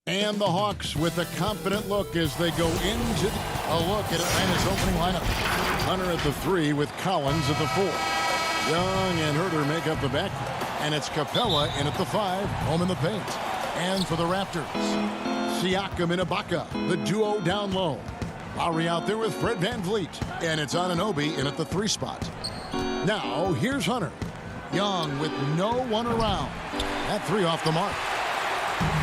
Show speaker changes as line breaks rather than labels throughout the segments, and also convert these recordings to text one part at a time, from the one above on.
And the Hawks with a confident look as they go into a look at Atlanta's opening lineup. Hunter at the 3 with Collins at the 4. Young and Herter make up the back. And it's Capella in at the 5, home in the paint. And for the Raptors, Siakam and Ibaka, the duo down low. Lowry out there with Fred VanVleet. And it's Anunoby in at the 3 spot. Now, here's Hunter. Young with no one around. That 3 off the mark.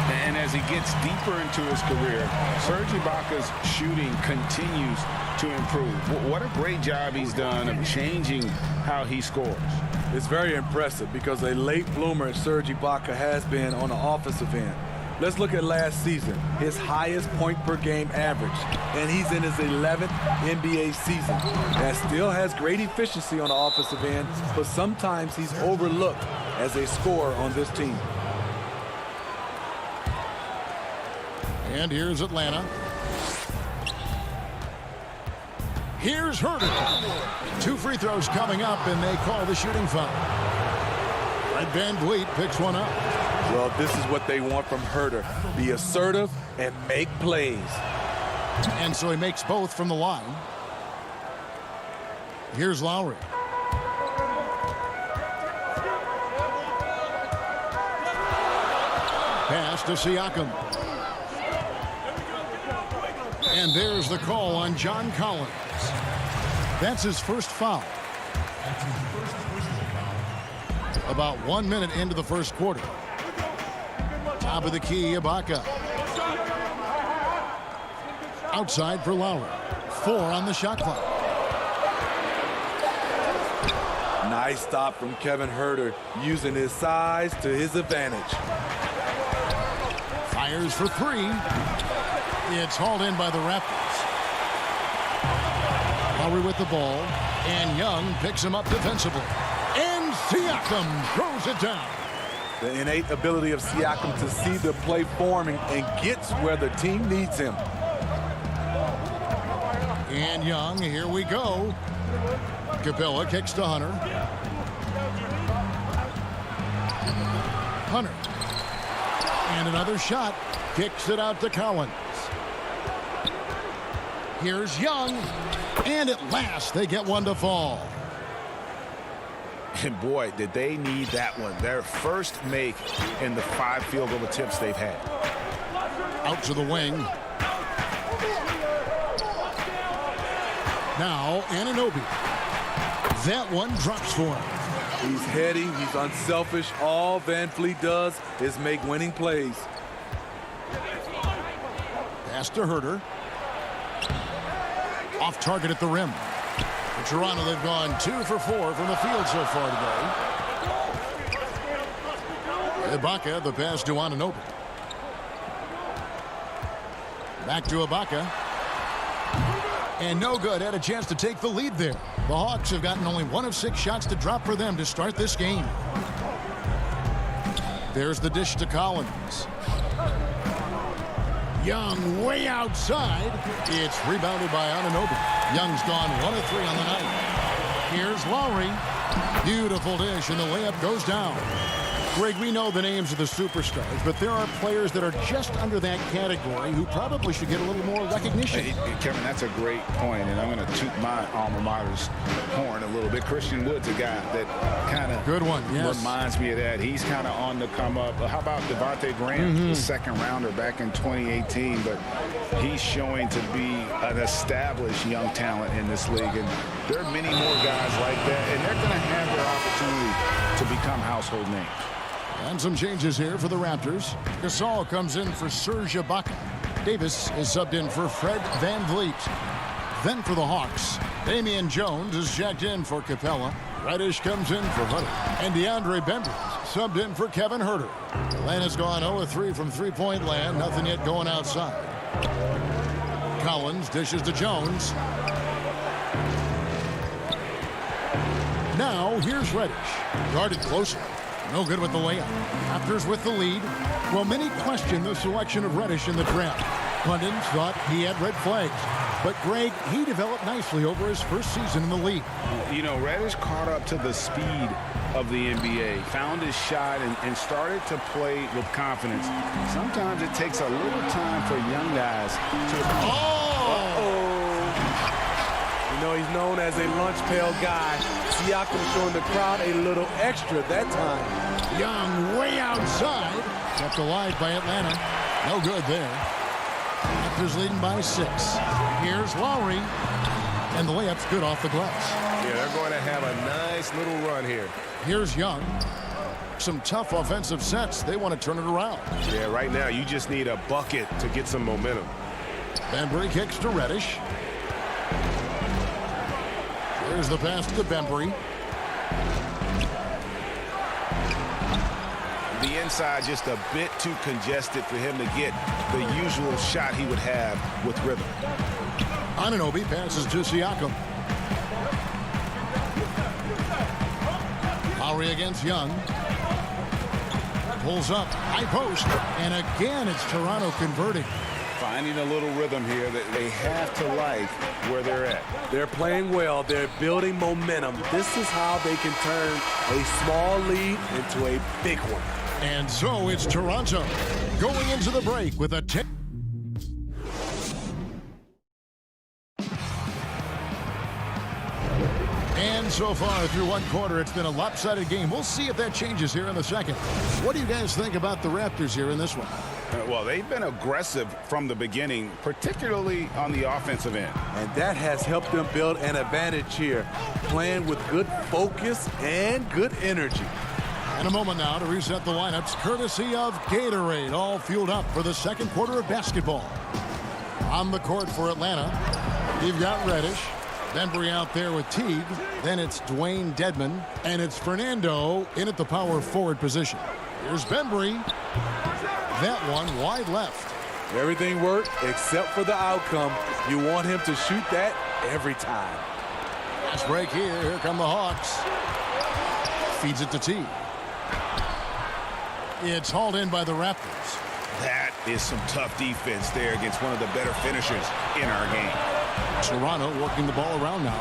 And as he gets deeper into his career, Serge Ibaka's shooting continues to improve. What a great job he's done of changing how he scores.
It's very impressive because a late bloomer Serge Ibaka has been on the offensive end. Let's look at last season, his highest point per game average, and he's in his 11th NBA season. That still has great efficiency on the offensive end, but sometimes he's overlooked as a scorer on this team.
And here's Atlanta. Here's Herter. 2 free throws coming up, and they call the shooting foul. Fred VanVleet picks one up.
Well, this is what they want from Herter. Be assertive and make plays.
And so he makes both from the line. Here's Lowry. Pass to Siakam. And there's the call on John Collins. That's his first foul. About 1 minute into the first quarter. Top of the key, Ibaka. Outside for Lowry. 4 on the shot clock.
Nice stop from Kevin Herter, using his size to his advantage.
Fires for 3. It's hauled in by the Raptors. Lowry with the ball, and Young picks him up defensively. And Siakam throws it down.
The innate ability of Siakam to see the play forming and gets where the team needs him.
And Young, here we go. Capella kicks to Hunter. Hunter. And another shot. Kicks it out to Collins. Here's Young. And at last, they get one to fall.
And boy, did they need that one. Their first make in the 5 field goal attempts they've had.
Out to the wing. Now, Anunoby. That one drops for him.
He's heady, he's unselfish. All VanVleet does is make winning plays.
Pass to Herter. Off target at the rim. For Toronto, they've gone 2 for 4 from the field so far today. Ibaka, the pass to Anunoby. Back to Ibaka. And no good. Had a chance to take the lead there. The Hawks have gotten only 1 of 6 shots to drop for them to start this game. There's the dish to Collins. Young way outside. It's rebounded by Anunoby. Young's gone 1 of 3 on the night. Here's Lowry. Beautiful dish, and the layup goes down. Greg, we know the names of the superstars, but there are players that are just under that category who probably should get a little more recognition.
Hey, Kevin, that's a great point, and I'm going to toot my alma mater's horn a little bit. Christian Wood's a guy that kind of
good one, yes,
reminds me of that. He's kind of on the come up. How about Devontae Graham, the second rounder back in 2018, but he's showing to be an established young talent in this league, and there are many more guys like that, and they're going to have their opportunity to become household names.
And some changes here for the Raptors. Gasol comes in for Serge Ibaka. Davis is subbed in for Fred VanVleet. Then for the Hawks, Damian Jones is jacked in for Capella. Reddish comes in for Hunter. And DeAndre Bembry subbed in for Kevin Herter. Atlanta's gone 0-3 from three-point land. Nothing yet going outside. Collins dishes to Jones. Now here's Reddish. Guarded closer. No good with the layup. Raptors with the lead. Well, many question the selection of Reddish in the draft. Pundits thought he had red flags. But, Greg, he developed nicely over his first season in the league.
You know, Reddish caught up to the speed of the NBA. Found his shot and started to play with confidence. Sometimes it takes a little time for young guys to...
You know, he's known as a lunch pail guy. Siakam showing the crowd a little extra that time.
Young way outside. Kept alive by Atlanta. No good there. Raptors leading by 6. Here's Lowry. And the layup's good off the glass.
Yeah, they're going to have a nice little run here.
Here's Young. Some tough offensive sets. They want to turn it around.
Yeah, right now you just need a bucket to get some momentum.
Bembry kicks to Reddish. There's the pass to Bembry.
The inside just a bit too congested for him to get the usual shot he would have with rhythm.
Anunoby passes to Siakam. Lowry against Young. Pulls up, high post, and again it's Toronto converting.
Finding a little rhythm here that they have to like where they're at.
They're playing well. They're building momentum. This is how they can turn a small lead into a big one.
And so it's Toronto going into the break with a 10. And so far through one quarter, it's been a lopsided game. We'll see if that changes here in the second. What do you guys think about the Raptors here in this one?
Well, they've been aggressive from the beginning, particularly on the offensive end.
And that has helped them build an advantage here, playing with good focus and good energy.
In a moment now to reset the lineups, courtesy of Gatorade, all fueled up for the second quarter of basketball. On the court for Atlanta, you've got Reddish. Bembry out there with Teague. Then it's Dwayne Dedmon. And it's Fernando in at the power forward position. Here's Bembry. That one wide left.
Everything worked except for the outcome. You want him to shoot that every time.
Fast break here. Here come the Hawks. Feeds it to Teague. It's hauled in by the Raptors.
That is some tough defense there against one of the better finishers in our game.
Toronto working the ball around now.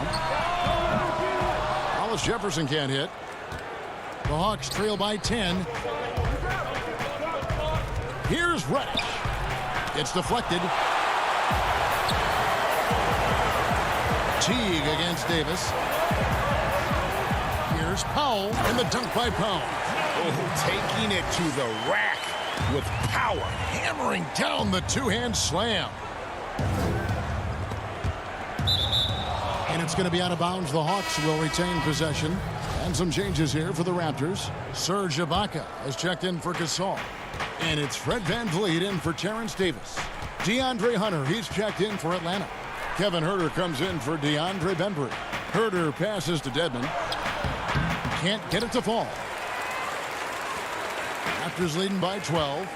Hollis Jefferson can't hit. The Hawks trail by 10. Here's Reddish. It's deflected. Teague against Davis. Here's Powell and the dunk by Powell.
Oh, taking it to the rack with power.
Hammering down the two-hand slam. And it's going to be out of bounds. The Hawks will retain possession. And some changes here for the Raptors. Serge Ibaka has checked in for Gasol. And it's Fred VanVleet in for Terrence Davis. DeAndre Hunter, he's checked in for Atlanta. Kevin Huerter comes in for DeAndre Bembry. Huerter passes to Dedmon. Can't get it to fall. Raptors leading by 12.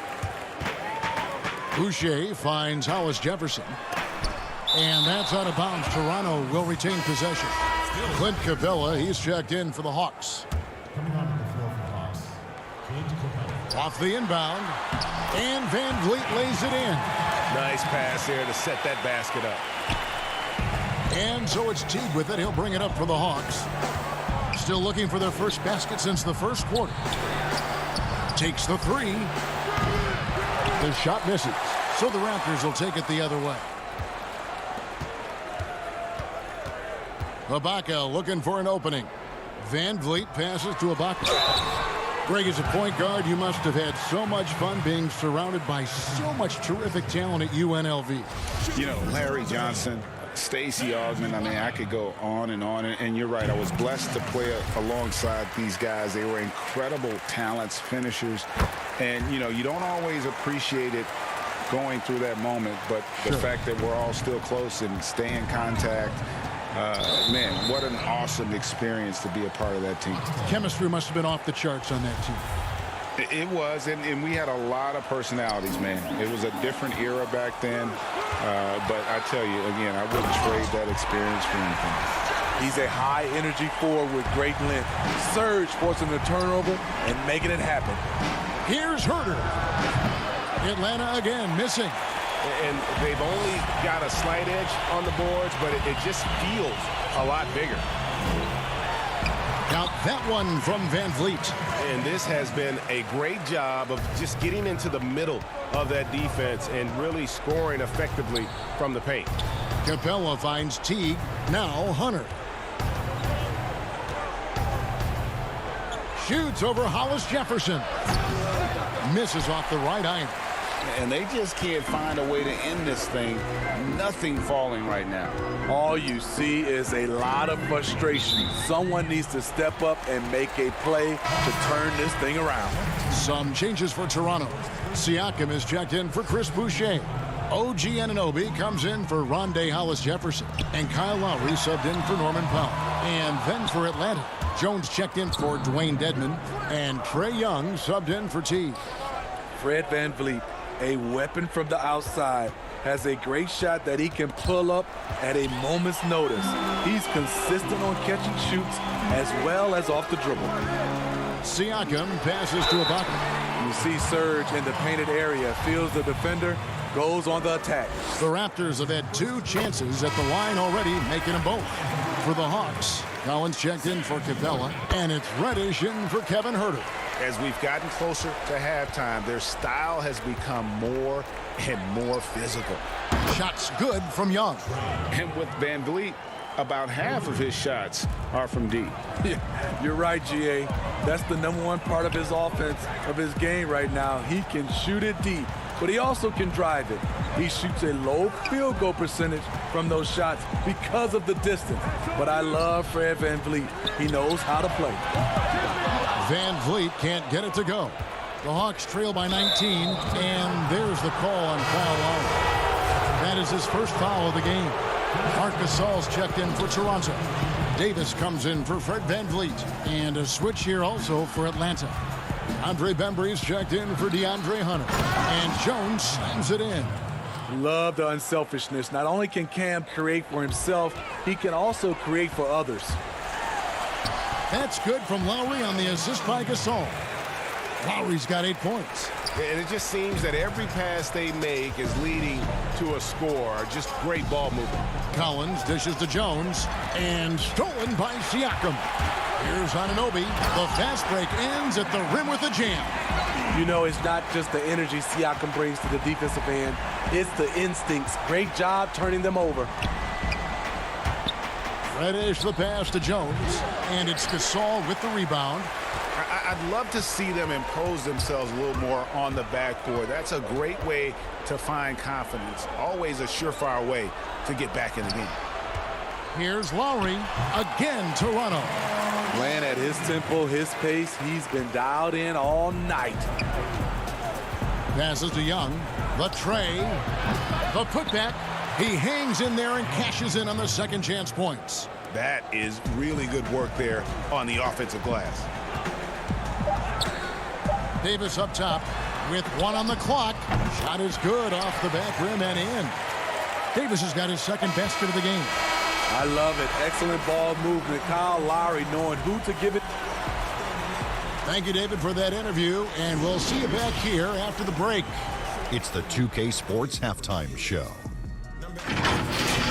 Boucher finds Hollis Jefferson. And that's out of bounds. Toronto will retain possession. Clint Capella, he's checked in for the Hawks. Off the inbound. And VanVleet lays it in.
Nice pass there to set that basket up.
And so it's Teague with it. He'll bring it up for the Hawks. Still looking for their first basket since the first quarter. Takes the three. The shot misses. So the Raptors will take it the other way. Ibaka looking for an opening. VanVleet passes to Ibaka. Greg, as a point guard, you must have had so much fun being surrounded by so much terrific talent at UNLV.
You know, Larry Johnson, Stacey Augmon, I mean, I could go on. And you're right, I was blessed to play alongside these guys. They were incredible talents, finishers. And, you know, you don't always appreciate it going through that moment, but the fact that we're all still close and stay in contact, man, what an awesome experience to be a part of that team.
Chemistry must have been off the charts on that team.
It was, and we had a lot of personalities, man. It was a different era back then, but I tell you, again, I wouldn't trade that experience for anything.
He's a high-energy forward with great length. Serge forcing the turnover and making it happen.
Here's Huerter. Atlanta again missing.
And they've only got a slight edge on the boards, but it just feels a lot bigger.
Count that one from Van Vliet.
And this has been a great job of just getting into the middle of that defense and really scoring effectively from the paint.
Capella finds Teague. Now Hunter. Shoots over Hollis Jefferson. Misses off the right iron.
And they just can't find a way to end this thing. Nothing falling right now.
All you see is a lot of frustration. Someone needs to step up and make a play to turn this thing around.
Some changes for Toronto. Siakam is checked in for Chris Boucher. OG Anunoby comes in for Rondé Hollis Jefferson. And Kyle Lowry subbed in for Norman Powell. And then for Atlanta, Jones checked in for Dwayne Dedmon. And Trae Young subbed in for T.
Fred VanVleet, a weapon from the outside, has a great shot that he can pull up at a moment's notice. He's consistent on catch and shoots as well as off the dribble.
Siakam passes to Ibaka.
You see Serge in the painted area, feels the defender, goes on the attack.
The Raptors have had 2 chances at the line already, making them both. For the Hawks, Collins checked in for Capella, and it's Reddish in for Kevin Huerter.
As we've gotten closer to halftime, their style has become more and more physical.
Shots good from Young.
And with Van Vliet, about half of his shots are from deep.
Yeah, you're right, GA. That's the #1 part of his offense, of his game right now. He can shoot it deep, but he also can drive it. He shoots a low field goal percentage from those shots because of the distance. But I love Fred VanVleet. He knows how to play.
Van Vliet can't get it to go. The Hawks trail by 19, and there's the call on Kyle Lowry. That is his first foul of the game. Marc Gasol's checked in for Toronto. Davis comes in for Fred VanVleet. And a switch here also for Atlanta. Andre Bembry's checked in for DeAndre Hunter. And Jones slams it in.
Love the unselfishness. Not only can Cam create for himself, he can also create for others.
That's good from Lowry on the assist by Gasol. Lowry's got 8 points.
And it just seems that every pass they make is leading to a score. Just great ball movement.
Collins dishes to Jones, and stolen by Siakam. Here's Anunoby. The fast break ends at the rim with a jam.
You know, it's not just the energy Siakam brings to the defensive end. It's the instincts. Great job turning them over.
Reddish the pass to Jones, and it's Gasol with the rebound.
I'd love to see them impose themselves a little more on the backboard. That's a great way to find confidence. Always a surefire way to get back in the game.
Here's Lowry. Again, Toronto.
Playing at his tempo, his pace. He's been dialed in all night.
Passes to Young. The tray. The putback. He hangs in there and cashes in on the second chance points.
That is really good work there on the offensive glass.
Davis up top with 1 on the clock. Shot is good off the back rim and in. Davis has got his second basket of the game.
I love it. Excellent ball movement. Kyle Lowry knowing who to give it.
Thank you, David, for that interview, and we'll see you back here after the break.
It's the 2K Sports Halftime Show.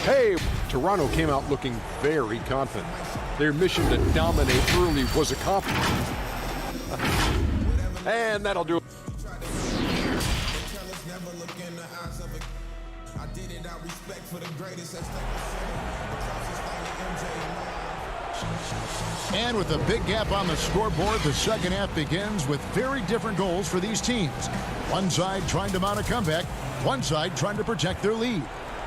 Hey, Toronto came out looking very confident. Their mission to dominate early was accomplished. And that'll do it.
And with a big gap on the scoreboard, the second half begins with very different goals for these teams. One side trying to mount a comeback, one side trying to protect their lead.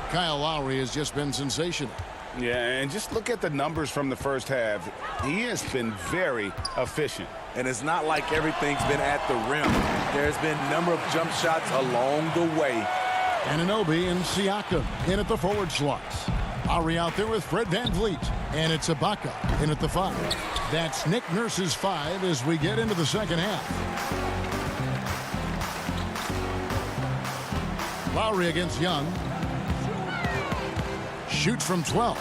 Kyle Lowry has just been sensational.
Yeah, and just look at the numbers from the first half. He has been very efficient.
And it's not like everything's been at the rim. There's been a number of jump shots along the way.
Anunoby and Siakam in at the forward slots. Lowry out there with Fred VanVleet. And it's Ibaka in at the 5. That's Nick Nurse's 5 as we get into the second half. Lowry against Young. Shoots from 12.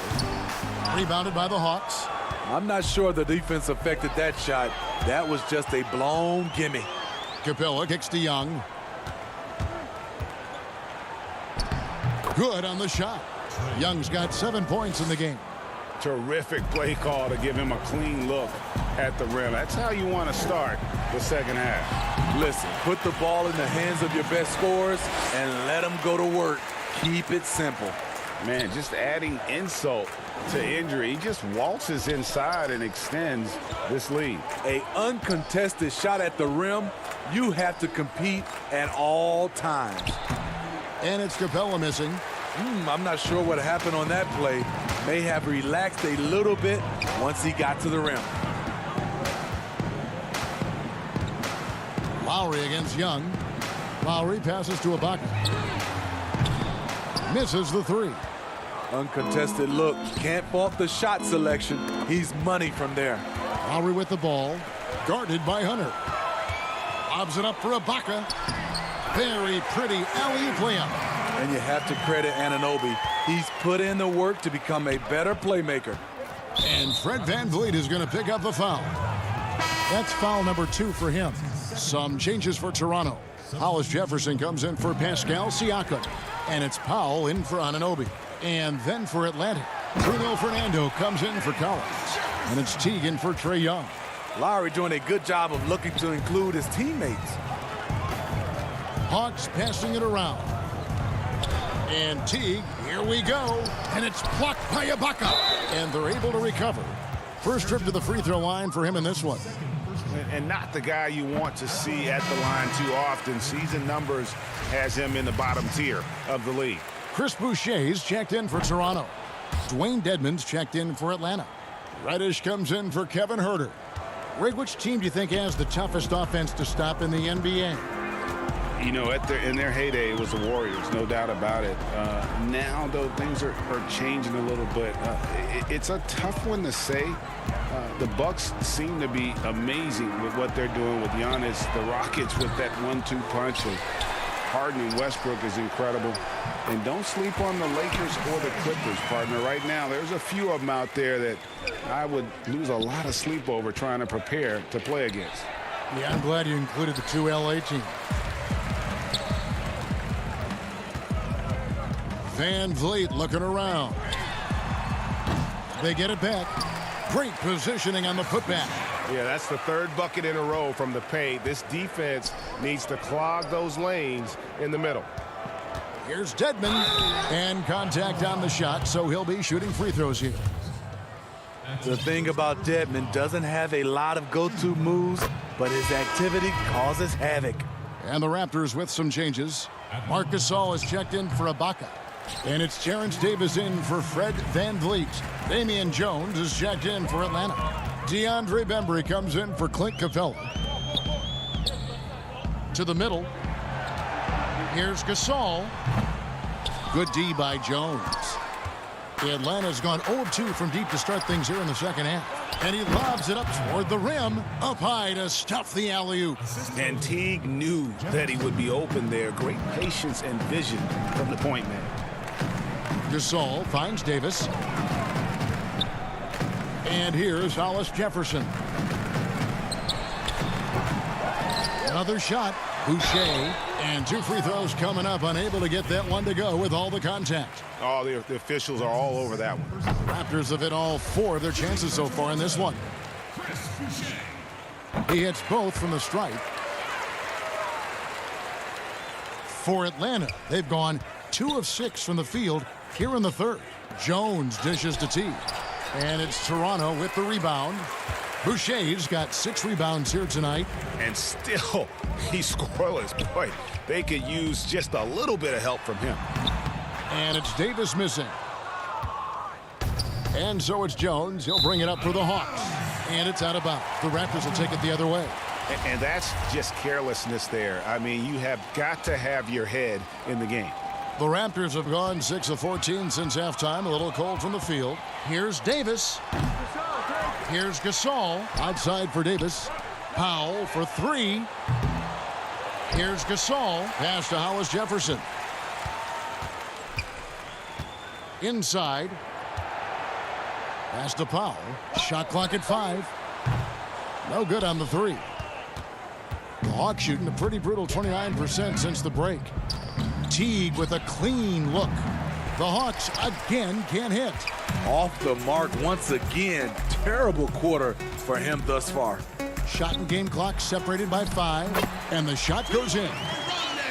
Rebounded by the Hawks.
I'm not sure the defense affected that shot. That was just a blown gimme.
Capella kicks to Young. Good on the shot. Young's got 7 points in the game.
Terrific play call to give him a clean look. at the rim. That's how you want to start the second half.
Listen, put the ball in the hands of your best scorers and let them go to work. Keep it simple.
Man, just adding insult to injury. He just waltzes inside and extends this lead.
An uncontested shot at the rim, you have to compete at all times.
And it's Capella missing.
I'm not sure what happened on that play. May have relaxed a little bit once he got to the rim.
Lowry against Young. Lowry passes to Ibaka. Misses the three.
Uncontested look. Can't fault the shot selection. He's money from there.
Lowry with the ball. Guarded by Hunter. Lobs it up for Ibaka. Very pretty alley-oop layup.
And you have to credit Anunoby. He's put in the work to become a better playmaker.
And Fred VanVleet is going to pick up the foul. That's foul number 2 for him. Some changes for Toronto. Hollis Jefferson comes in for Pascal Siakam. And it's Powell in for Anunoby. And then for Atlanta, Bruno Fernando comes in for Collins. And it's Teague for Trae Young.
Lowry doing a good job of looking to include his teammates.
Hawks passing it around. And Teague, here we go. And it's blocked by Ibaka. And they're able to recover. First trip to the free throw line for him in this one.
And not the guy you want to see at the line too often. Season numbers has him in the bottom tier of the league.
Chris Boucher's checked in for Toronto. Dwayne Dedmon's checked in for Atlanta. Reddish comes in for Kevin Huerter. Rig, which team do you think has the toughest offense to stop in the NBA?
You know, in their heyday, it was the Warriors, no doubt about it. Now, though, things are changing a little bit. It's a tough one to say. The Bucks seem to be amazing with what they're doing with Giannis. The Rockets with that 1-2 punch of Harden and Westbrook is incredible. And don't sleep on the Lakers or the Clippers, partner. Right now, there's a few of them out there that I would lose a lot of sleep over trying to prepare to play against.
Yeah, I'm glad you included the 2 LA teams. VanVleet looking around. They get it back. Great positioning on the putback.
Yeah, that's the 3rd bucket in a row from the paint. This defense needs to clog those lanes in the middle.
Here's Dedmon. And contact on the shot, so he'll be shooting free throws here.
The thing about Dedmon, doesn't have a lot of go-to moves, but his activity causes havoc.
And the Raptors with some changes. Marc Gasol is checked in for Ibaka. And it's Terrence Davis in for Fred VanVleet. Damian Jones is checked in for Atlanta. DeAndre Bembry comes in for Clint Capella. To the middle. Here's Gasol. Good D by Jones. Atlanta's gone 0-2 from deep to start things here in the second half. And he lobs it up toward the rim. Up high to stuff the alley-oop.
And Teague knew that he would be open there. Great patience and vision from the point man.
Gasol finds Davis. And here's Hollis Jefferson. Another shot. Boucher. And 2 free throws coming up. Unable to get that one to go with all the contact.
Oh, the officials are all over that one.
Raptors have hit all 4 of their chances so far in this one. He hits both from the stripe. For Atlanta, they've gone 2 of 6 from the field here in the 3rd. Jones dishes to Teague. And it's Toronto with the rebound. Boucher's got 6 rebounds here tonight.
And still, he's scoreless. Boy, they could use just a little bit of help from him.
And it's Davis missing. And so it's Jones. He'll bring it up for the Hawks. And it's out of bounds. The Raptors will take it the other way.
And that's just carelessness there. I mean, you have got to have your head in the game.
The Raptors have gone 6 of 14 since halftime. A little cold from the field. Here's Davis. Here's Gasol. Outside for Davis. Powell for 3. Here's Gasol. Pass to Hollis Jefferson. Inside. Pass to Powell. Shot clock at 5. No good on the 3. The Hawks shooting a pretty brutal 29% since the break. Teague with a clean look. The Hawks again can't hit.
Off the mark once again. terrible quarter for him thus far.
Shot and game clock separated by 5, and the shot goes in.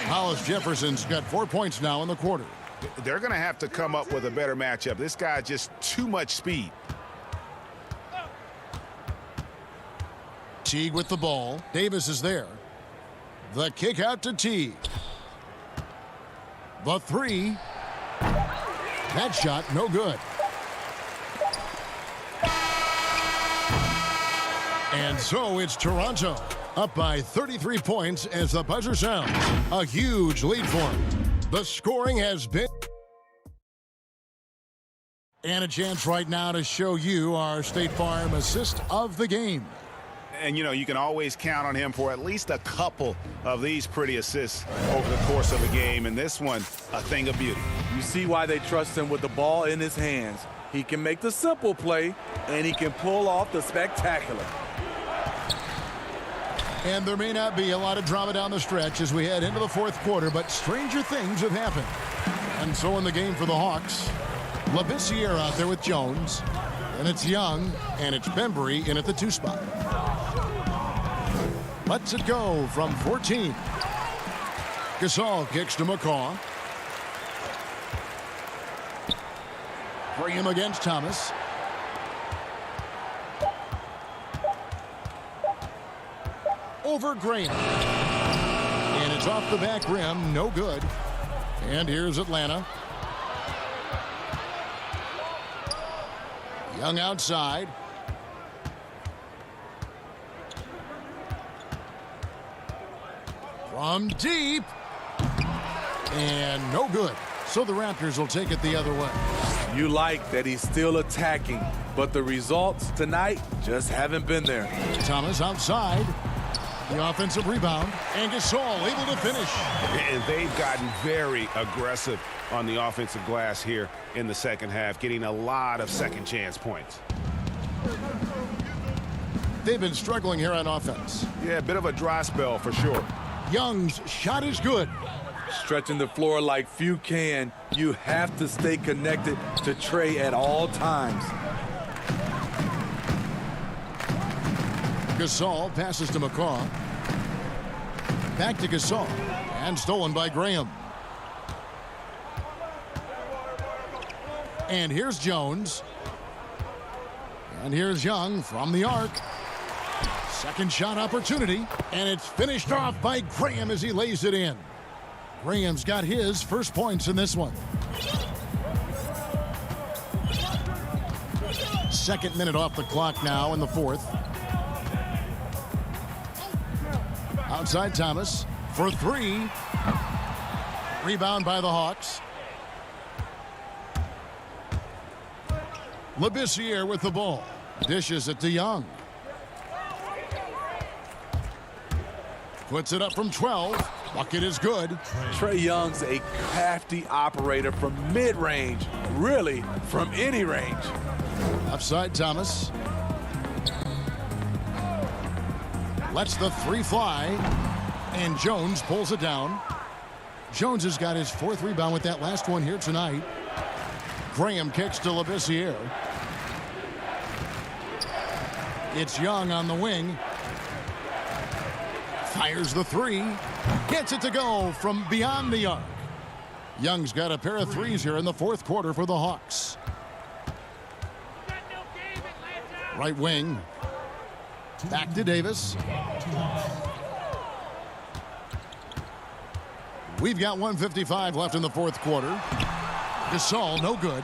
Hollis Jefferson's got 4 points now in the quarter.
They're going to have to come up with a better matchup. This guy just too much speed.
Teague with the ball. Davis is there. The kick out to Teague. The 3. That shot no good. And so it's Toronto up by 33 points as the buzzer sounds. A huge lead for them. The scoring has been... And a chance right now to show you our State Farm assist of the game.
And, you know, you can always count on him for at least a couple of these pretty assists over the course of a game. And this one, a thing of beauty.
You see why they trust him with the ball in his hands. He can make the simple play, and he can pull off the spectacular.
And there may not be a lot of drama down the stretch as we head into the fourth quarter, but stranger things have happened. And so in the game for the Hawks, Labissiere out there with Jones, and it's Young, and it's Bembry in at the 2 spot. Lets it go from 14. Gasol kicks to McCaw. Graham against Thomas. Over Graham. And it's off the back rim. No good. And here's Atlanta. Young outside. From deep. And no good. So the Raptors will take it the other way.
You like that he's still attacking, but the results tonight just haven't been there.
Thomas outside. The offensive rebound. And Gasol able to finish.
And they've gotten very aggressive on the offensive glass here in the second half, getting a lot of second chance points.
They've been struggling here on offense.
Yeah, a bit of a dry spell for sure.
Young's shot is good.
Stretching the floor like few can, you have to stay connected to Trey at all times.
Gasol passes to McCaw. Back to Gasol. And stolen by Graham. And here's Jones. And here's Young from the arc. Second shot opportunity. And it's finished off by Graham as he lays it in. Graham's got his first points in this one. Second minute off the clock now in the fourth. Outside Thomas for 3. Rebound by the Hawks. Labissiere with the ball. Dishes it to Young. Puts it up from 12. Bucket is good.
Trey Young's a crafty operator from mid-range, really from any range.
Upside Thomas. Lets the 3 fly. And Jones pulls it down. Jones has got his 4th rebound with that last one here tonight. Graham kicks to Labissiere. It's Young on the wing. Fires the 3. Gets it to go from beyond the arc. Young's got a pair of 3s here in the fourth quarter for the Hawks. Right wing. Back to Davis. We've got 1:55 left in the fourth quarter. Gasol, no good.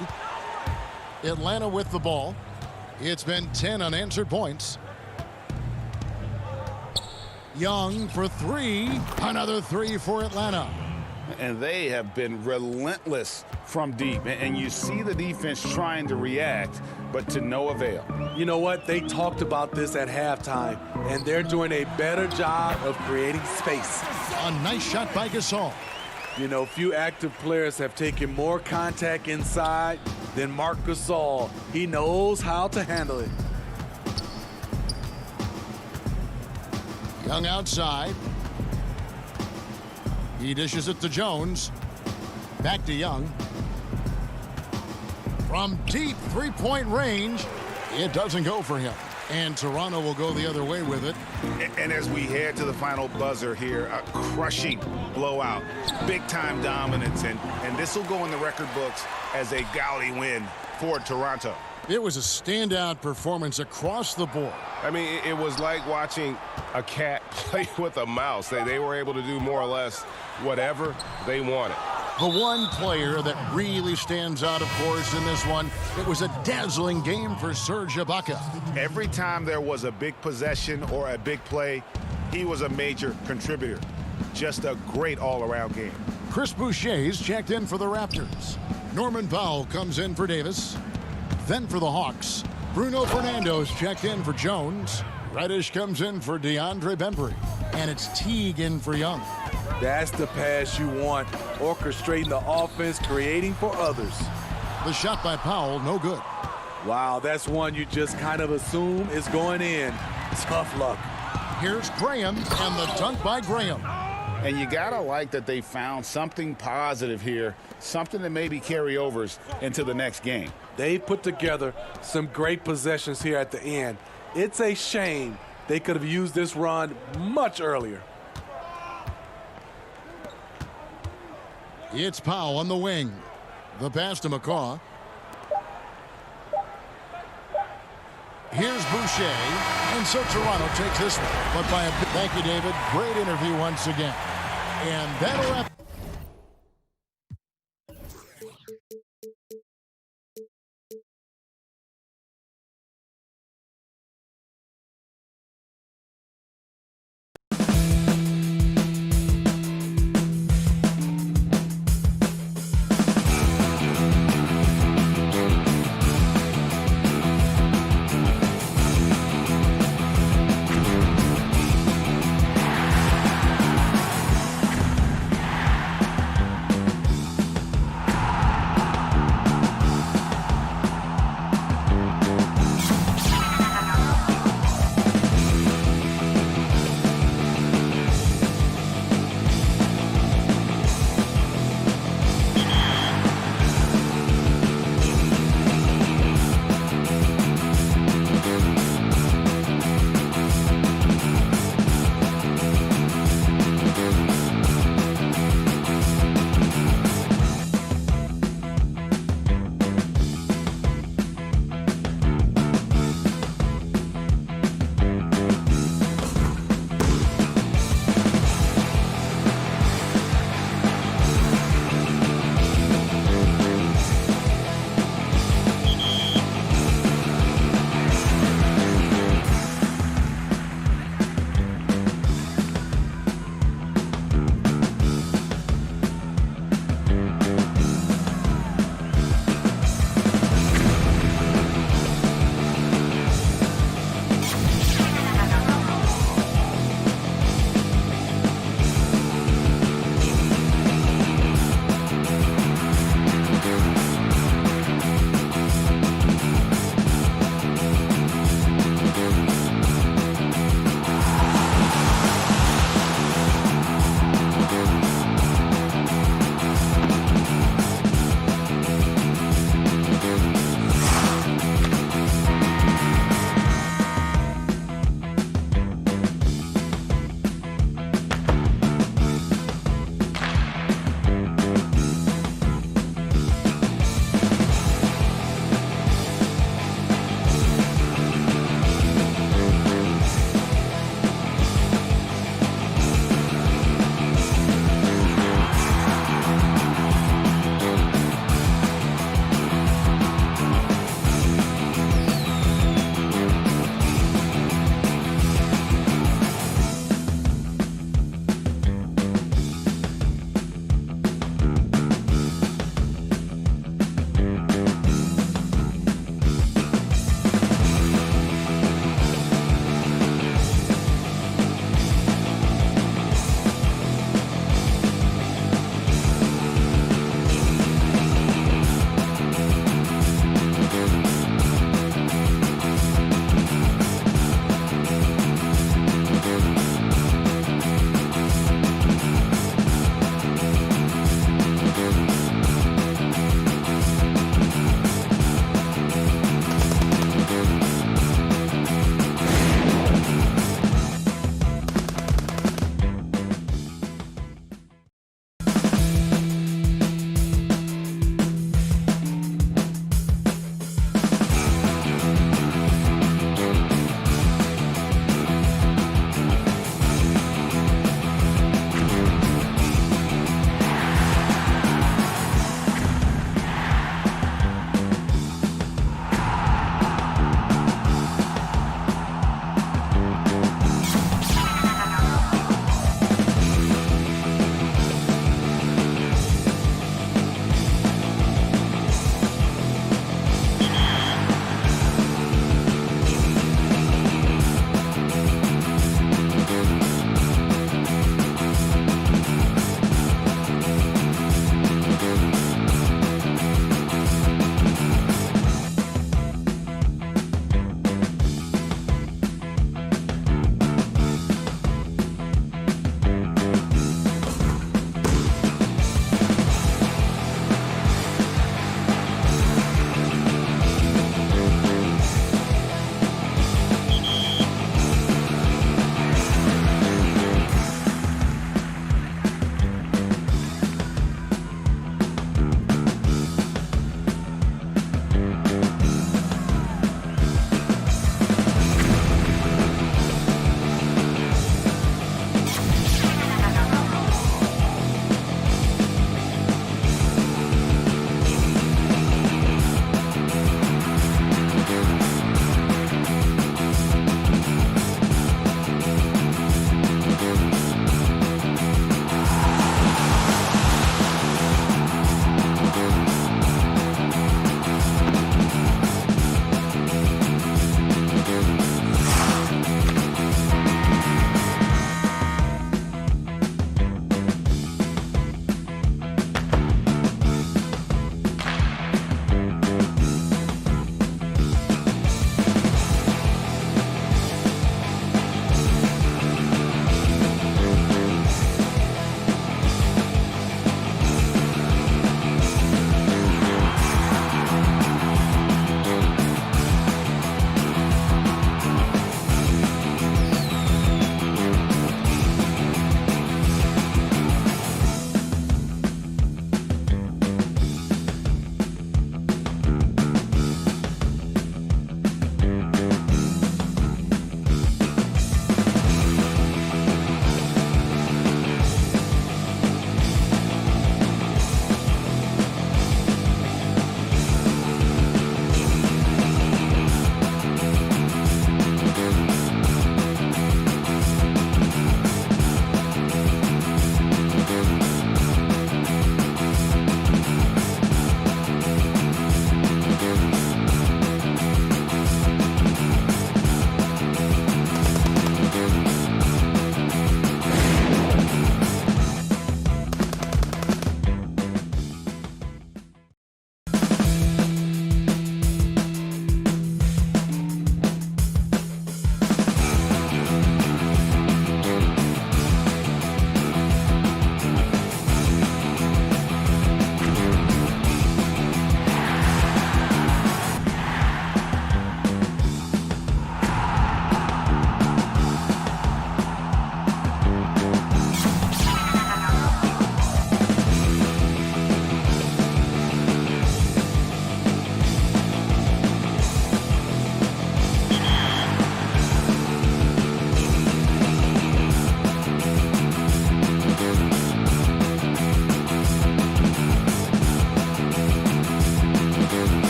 Atlanta with the ball. It's been 10 unanswered points. Young for 3. Another 3 for Atlanta.
And they have been relentless from deep. And you see the defense trying to react, but to no avail.
You know what? They talked about this at halftime, and they're doing a better job of creating space.
A nice shot by Gasol.
You know, few active players have taken more contact inside than Marc Gasol. He knows how to handle it.
Young outside. He dishes it to Jones. Back to Young. From deep 3-point range. It doesn't go for him. And Toronto will go the other way with it.
And as we head to the final buzzer here, a crushing blowout, big-time dominance, and this will go in the record books as a gaudy win for Toronto.
It was a standout performance across the board.
I mean, it was like watching a cat play with a mouse. They were able to do more or less whatever they wanted.
The one player that really stands out, of course, in this one, it was a dazzling game for Serge Ibaka.
Every time there was a big possession or a big play, he was a major contributor. Just a great all-around game.
Chris Boucher's checked in for the Raptors. Norman Powell comes in for Davis. Then for the Hawks, Bruno Fernando's checked in for Jones. Reddish comes in for DeAndre Bembry. And it's Teague in for Young.
That's the pass you want. Orchestrating the offense, creating for others.
The shot by Powell, no good.
Wow, that's one you just kind of assume is going in. Tough luck.
Here's Graham and the dunk by Graham.
And you gotta like that they found something positive here, something that maybe carry overs into the next game.
They put together some great possessions here at the end. It's a shame they could have used this run much earlier.
It's Powell on the wing. The pass to McCaw. Here's Boucher. And so Toronto takes this one. But by a bit. Thank you, David. Great interview once again. And that'll wrap.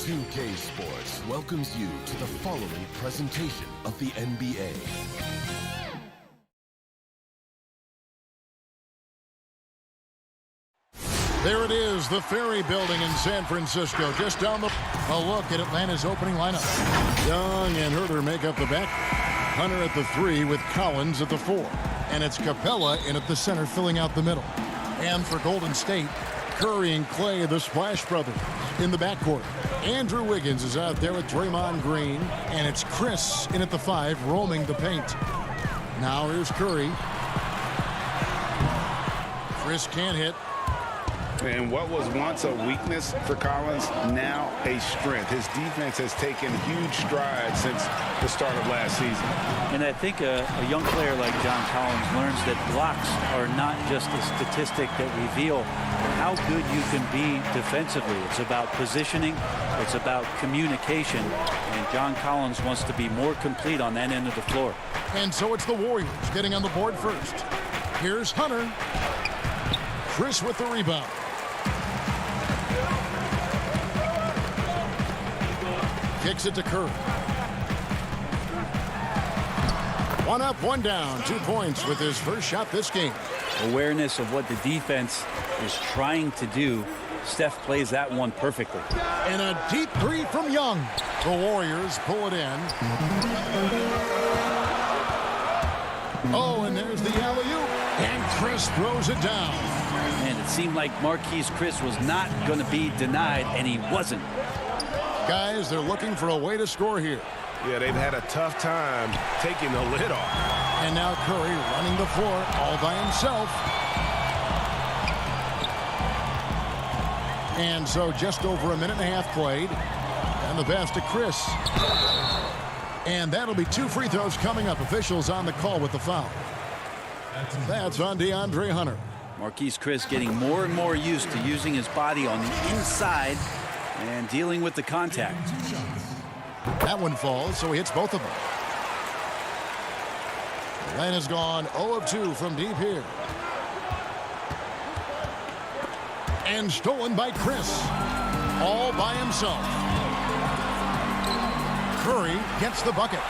2K Sports welcomes you to the following presentation of the NBA.
There it is, the Ferry Building in San Francisco. Just down a look at Atlanta's opening lineup. Young and Herter make up the back. Hunter at the 3 with Collins at the 4. And it's Capella in at the center filling out the middle. And for Golden State, Curry and Clay, the Splash Brothers, in the backcourt. Andrew Wiggins is out there with Draymond Green. And it's Chris in at the 5 roaming the paint. Now here's Curry. Chris can't hit.
And what was once a weakness for Collins, now a strength. His defense has taken huge strides since the start of last season.
And I think a young player like John Collins learns that blocks are not just a statistic that reveal how good you can be defensively. It's about positioning. It's about communication. And John Collins wants to be more complete on that end of the floor.
And so it's the Warriors getting on the board first. Here's Hunter. Chris with the rebound. Kicks it to Curry. One up, one down. 2 points with his first shot this game.
Awareness of what the defense is trying to do. Steph plays that one perfectly.
And a deep 3 from Young. The Warriors pull it in. Oh, and there's the alley-oop. And Chris throws it down.
And it seemed like Marquise Chris was not going to be denied, and he wasn't.
Guys, they're looking for a way to score here.
Yeah, they've had a tough time taking the lid off.
And now Curry running the floor all by himself. And so just over a minute and a half played. And the pass to Chris. And that'll be 2 free throws coming up. Officials on the call with the foul. That's on DeAndre Hunter.
Marquise Chris getting more and more used to using his body on the inside and dealing with the contact.
That one falls, so he hits both of them. Atlanta's gone 0 of 2 from deep here. And stolen by Chris. All by himself. Curry gets the bucket.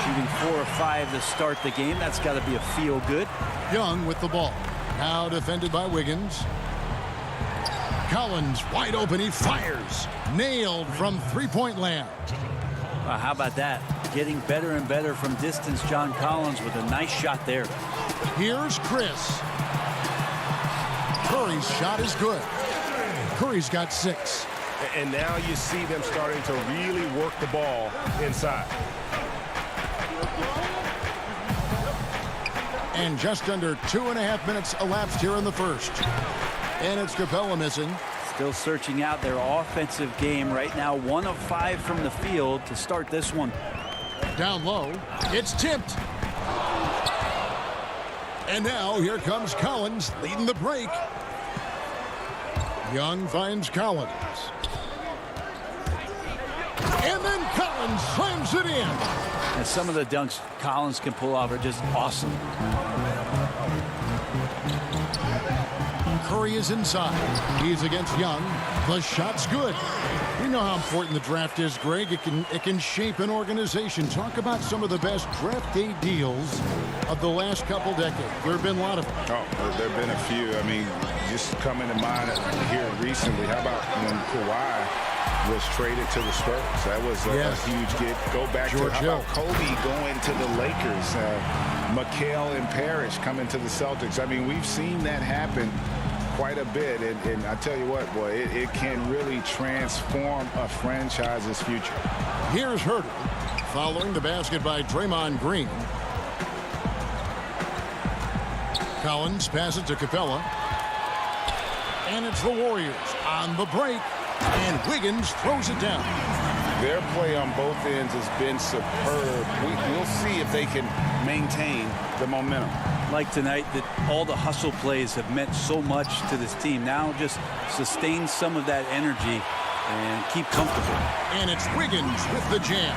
Shooting 4 of 5 to start the game. That's got to be a feel good.
Young with the ball. Now defended by Wiggins. Collins wide open. He fires. Nailed from three-point land.
Well, how about that? Getting better and better from distance, John Collins with a nice shot there.
Here's Chris. Curry's shot is good. Curry's got 6.
And now you see them starting to really work the ball inside.
And just under 2.5 minutes elapsed here in the first. And it's Capella missing.
Still searching out their offensive game right now. 1 of 5 from the field to start this one.
Down low. It's tipped. And now here comes Collins leading the break. Young finds Collins. And then Collins slams it in.
And some of the dunks Collins can pull off are just awesome.
Curry is inside. He's against Young. The shot's good. We know how important the draft is, Greg. It can shape an organization. Talk about some of the best draft day deals of the last couple decades. There have been a lot of them.
Oh, there have been a few. I mean, just coming to mind here recently. How about when Kawhi was traded to the Spurs? That was a huge get. Go back
George
to
Hill.
how about Kobe going to the Lakers? McHale and Parrish coming to the Celtics. I mean, we've seen that happen quite a bit, and I tell you what, boy, it can really transform a franchise's future.
Here's Herter following the basket by Draymond Green. Collins passes to Capella. And it's the Warriors on the break, and Wiggins throws it down.
Their play on both ends has been superb. We'll see if they can maintain the momentum.
Like tonight, that all the hustle plays have meant so much to this team. Now just sustain some of that energy and keep comfortable.
And it's Wiggins with the jam.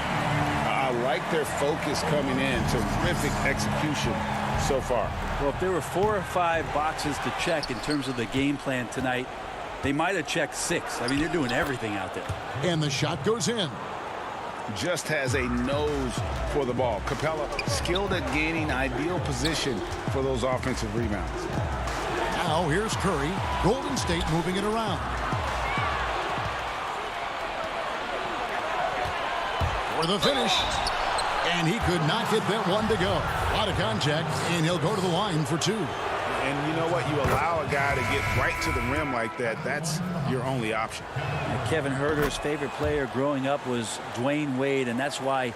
I like their focus coming in. Terrific execution so far.
Well, if there were 4 or 5 boxes to check in terms of the game plan tonight, they might have checked 6. I mean, they're doing everything out there.
And the shot goes in.
Just has a nose for the ball. Capella skilled at gaining ideal position for those offensive rebounds.
Now here's Curry. Golden State moving it around. For the finish. And he could not get that one to go. A lot of contact, and he'll go to the line for 2.
And you know what? You allow a guy to get right to the rim like that, that's your only option.
Kevin Huerter's favorite player growing up was Dwayne Wade, and that's why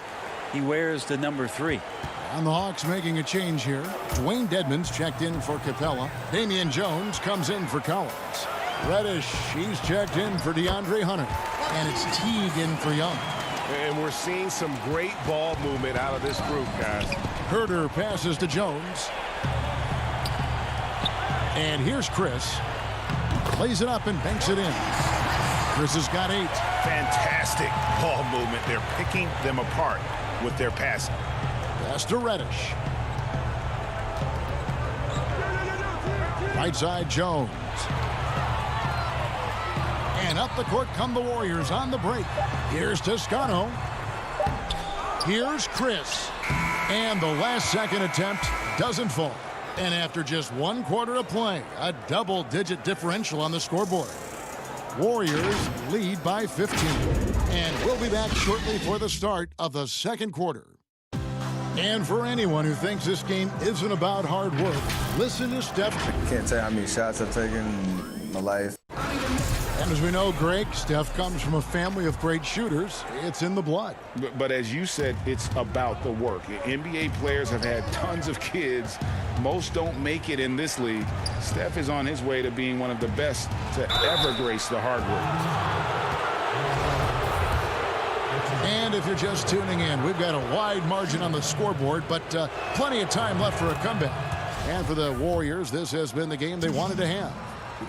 he wears the number 3.
And the Hawks making a change here. Dwayne Dedmon's checked in for Capella. Damian Jones comes in for Collins. Reddish, he's checked in for DeAndre Hunter. And it's Teague in for Young.
And we're seeing some great ball movement out of this group, guys.
Huerter passes to Jones. And here's Chris. Plays it up and banks it in. Chris has got 8.
Fantastic ball movement. They're picking them apart with their passing.
Pass to Reddish. Right side Jones. And up the court come the Warriors on the break. Here's Toscano. Here's Chris. And the last second attempt doesn't fall. And after just 1 quarter of play, a double-digit differential on the scoreboard. Warriors lead by 15. And we'll be back shortly for the start of the second quarter. And for anyone who thinks this game isn't about hard work, listen to Steph.
I can't tell you how many shots I've taken in my life.
And as we know, Greg, Steph comes from a family of great shooters. It's in the blood.
But as you said, it's about the work. NBA players have had tons of kids. Most don't make it in this league. Steph is on his way to being one of the best to ever grace the hardwood.
And if you're just tuning in, we've got a wide margin on the scoreboard, but plenty of time left for a comeback. And for the Warriors, this has been the game they wanted to have.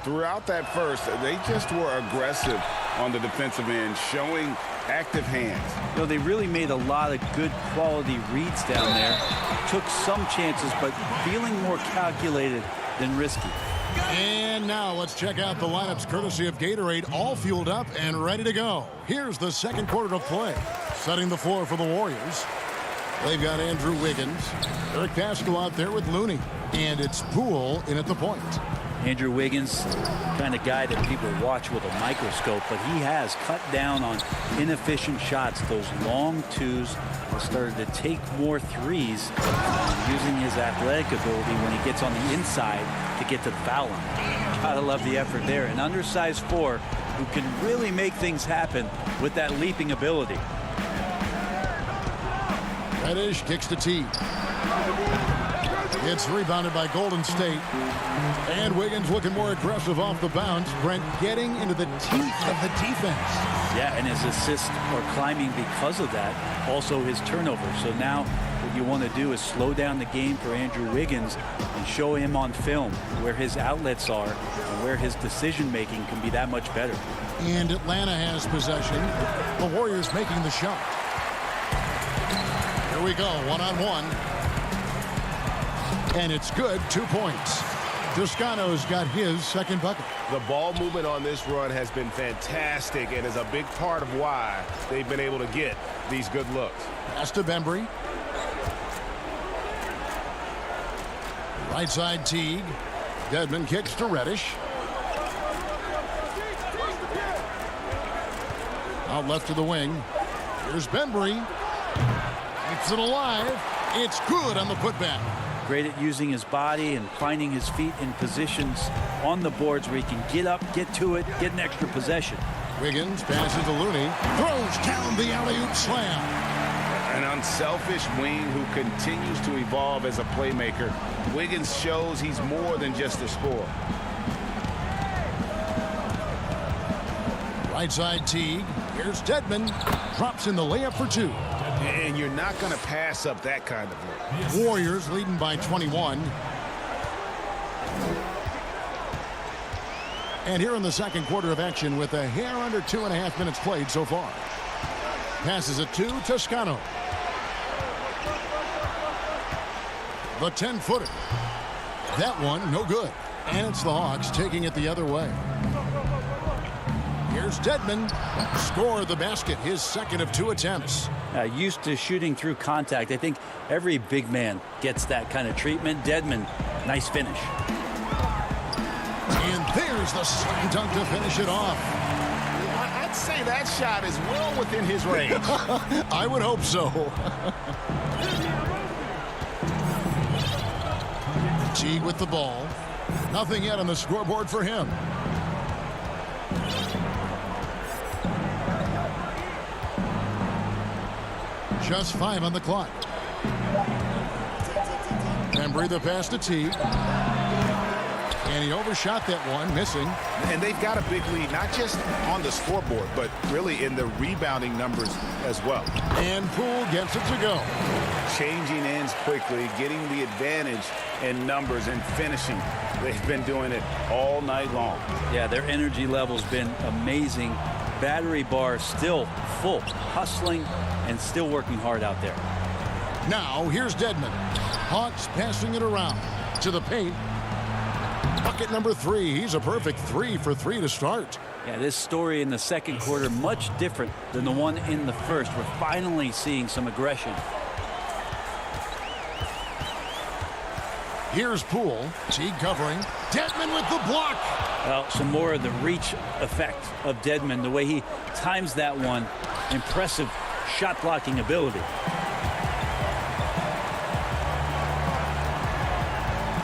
Throughout that first, they just were aggressive on the defensive end, showing active hands.
You know, they really made a lot of good quality reads down there. Took some chances, but feeling more calculated than risky.
And now let's check out the lineups courtesy of Gatorade, all fueled up and ready to go. Here's the second quarter of play. Setting the floor for the Warriors. They've got Andrew Wiggins. Eric Pascal out there with Looney. And it's Poole in at the point.
Andrew Wiggins, kind of guy that people watch with a microscope, but he has cut down on inefficient shots, those long twos, and started to take more threes, using his athletic ability when he gets on the inside to get to the foul line. Gotta love the effort there. An undersized 4 who can really make things happen with that leaping ability.
Reddish kicks to Teague. It's rebounded by Golden State. And Wiggins looking more aggressive off the bounce. Brent getting into the teeth of the defense.
Yeah, and his assists are climbing because of that. Also his turnover. So now what you want to do is slow down the game for Andrew Wiggins and show him on film where his outlets are and where his decision-making can be that much better.
And Atlanta has possession. The Warriors making the shot. Here we go, one-on-one. And it's good, 2 points. Toscano's got his second bucket.
The ball movement on this run has been fantastic and is a big part of why they've been able to get these good looks.
Pass to Bembry. Right side Teague. Dedmon kicks to Reddish. Out left to the wing. Here's Bembry. Keeps it alive. It's good on the putback.
Great at using his body and finding his feet in positions on the boards where he can get up, get to it, get an extra possession.
Wiggins passes to Looney. Throws down the alley-oop slam.
An unselfish wing who continues to evolve as a playmaker. Wiggins shows he's more than just a scorer.
Right side Teague. Here's Dedmon. Drops in the layup for 2.
And you're not going to pass up that kind of look.
Warriors leading by 21. And here in the second quarter of action with a hair under 2.5 minutes played so far. Passes it to Toscano. The 10-footer. That one, no good. And it's the Hawks taking it the other way. Here's Dedmon. Score the basket, his second of 2 attempts.
Used to shooting through contact. I think every big man gets that kind of treatment. Dedmon, nice finish.
And there's the slam dunk to finish it off.
I'd say that shot is well within his range.
I would hope so. Teague with the ball. Nothing yet on the scoreboard for him. Just 5 on the clock. Embry the pass to Teague. And he overshot that one, missing.
And they've got a big lead, not just on the scoreboard, but really in the rebounding numbers as well.
And Poole gets it to go.
Changing ends quickly, getting the advantage in numbers and finishing. They've been doing it all night long.
Yeah, their energy level's been amazing. Battery bar still full, hustling and still working hard out there.
Now, here's Dedmon. Hawks passing it around to the paint. Bucket number 3. He's a perfect 3 for 3 to start.
Yeah, this story in the second quarter much different than the one in the first. We're finally seeing some aggression.
Here's Poole. Teague covering. Dedmon with the block.
Well, some more of the reach effect of Dedmon. The way he times that one. Impressive shot blocking ability.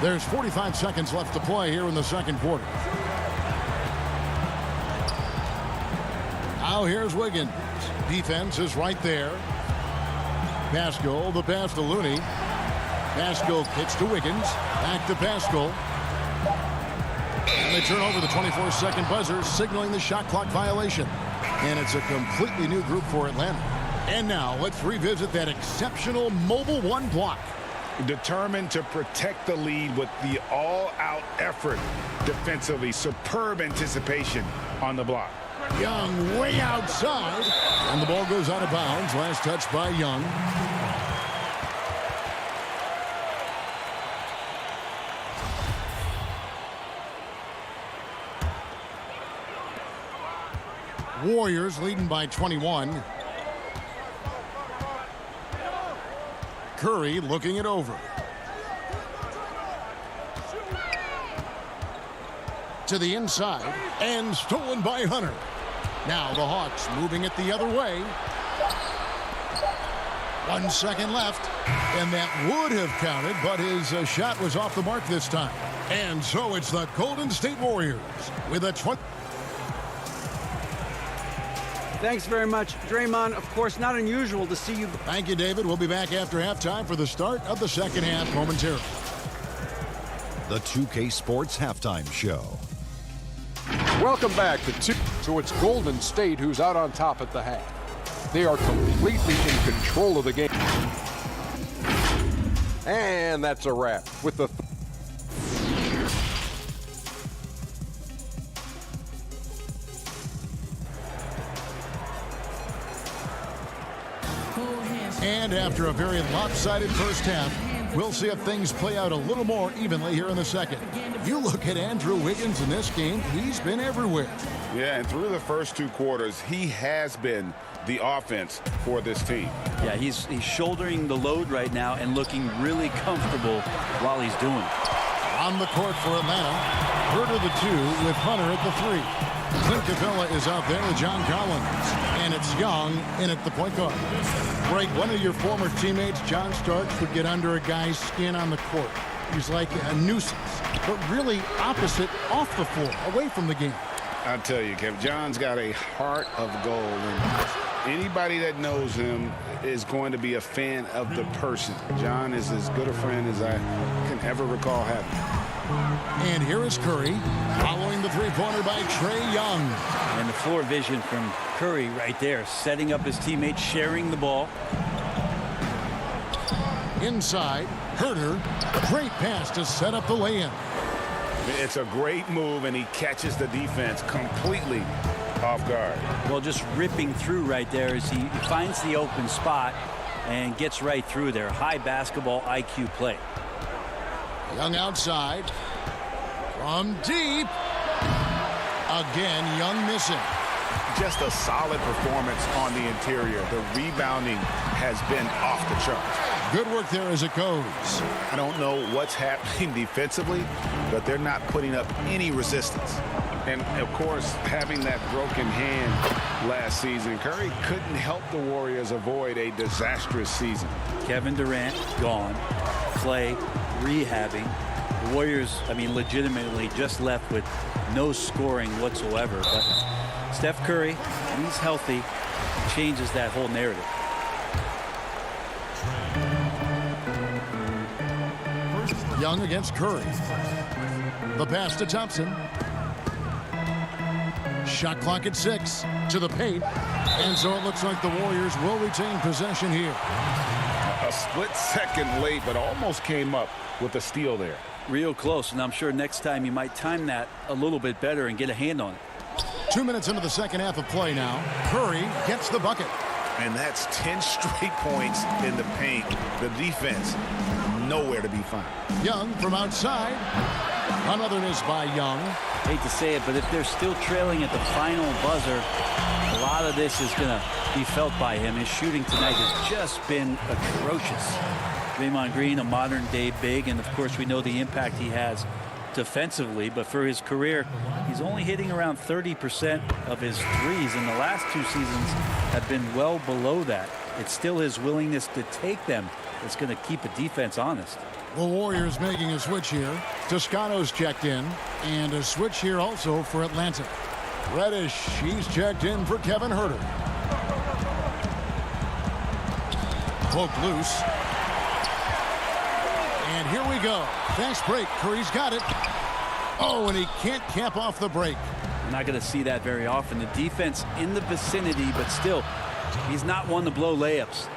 There's 45 seconds left to play here in the second quarter. Now here's Wiggins. Defense is right there. Pascal, the pass to Looney. Pascal kicks to Wiggins. Back to Pascal. And they turn over the 24-second buzzer, signaling the shot clock violation. And it's a completely new group for Atlanta. And now let's revisit that exceptional mobile 1 block.
Determined to protect the lead with the all-out effort defensively. Superb anticipation on the block.
Young way outside. And the ball goes out of bounds. Last touch by Young. Warriors leading by 21. Curry looking it over. To the inside and stolen by Hunter. Now the Hawks moving it the other way. 1 second left, and that would have counted, but his shot was off the mark this time. And so it's the Golden State Warriors with a 20.
Thanks very much, Draymond. Of course, not unusual to see you.
Thank you, David. We'll be back after halftime for the start of the second half momentarily.
The 2K Sports Halftime Show.
Welcome back to 2. So it's Golden State who's out on top at the half. They are completely in control of the game. And that's a wrap with the
And after a very lopsided first half, we'll see if things play out a little more evenly here in the second. You look at Andrew Wiggins in this game, he's been everywhere.
Yeah, and through the first 2 quarters, he has been the offense for this team.
Yeah, he's shouldering the load right now and looking really comfortable while he's doing it.
On the court for Atlanta, Herter the 2 with Hunter at the 3. Clint Capella is out there with John Collins. And it's Young in at the point guard. Greg, one of your former teammates, John Starks, would get under a guy's skin on the court. He's like a nuisance, but really opposite off the floor, away from the game.
I tell you, Kev, John's got a heart of gold. And anybody that knows him is going to be a fan of the person. John is as good a friend as I can ever recall having.
And here is Curry, following the three-pointer by Trae Young.
And the floor vision from Curry right there, setting up his teammates, sharing the ball.
Inside, Herter, great pass to set up the lay-in.
It's a great move, and he catches the defense completely off guard.
Well, just ripping through right there as he finds the open spot and gets right through there. High basketball IQ play.
Young outside. From deep. Again, Young missing.
just a solid performance on the interior. The rebounding has been off the charts.
Good work there as it goes.
I don't know what's happening defensively, but they're not putting up any resistance. And, of course, having that broken hand last season, Curry couldn't help the Warriors avoid a disastrous season.
Kevin Durant gone. Clay rehabbing. The Warriors, I mean, legitimately just left with no scoring whatsoever. But Steph Curry, when he's healthy, changes that whole narrative.
Young against Curry. The pass to Thompson. Shot clock at 6 to the paint. And so it looks like the Warriors will retain possession here.
A split second late, but almost came up with a steal there.
Real close, and I'm sure next time you might time that a little bit better and get a hand on it.
2 minutes into the second half of play now. Curry gets the bucket.
And that's 10 straight points in the paint. The defense, nowhere to be found.
Young from outside. Another miss by Young.
Hate to say it, but if they're still trailing at the final buzzer, a lot of this is going to be felt by him. His shooting tonight has just been atrocious. Draymond Green, a modern-day big, and of course we know the impact he has defensively, but for his career, he's only hitting around 30% of his threes, and the last 2 seasons have been well below that. It's still his willingness to take them that's going to keep a defense honest.
The Warriors making a switch here. Toscano's checked in, and a switch here also for Atlanta. Reddish, he's checked in for Kevin Huerter. Poke loose. And here we go. Fast break. Curry's got it. Oh, and he can't cap off the break.
You're not going to see that very often. The defense in the vicinity, but still, he's not one to blow layups.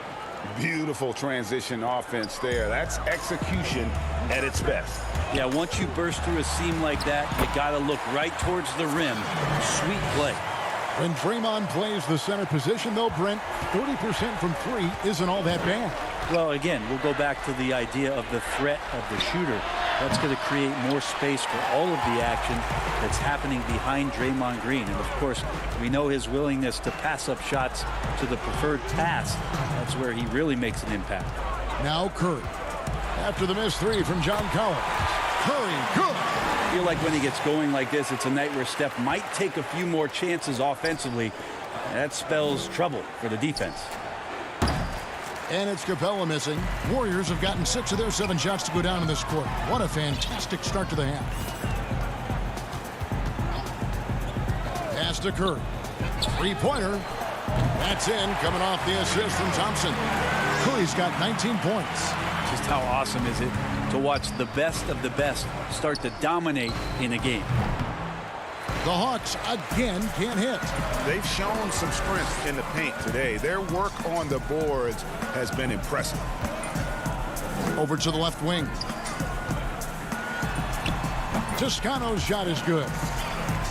Beautiful transition offense there. That's execution at its best.
Yeah, once you burst through a seam like that, you got to look right towards the rim. Sweet play.
When Draymond plays the center position, though, Brent, 40% from 3 isn't all that bad.
Well, again, we'll go back to the idea of the threat of the shooter. That's going to create more space for all of the action that's happening behind Draymond Green. And, of course, we know his willingness to pass up shots to the preferred pass. That's where he really makes an impact.
Now Curry. After the missed 3 from John Collins. Curry, good.
I feel like when he gets going like this, it's a night where Steph might take a few more chances offensively. That spells trouble for the defense.
And it's Capella missing. Warriors have gotten 6 of their 7 shots to go down in this quarter. What a fantastic start to the half. Pass to Curry. 3-pointer. That's in, coming off the assist from Thompson. Curry's got 19 points.
Just how awesome is it to watch the best of the best start to dominate in a game.
The Hawks again can't hit.
They've shown some strength in the paint today. Their work on the boards has been impressive.
Over to the left wing. Toscano's shot is good.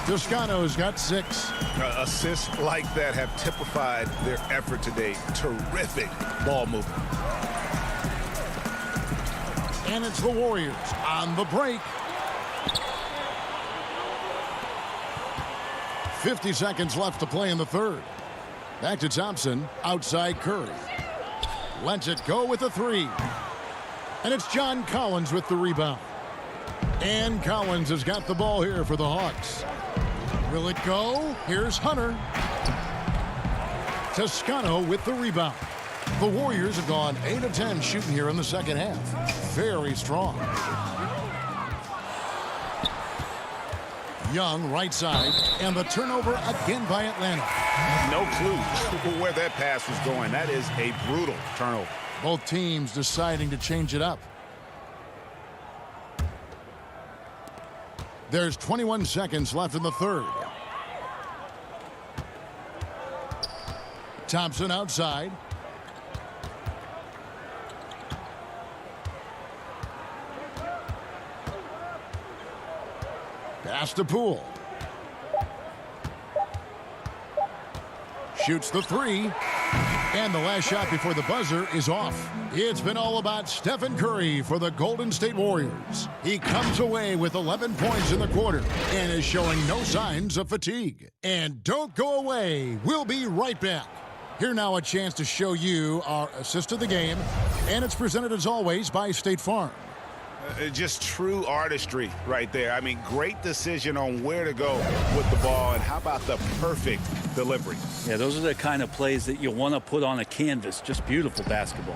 Toscano's got 6.
Assists like that have typified their effort today. Terrific ball movement.
And it's the Warriors on the break. 50 seconds left to play in the third. Back to Thompson, outside Curry. Lets it go with a 3. And it's John Collins with the rebound. And Collins has got the ball here for the Hawks. Will it go? Here's Hunter. Toscano with the rebound. The Warriors have gone 8 of 10 shooting here in the second half. Very strong. Young right side, and the turnover again by Atlanta.
No clue where that pass was going. That is a brutal turnover.
Both teams deciding to change it up. There's 21 seconds left in the third. Thompson outside. Pass to Poole. Shoots the three. And the last shot before the buzzer is off. It's been all about Stephen Curry for the Golden State Warriors. He comes away with 11 points in the quarter and is showing no signs of fatigue. And don't go away. We'll be right back. Here now a chance to show you our assist of the game. And it's presented as always by State Farm.
Just true artistry right there. I mean, great decision on where to go with the ball, and how about the perfect delivery?
Yeah, those are the kind of plays that you want to put on a canvas. Just beautiful basketball.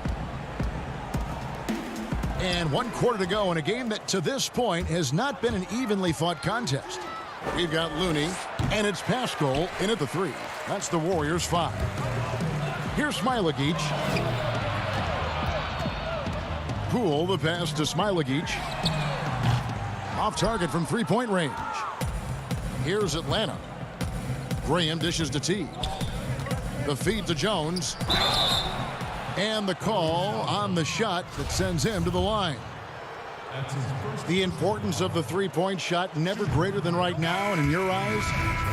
And 1 quarter to go in a game that to this point has not been an evenly fought contest. We've got Looney, and it's Pascal in at the 3. That's the Warriors' 5. Here's Smilagic. Poole, the pass to Smilagic. Off target from three-point range. Here's Atlanta. Graham dishes to T. The feed to Jones. And the call on the shot that sends him to the line. The importance of the three-point shot never greater than right now, and in your eyes,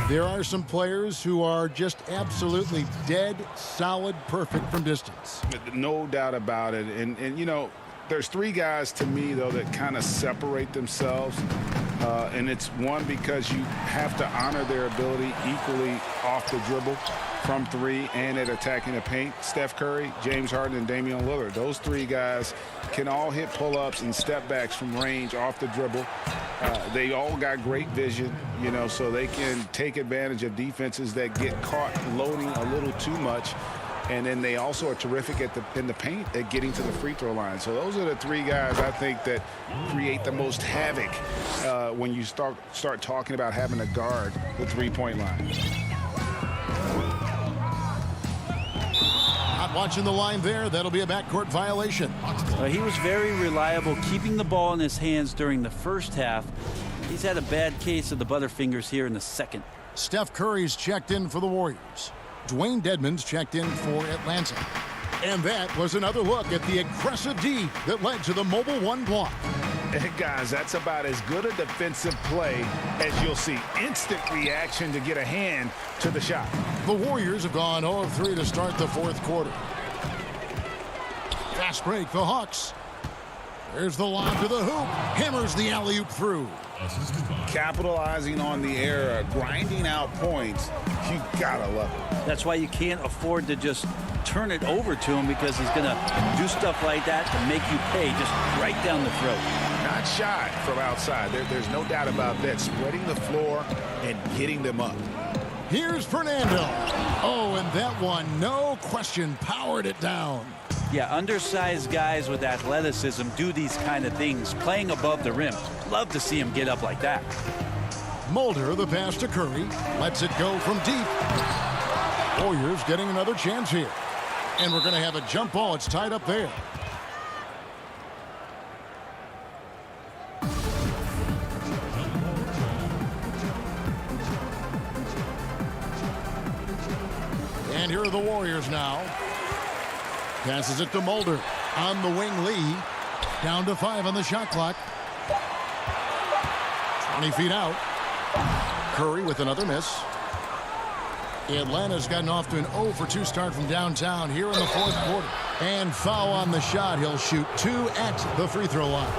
there are some players who are just absolutely dead, solid, perfect from distance.
No doubt about it. And you know, there's 3 guys to me, though, that kind of separate themselves. And it's one, because you have to honor their ability equally off the dribble, from 3, and at attacking the paint. Steph Curry, James Harden, and Damian Lillard. Those 3 guys can all hit pull-ups and step backs from range off the dribble. They all got great vision, you know, so they can take advantage of defenses that get caught loading a little too much. And then they also are terrific in the paint at getting to the free throw line. So those are the 3 guys I think that create the most havoc when you start talking about having to guard the three-point line.
Not watching the line there. That'll be a backcourt violation.
He was very reliable, keeping the ball in his hands during the first half. He's had a bad case of the butterfingers here in the second.
Steph Curry's checked in for the Warriors. Dwayne Dedmon's checked in for Atlanta. And that was another look at the aggressive D that led to the Mobile 1 block.
And guys, that's about as good a defensive play as you'll see. Instant reaction to get a hand to the shot.
The Warriors have gone 0 of 3 to start the 4th quarter. Fast break, the Hawks. There's the lob to the hoop. Hammers the alley-oop through.
Capitalizing on the error, grinding out points. You gotta love it.
That's why you can't afford to just turn it over to him, because he's going to do stuff like that to make you pay just right down the throat.
Not shy from outside. There's no doubt about that. Spreading the floor and getting them up.
Here's Fernando. Oh, and that one, no question, powered it down.
Yeah, undersized guys with athleticism do these kind of things, playing above the rim. Love to see him get up like that.
Mulder, the pass to Curry, lets it go from deep. Warriors getting another chance here. And we're going to have a jump ball. It's tied up there. And here are the Warriors now. Passes it to Mulder. On the wing, Lee. Down to 5 on the shot clock. 20 feet out. Curry with another miss. Atlanta's gotten off to an 0 for 2 start from downtown here in the 4th quarter. And foul on the shot. He'll shoot 2 at the free throw line.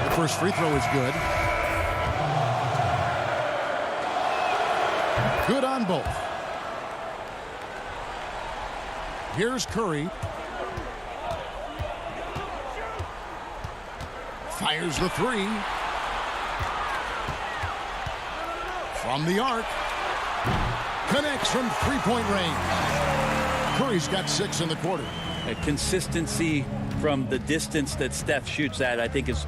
The first free throw is good. Good on both. Here's Curry. Fires the 3. From the arc. Connects from three-point range. Curry's got 6 in the quarter.
A consistency from the distance that Steph shoots at, I think, is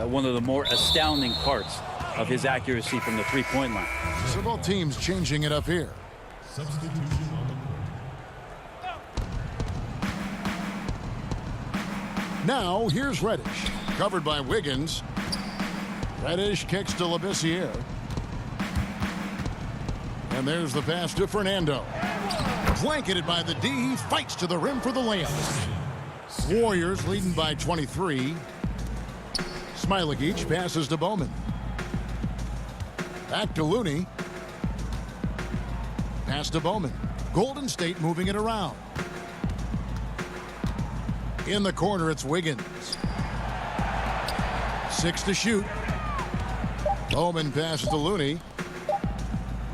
one of the more astounding parts of his accuracy from the three-point line.
So both teams changing it up here.
Substitution on the court.
Now, here's Reddish. Covered by Wiggins. Reddish kicks to Labissiere. And there's the pass to Fernando. Blanketed by the D. He fights to the rim for the layup. Warriors leading by 23. Smilagic passes to Bowman. Back to Looney. Pass to Bowman. Golden State moving it around. In the corner, it's Wiggins. 6 to shoot. Bowman passes to Looney.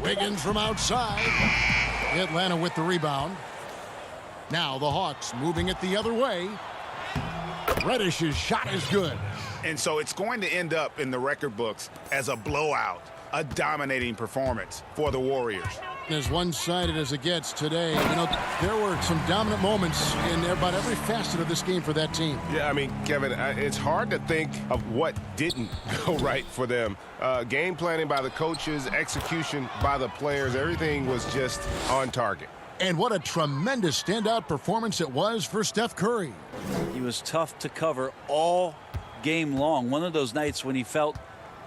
Wiggins from outside. Atlanta with the rebound. Now the Hawks moving it the other way. Reddish's shot is good.
And so it's going to end up in the record books as a blowout, a dominating performance for the Warriors.
As one-sided as it gets today, you know, there were some dominant moments in about every facet of this game for that team.
Yeah, I mean, Kevin, it's hard to think of what didn't go right for them. Game planning by the coaches, execution by the players, everything was just on target.
And what a tremendous standout performance it was for Steph Curry.
He was tough to cover all game long. One of those nights when he felt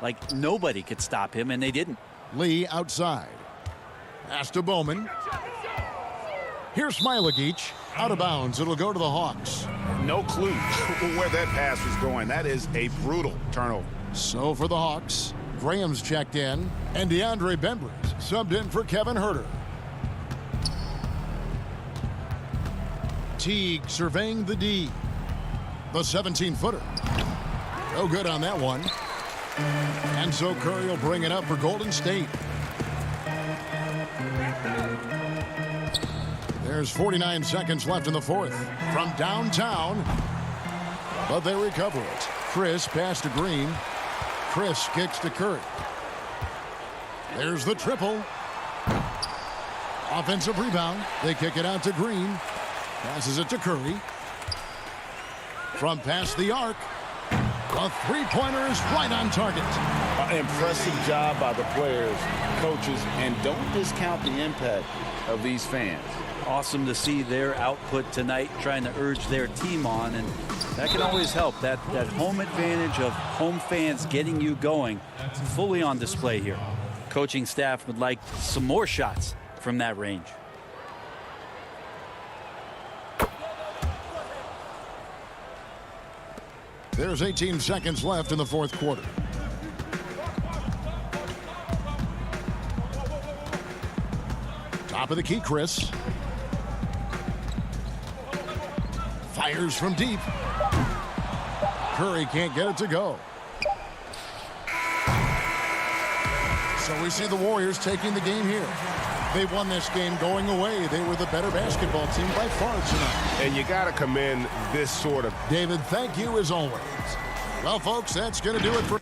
like nobody could stop him, and they didn't.
Lee outside. Pass to Bowman. Here's Smailagic. Out of bounds. It'll go to the Hawks.
No clue where that pass was going. That is a brutal turnover.
So for the Hawks, Graham's checked in, and DeAndre Bembry's subbed in for Kevin Huerter. Teague surveying the D. The 17-footer. No good on that one. And so Curry will bring it up for Golden State. There's 49 seconds left in the fourth. From downtown. But they recover it. Chris pass to Green. Chris kicks to Curry. There's the triple. Offensive rebound. They kick it out to Green. Passes it to Curry. From past the arc. A three-pointer is right on target.
Impressive job by the players, coaches, and don't discount the impact of these fans.
Awesome to see their output tonight, trying to urge their team on, and that can always help. That home advantage of home fans getting you going, fully on display here. Coaching staff would like some more shots from that range.
There's 18 seconds left in the fourth quarter. Top of the key, Chris. Fires from deep. Curry can't get it to go. So we see the Warriors taking the game here. They won this game going away. They were the better basketball team by far tonight.
And you got to commend this sort of...
David, thank you as always. Well, folks, that's going to do it for...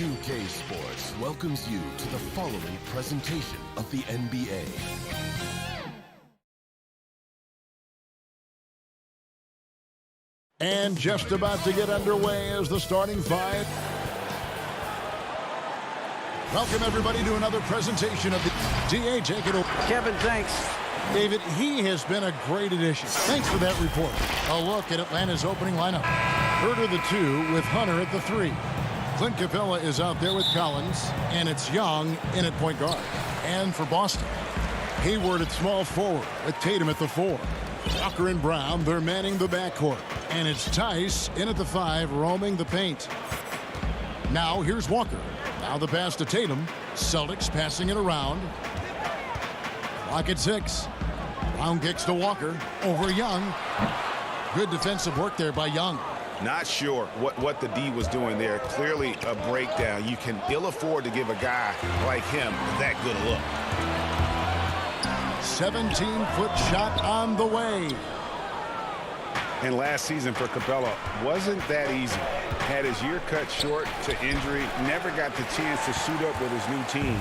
2K Sports welcomes you to the following presentation of the NBA.
And just about to get underway as the starting five. Welcome, everybody, to another presentation of the DA. Take it over.
Kevin, thanks.
David, he has been a great addition. Thanks for that report. A look at Atlanta's opening lineup. Herder the 2 with Hunter at the 3. Clint Capella is out there with Collins, and it's Young in at point guard. And for Boston, Hayward at small forward with Tatum at the 4. Walker and Brown, they're manning the backcourt. And it's Tice in at the 5, roaming the paint. Now here's Walker. Now the pass to Tatum. Celtics passing it around. Clock at 6. Brown kicks to Walker. Over Young. Good defensive work there by Young.
Not sure what the D was doing there. Clearly a breakdown. You can ill afford to give a guy like him that good look.
17-foot shot on the way.
And last season for Capella wasn't that easy. Had his year cut short to injury. Never got the chance to suit up with his new team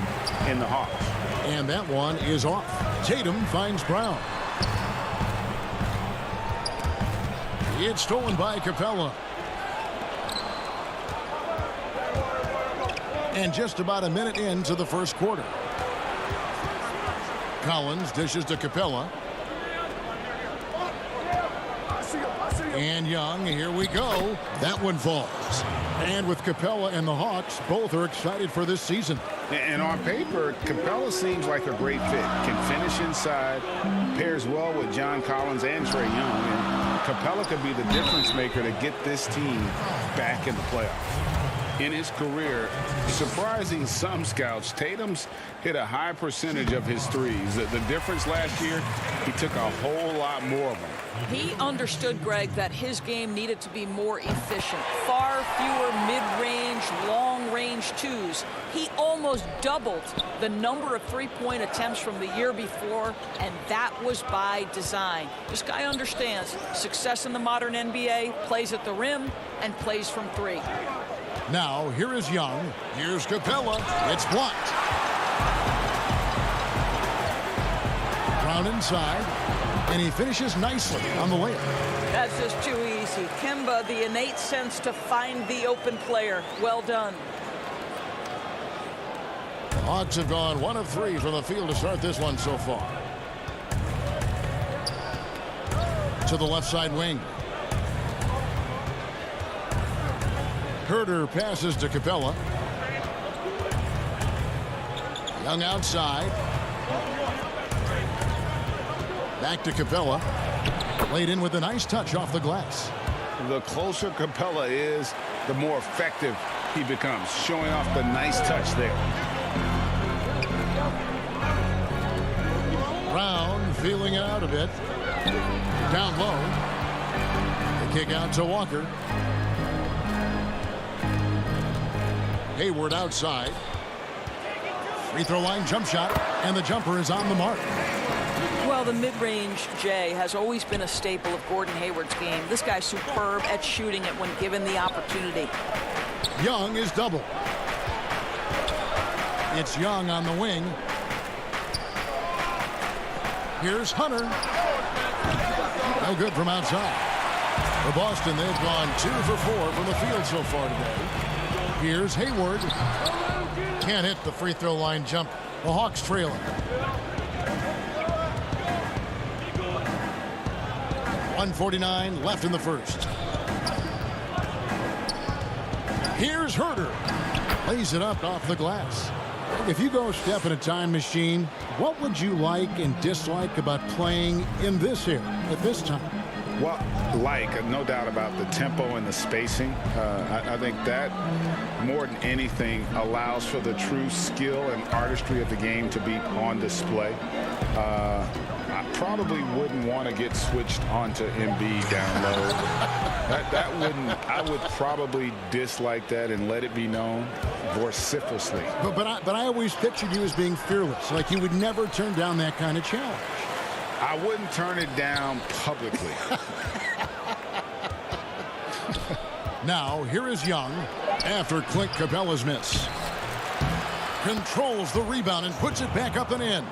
in the Hawks.
And that one is off. Tatum finds Brown. It's stolen by Capella. And just about a minute into the first quarter. Collins dishes to Capella. And Young, here we go. That one falls. And with Capella and the Hawks, both are excited for this season.
And on paper, Capella seems like a great fit. Can finish inside, pairs well with John Collins and Trae Young. And Capella could be the difference maker to get this team back in the playoffs. In his career, surprising some scouts, Tatum's hit a high percentage of his threes. The difference last year, he took a whole lot more of them.
He understood, Greg, that his game needed to be more efficient. Far fewer mid-range, long-range twos. He almost doubled the number of three-point attempts from the year before, and that was by design. This guy understands success in the modern NBA, plays at the rim, and plays from 3.
Now, here is Young. Here's Capella. It's blocked. Brown inside. And he finishes nicely on the layup.
That's just too easy. Kemba, the innate sense to find the open player. Well done.
The Hawks have gone 1 of 3 from the field to start this one so far. To the left side wing. Herder passes to Capella. Young outside. Back to Capella. Laid in with a nice touch off the glass.
The closer Capella is, the more effective he becomes, showing off the nice touch there.
Brown feeling it out a bit. Down low. The kick out to Walker. Hayward outside. Free throw line jump shot. And the jumper is on the mark.
Well, the mid-range, Jay, has always been a staple of Gordon Hayward's game. This guy's superb at shooting it when given the opportunity.
Young is double. It's Young on the wing. Here's Hunter. No good from outside. For Boston, they've gone 2 for 4 from the field so far today. Here's Hayward. Can't hit the free throw line jump. The Hawks trailing. 1:49 left in the first. Here's Herder. Lays it up off the glass. If you go step in a time machine, what would you like and dislike about playing in this era at this time?
Well, no doubt about the tempo and the spacing. I think that, more than anything, allows for the true skill and artistry of the game to be on display. I probably wouldn't want to get switched onto Embiid down low. I would probably dislike that and let it be known vociferously.
But I always pictured you as being fearless, like you would never turn down that kind of challenge.
I wouldn't turn it down publicly.
Now, here is Young after Clint Capella's miss. Controls the rebound and puts it back up and in.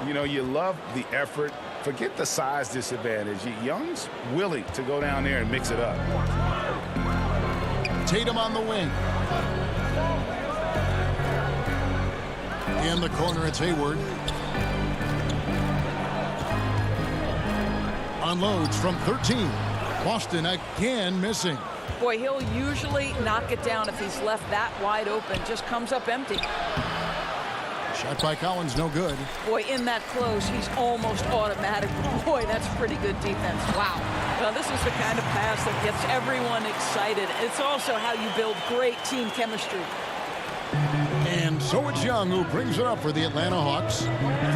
You know, you love the effort. Forget the size disadvantage. Young's willing to go down there and mix it up.
Tatum on the wing. In the corner, it's Hayward. Unloads from 13. Boston again missing.
Boy, he'll usually knock it down if he's left that wide open. Just comes up empty.
Shot by Collins, no good.
Boy, in that close, he's almost automatic. Boy, that's pretty good defense. Wow. Well, this is the kind of pass that gets everyone excited. It's also how you build great team chemistry.
And so it's Young who brings it up for the Atlanta Hawks.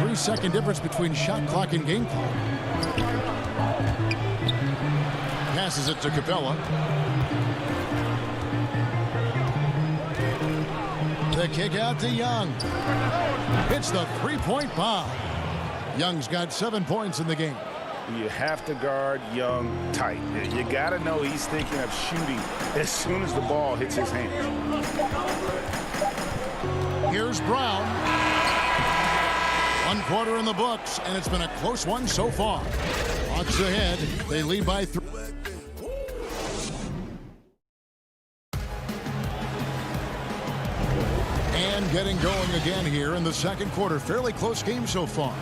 3-second difference between shot clock and game clock. Passes it to Capella. The kick out to Young. Hits the three-point bomb. Young's got 7 points in the game.
You have to guard Young tight. You got to know he's thinking of shooting as soon as the ball hits his hands.
Here's Brown. 1 quarter in the books, and it's been a close one so far. Hawks ahead. They lead by 3. And getting going again here in the second quarter. Fairly close game so far.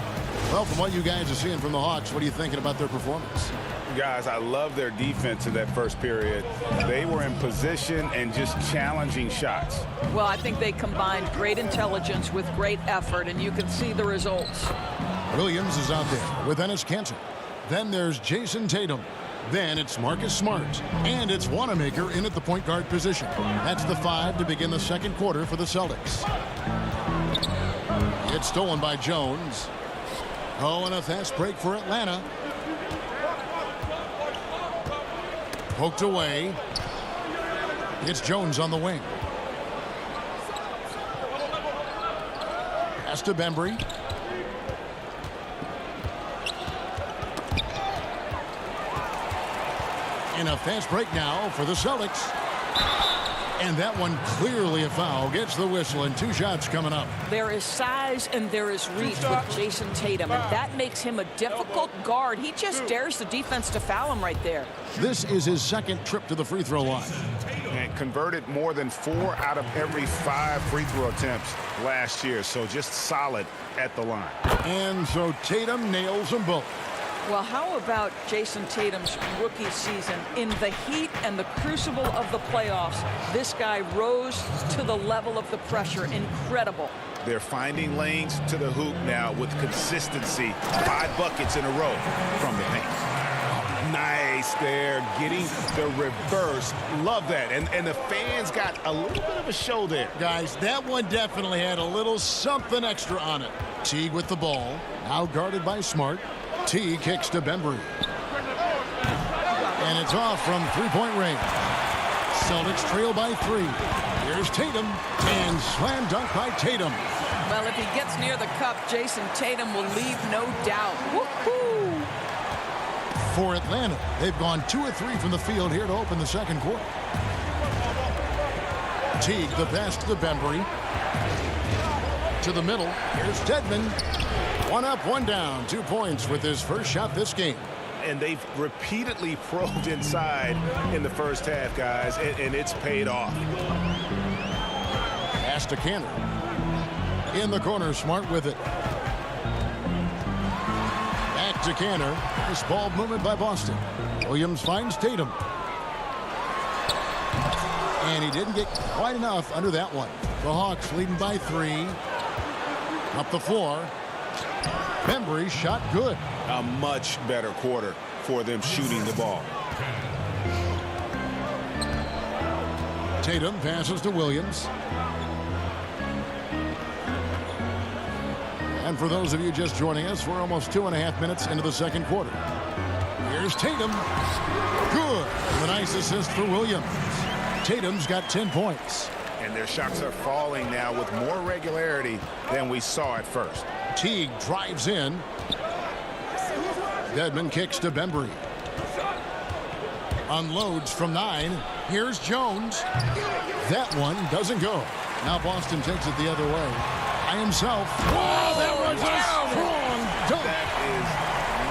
Well, from what you guys are seeing from the Hawks, what are you thinking about their performance?
Guys, I love their defense in that first period. They were in position and just challenging shots.
Well, I think they combined great intelligence with great effort, and you can see the results.
Williams is out there with Enes Kanter. Then there's Jason Tatum. Then it's Marcus Smart. And it's Wanamaker in at the point guard position. That's the 5 to begin the second quarter for the Celtics. It's stolen by Jones. Oh, and a fast break for Atlanta. Poked away. It's Jones on the wing. Pass to Bembry. And a fast break now for the Celtics. And that one clearly a foul. Gets the whistle, and 2 shots coming up.
There is size and there is reach with Jason Tatum, and that makes him a difficult guard. He just dares the defense to foul him right there.
This is his second trip to the free throw line.
And converted more than 4 out of every 5 free throw attempts last year. So just solid at the line.
And so Tatum nails them both.
Well, how about Jason Tatum's rookie season? In the heat and the crucible of the playoffs, this guy rose to the level of the pressure. Incredible.
They're finding lanes to the hoop now with consistency. 5 buckets in a row from the paint. Nice there, getting the reverse. Love that. And the fans got a little bit of a show there.
Guys, that one definitely had a little something extra on it. Teague with the ball. Now guarded by Smart. Teague kicks to Bembry. And it's off from 3-point range. Celtics trail by 3. Here's Tatum. And slam dunk by Tatum.
Well, if he gets near the cup, Jason Tatum will leave no doubt. Woohoo!
For Atlanta, they've gone 2 of 3 from the field here to open the second quarter. Teague, the pass to Bembry. To the middle. Here's Dedmon. 1 up, 1 down. 2 points with his first shot this game.
And they've repeatedly probed inside in the first half, guys, and it's paid off.
Pass to Kanter. In the corner, Smart with it. Back to Kanter. This ball movement by Boston. Williams finds Tatum. And he didn't get quite enough under that one. The Hawks leading by 3. Up the floor. Bembry shot good.
A much better quarter for them shooting the ball.
Tatum passes to Williams. And for those of you just joining us, we're almost 2.5 minutes into the second quarter. Here's Tatum. Good. And a nice assist for Williams. Tatum's got 10 points.
And their shots are falling now with more regularity than we saw at first.
Teague drives in. Dedmon kicks to Bembry. Unloads from 9. Here's Jones. That one doesn't go. Now Boston takes it the other way. By himself. Wow, that was a strong dunk.
That is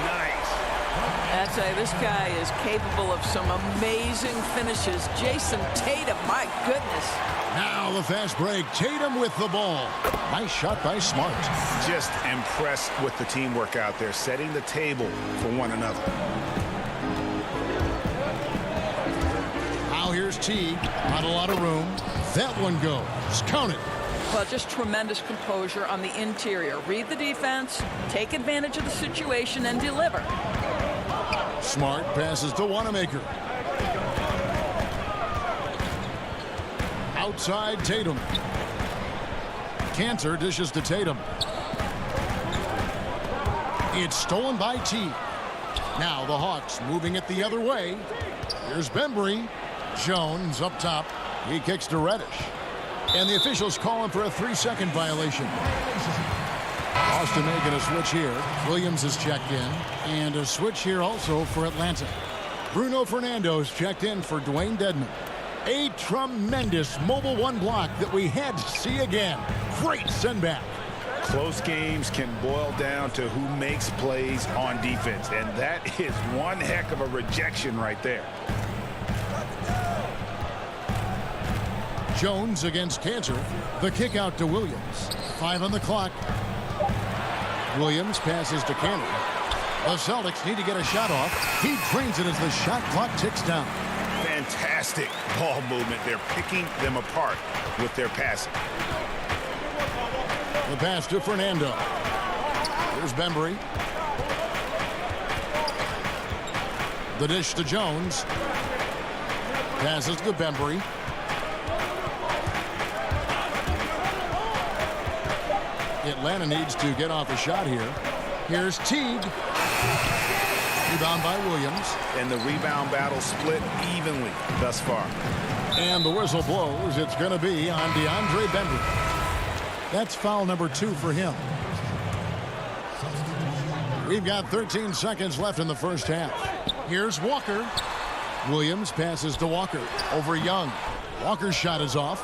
nice.
I'd say this guy is capable of some amazing finishes. Jason Tatum, my goodness.
Now the fast break. Tatum with the ball. Nice shot by Smart.
Just impressed with the teamwork out there, setting the table for one another.
Now here's Teague. Not a lot of room. That one goes. Count it.
Well, just tremendous composure on the interior. Read the defense, take advantage of the situation, and deliver.
Smart passes to Wanamaker. Outside Tatum. Cantor dishes to Tatum. It's stolen by Teague. Now the Hawks moving it the other way. Here's Bembry. Jones up top. He kicks to Reddish. And the officials call him for a 3-second violation. Boston making a switch here. Williams is checked in. And a switch here also for Atlanta. Bruno Fernando's checked in for Dwayne Dedmon. A tremendous mobile one block that we had to see again. Great send back.
Close games can boil down to who makes plays on defense. And that is one heck of a rejection right there.
Jones against Cantor. The kick out to Williams. 5 on the clock. Williams passes to Cantor. The Celtics need to get a shot off. He drains it as the shot clock ticks down.
Fantastic ball movement. They're picking them apart with their passing.
The pass to Fernando. Here's Bembry. The dish to Jones. Passes to Bembry. Atlanta needs to get off a shot here. Here's Teague. Rebound by Williams.
And the rebound battle split evenly thus far.
And the whistle blows. It's going to be on DeAndre Bembry. That's foul number 2 for him. We've got 13 seconds left in the first half. Here's Walker. Williams passes to Walker over Young. Walker's shot is off.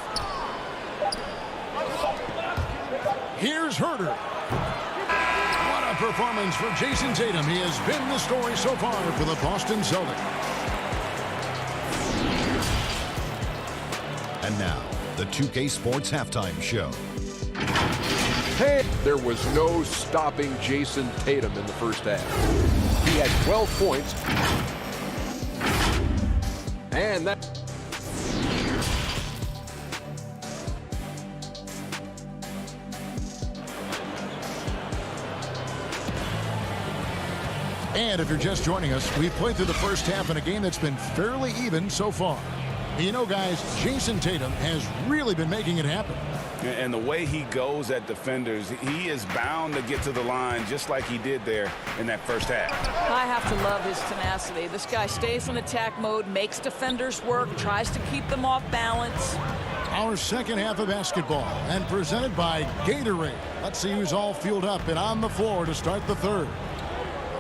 Here's Herter. What a performance for Jason Tatum. He has been the story so far for the Boston Celtics.
And now, the 2K Sports Halftime Show.
Hey, there was no stopping Jason Tatum in the first half. He had 12 points. And that...
And if you're just joining us, we've played through the first half in a game that's been fairly even so far. You know, guys, Jason Tatum has really been making it happen.
And the way he goes at defenders, he is bound to get to the line just like he did there in that first half.
I have to love his tenacity. This guy stays in attack mode, makes defenders work, tries to keep them off balance.
Our second half of basketball, and presented by Gatorade. Let's see who's all fueled up and on the floor to start the third.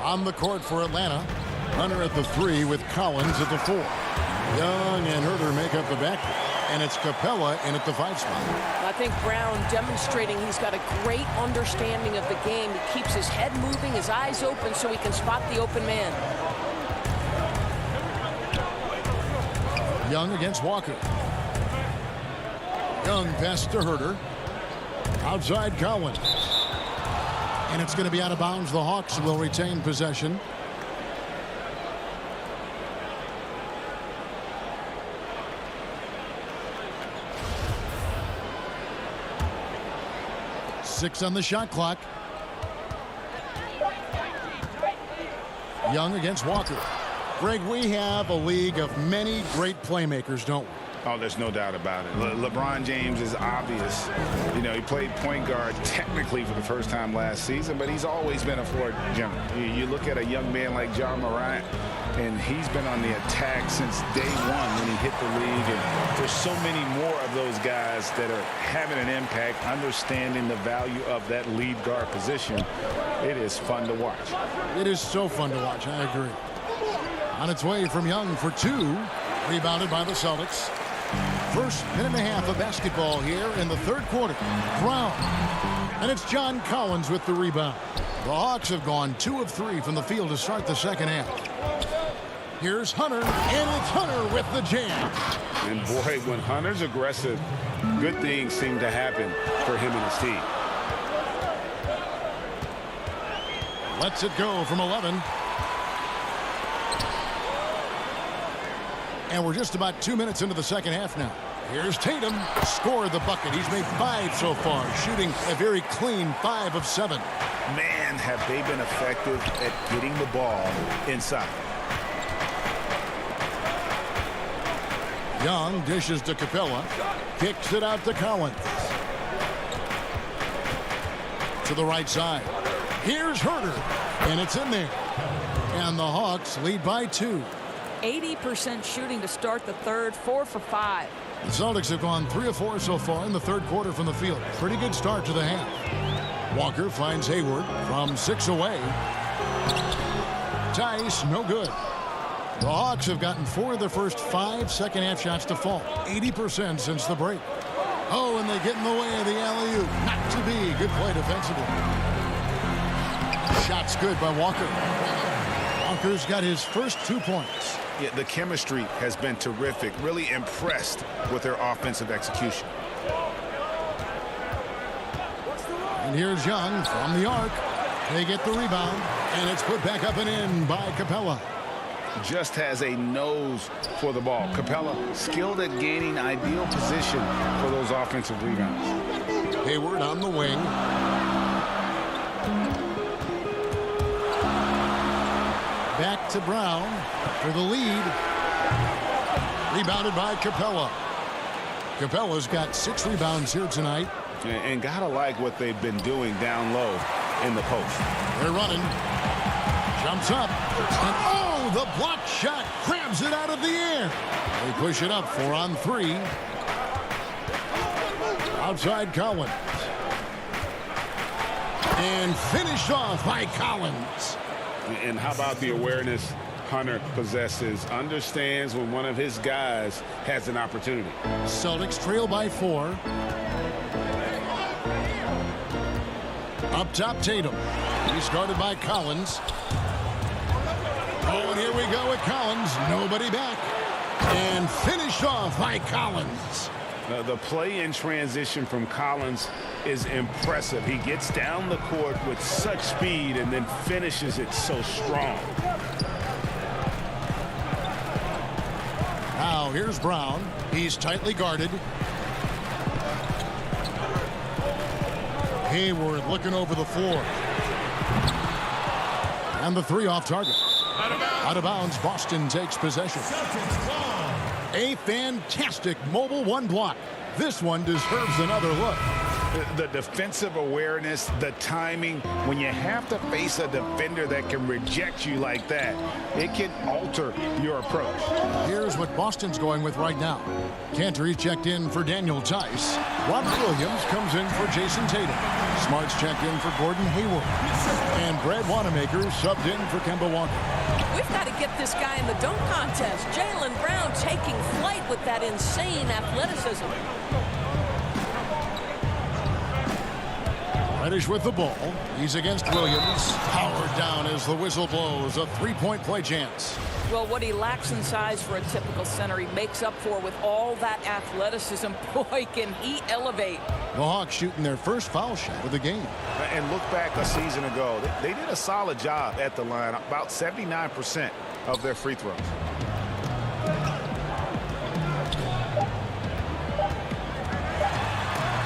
On the court for Atlanta, Hunter at the 3 with Collins at the 4. Young and Herter make up the backcourt, and it's Capella in at the 5 spot.
I think Brown demonstrating he's got a great understanding of the game. He keeps his head moving, his eyes open so he can spot the open man.
Young against Walker. Young pass to Herter. Outside Collins. And it's going to be out of bounds. The Hawks will retain possession. Six on the shot clock. Young against Walker. Greg, we have a league of many great playmakers, don't we?
Oh, there's no doubt about it. LeBron James is obvious. You know, he played point guard technically for the first time last season, but he's always been a floor general. You look at a young man like John Morant, and he's been on the attack since day one when he hit the league. And there's so many more of those guys that are having an impact, understanding the value of that lead guard position. It is fun to watch.
It is so fun to watch. I agree. On its way from Young for two. Rebounded by the Celtics. First minute and a half of basketball here in the third quarter. Brown. And it's John Collins with the rebound. The Hawks have gone 2 of 3 from the field to start the second half. Here's Hunter, and it's Hunter with the jam.
And boy, when Hunter's aggressive, good things seem to happen for him and his team.
Lets it go from 11. And we're just about 2 minutes into the second half now. Here's Tatum, scored the bucket. He's made 5 so far, shooting a very clean 5 of 7.
Man, have they been effective at getting the ball inside.
Young dishes to Capella, kicks it out to Collins. To the right side. Here's Herter, and it's in there. And the Hawks lead by 2.
80% shooting to start the third, 4 for 5.
The Celtics have gone 3 of 4 so far in the third quarter from the field. Pretty good start to the half. Walker finds Hayward from 6 away. Tice, no good. The Hawks have gotten 4 of their first 5 second half shots to fall. 80% since the break. Oh, and they get in the way of the alley-oop. Not to be. Good play defensively. Shot's good by Walker. Walker's got his first 2 points.
Yeah, the chemistry has been terrific. Really impressed with their offensive execution.
And here's Young from the arc. They get the rebound, and it's put back up and in by Capella.
Just has a nose for the ball. Capella skilled at gaining ideal position for those offensive rebounds.
Hayward on the wing. Back to Brown for the lead. Rebounded by Capella. Capella's got 6 rebounds here tonight.
And gotta like what they've been doing down low in the post.
They're running. Jumps up. And oh, the block shot grabs it out of the air. They push it up 4 on 3. Outside Collins. And finished off by Collins.
And how about the awareness Hunter possesses? Understands when one of his guys has an opportunity.
Celtics trail by 4. Up top, Tatum. He's guarded by Collins. Oh, and here we go with Collins. Nobody back. And finished off by Collins.
The play in transition from Collins is impressive. He gets down the court with such speed and then finishes it so strong.
Now here's Brown. He's tightly guarded. Hayward looking over the floor. And the 3 off target. Out of bounds, Boston takes possession. A fantastic mobile 1 block. This one deserves another look.
The defensive awareness, the timing, when you have to face a defender that can reject you like that, it can alter your approach.
Here's what Boston's going with right now. Cantor checked in for Daniel Tice. Robert Williams comes in for Jason Tatum. Smart's checked in for Gordon Hayward. And Brad Wanamaker subbed in for Kemba Walker.
We've got to get this guy in the dunk contest. Jaylen Brown taking flight with that insane athleticism.
Reddish with the ball. He's against Williams. Powered down as the whistle blows. A 3-point play chance.
Well, what he lacks in size for a typical center, he makes up for with all that athleticism. Boy, can he elevate.
The Hawks shooting their first foul shot of the game.
And look back a season ago. They did a solid job at the line. About 79% of their free throws.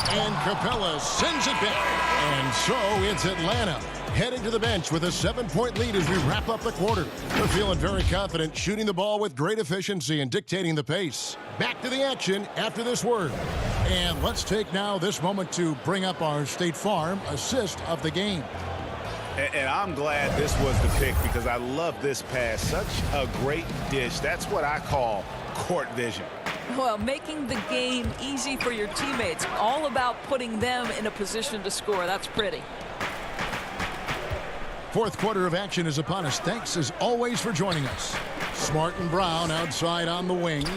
And Capella sends it back. And so it's Atlanta heading to the bench with a 7-point lead as we wrap up the quarter. They're feeling very confident, shooting the ball with great efficiency and dictating the pace. Back to the action after this word. And let's take now this moment to bring up our State Farm assist of the game.
And I'm glad this was the pick because I love this pass. Such a great dish. That's what I call court vision.
Well, making the game easy for your teammates. All about putting them in a position to score. That's pretty.
Fourth quarter of action is upon us. Thanks as always for joining us. Smart and Brown outside on the wings.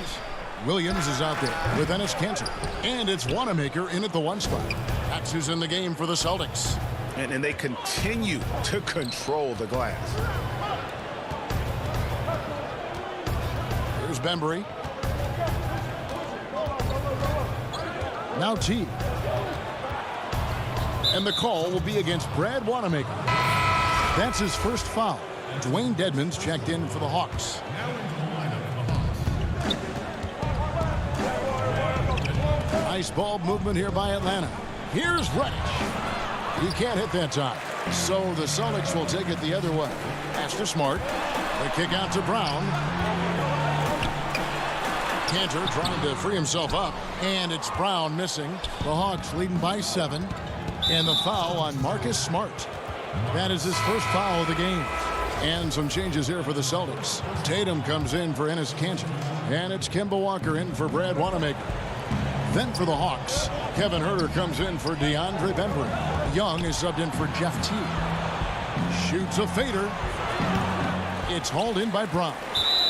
Williams is out there with Enes Kanter. And it's Wanamaker in at the 1 spot. That's who's in the game for the Celtics.
And they continue to control the glass.
Here's Bembry. Now T. And the call will be against Brad Wanamaker. That's his first foul. Dwayne Dedmon's checked in for the Hawks. Nice ball movement here by Atlanta. Here's Reddish. He can't hit that time. So the Celtics will take it the other way. Pass to Smart. The kick out to Brown. Kanter trying to free himself up. And it's Brown missing. The Hawks leading by 7. And the foul on Marcus Smart. That is his first foul of the game. And some changes here for the Celtics. Tatum comes in for Enes Kanter. And it's Kemba Walker in for Brad Wanamaker. Then for the Hawks, Kevin Huerter comes in for DeAndre Bembry. Young is subbed in for Jeff T. Shoots a fader. It's hauled in by Brown.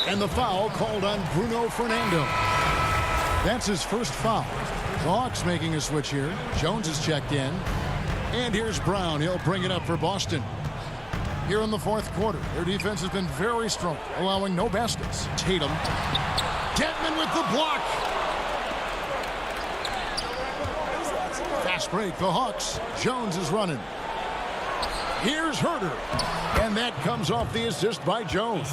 And the foul called on Bruno Fernando. That's his first foul. The Hawks making a switch here. Jones is checked in. And here's Brown. He'll bring it up for Boston. Here in the 4th quarter, their defense has been very strong, allowing no baskets. Tatum. Dedmon with the block. Fast break, the Hawks. Jones is running. Here's Huerter. And that comes off the assist by Jones.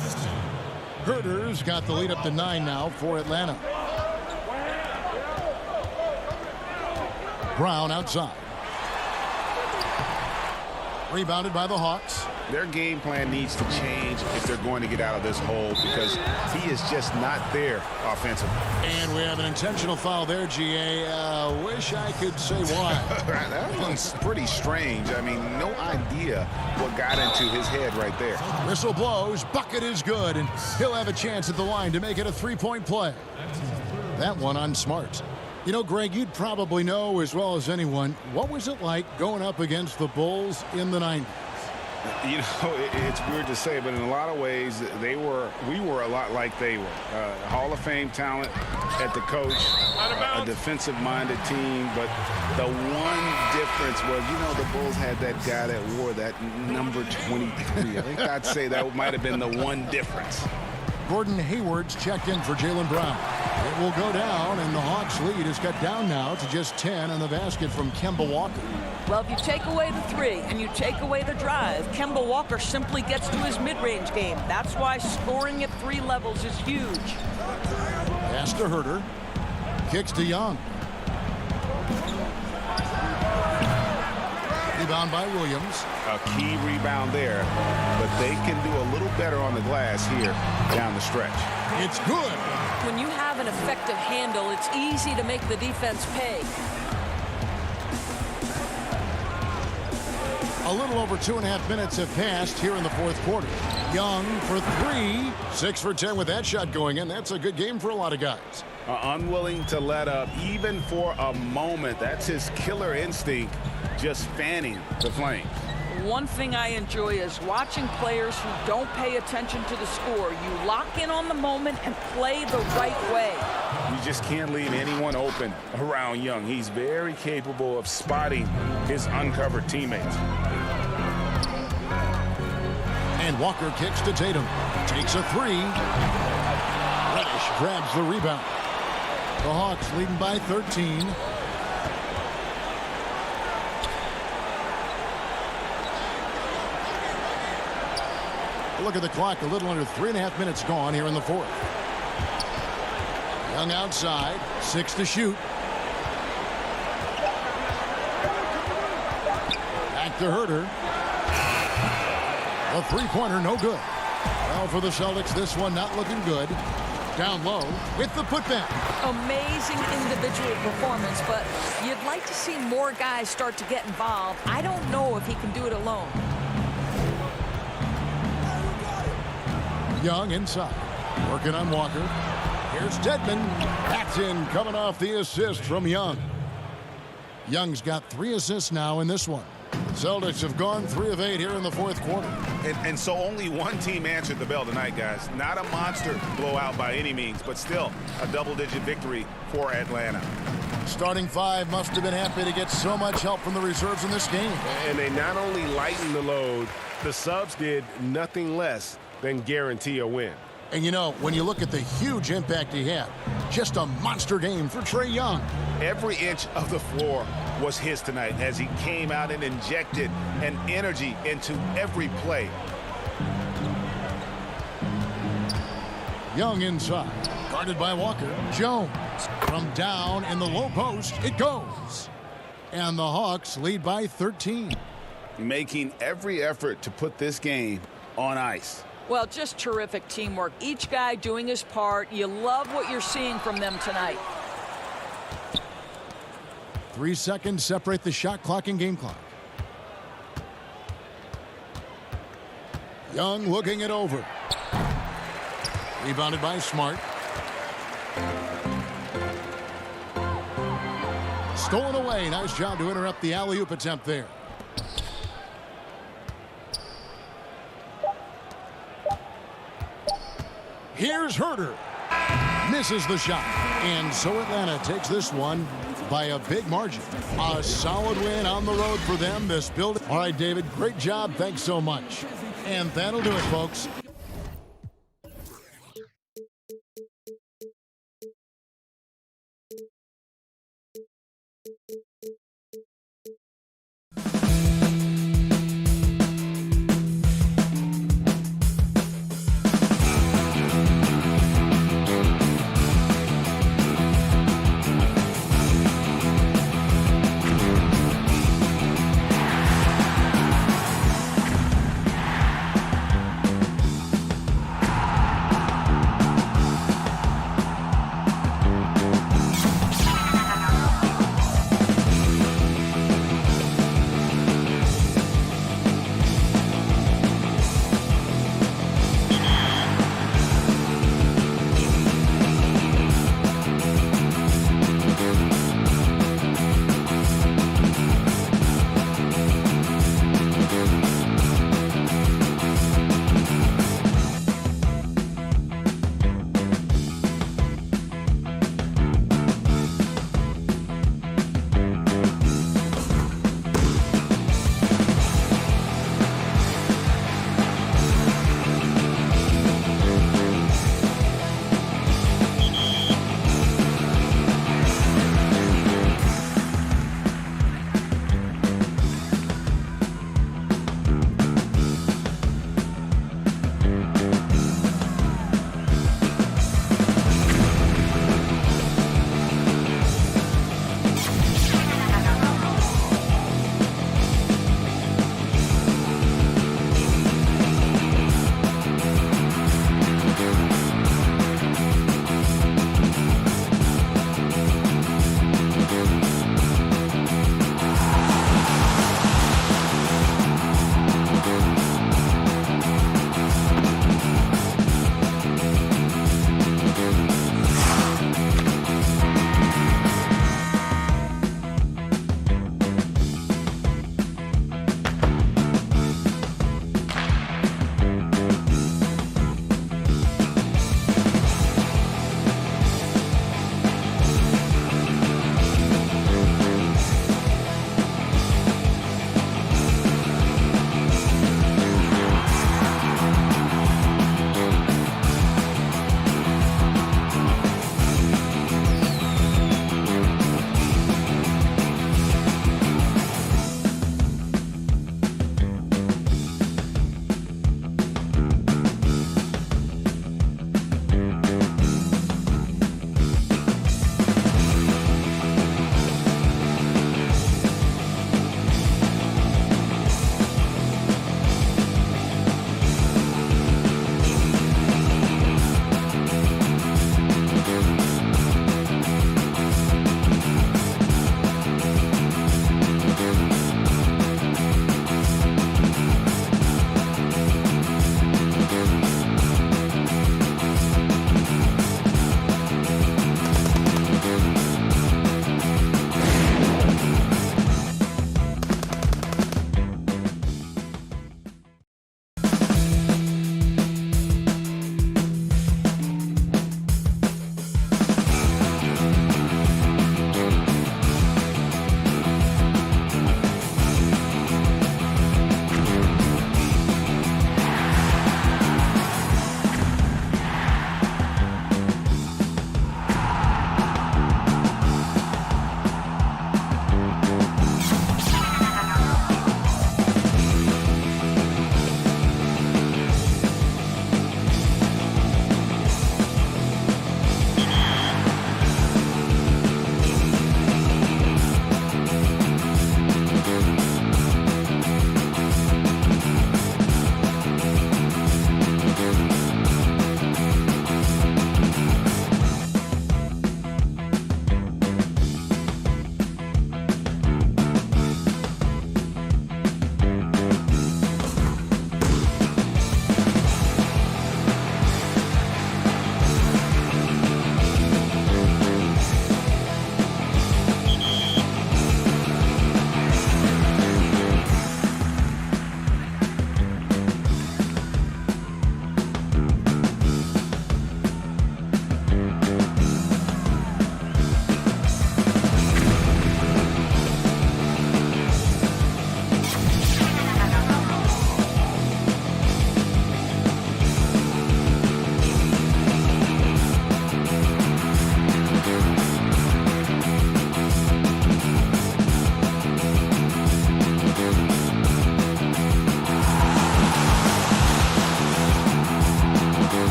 Huerter's got the lead up to 9 now for Atlanta. Brown outside. Rebounded by the Hawks.
Their game plan needs to change if they're going to get out of this hole because he is just not there offensively.
And we have an intentional foul there, GA. Wish I could say why.
That one's pretty strange. I mean, no idea what got into his head right there.
Whistle blows. Bucket is good, and he'll have a chance at the line to make it a 3-point play. That one on Smart. You know, Greg, you'd probably know as well as anyone, what was it like going up against the Bulls in the 90s?
You know, it's weird to say, but in a lot of ways, we were a lot like they were. Hall of Fame talent at the coach, a defensive-minded team, but the one difference was, you know, the Bulls had that guy that wore that number 23. I think I'd say that might have been the one difference.
Gordon Hayward's checked in for Jaylen Brown. It will go down, and the Hawks' lead is cut down now to just 10 on the basket from Kemba Walker.
Well, if you take away the 3 and you take away the drive, Kemba Walker simply gets to his mid-range game. That's why scoring at 3 levels is huge.
Pass to Huerter. Kicks to Young. Rebound by Williams.
A key rebound there, but they can do a little better on the glass here down the stretch.
It's good.
When you have an effective handle, it's easy to make the defense pay.
A little over 2.5 minutes have passed here in the 4th quarter. Young for 3. 6 for 10 with that shot going in. That's a good game for a lot of guys.
Unwilling to let up even for a moment. That's his killer instinct, just fanning the flames.
One thing I enjoy is watching players who don't pay attention to the score. You lock in on the moment and play the right way.
You just can't leave anyone open around Young. He's very capable of spotting his uncovered teammates.
And Walker kicks to Tatum. Takes a 3. Reddish grabs the rebound. The Hawks leading by 13. Look at the clock, a little under 3.5 minutes gone here in the 4th. Young outside, 6 to shoot. Back to Huerter. A 3-pointer, no good. Well, for the Celtics, this one not looking good. Down low with the putback.
Amazing individual performance, but you'd like to see more guys start to get involved. I don't know if he can do it alone.
Young inside, working on Walker. Here's Dedmon. That's in, coming off the assist from Young. Young's got 3 assists now in this one. Celtics have gone 3 of 8 here in the fourth quarter.
And so only one team answered the bell tonight, guys. Not a monster blowout by any means, but still a double-digit victory for Atlanta.
Starting 5 must have been happy to get so much help from the reserves in this game.
And they not only lightened the load, the subs did nothing less than guarantee a win.
And you know, when you look at the huge impact he had, just a monster game for Trae Young.
Every inch of the floor was his tonight as he came out and injected an energy into every play.
Young inside, guarded by Walker. Jones from down in the low post, it goes. And the Hawks lead by 13.
Making every effort to put this game on ice.
Well, just terrific teamwork. Each guy doing his part. You love what you're seeing from them tonight.
3 seconds separate the shot clock and game clock. Young looking it over. Rebounded by Smart. Stolen away. Nice job to interrupt the alley-oop attempt there. Here's Herter. Misses the shot. And so Atlanta takes this one by a big margin. A solid win on the road for them. This building. All right, David, great job. Thanks so much. And that'll do it, folks.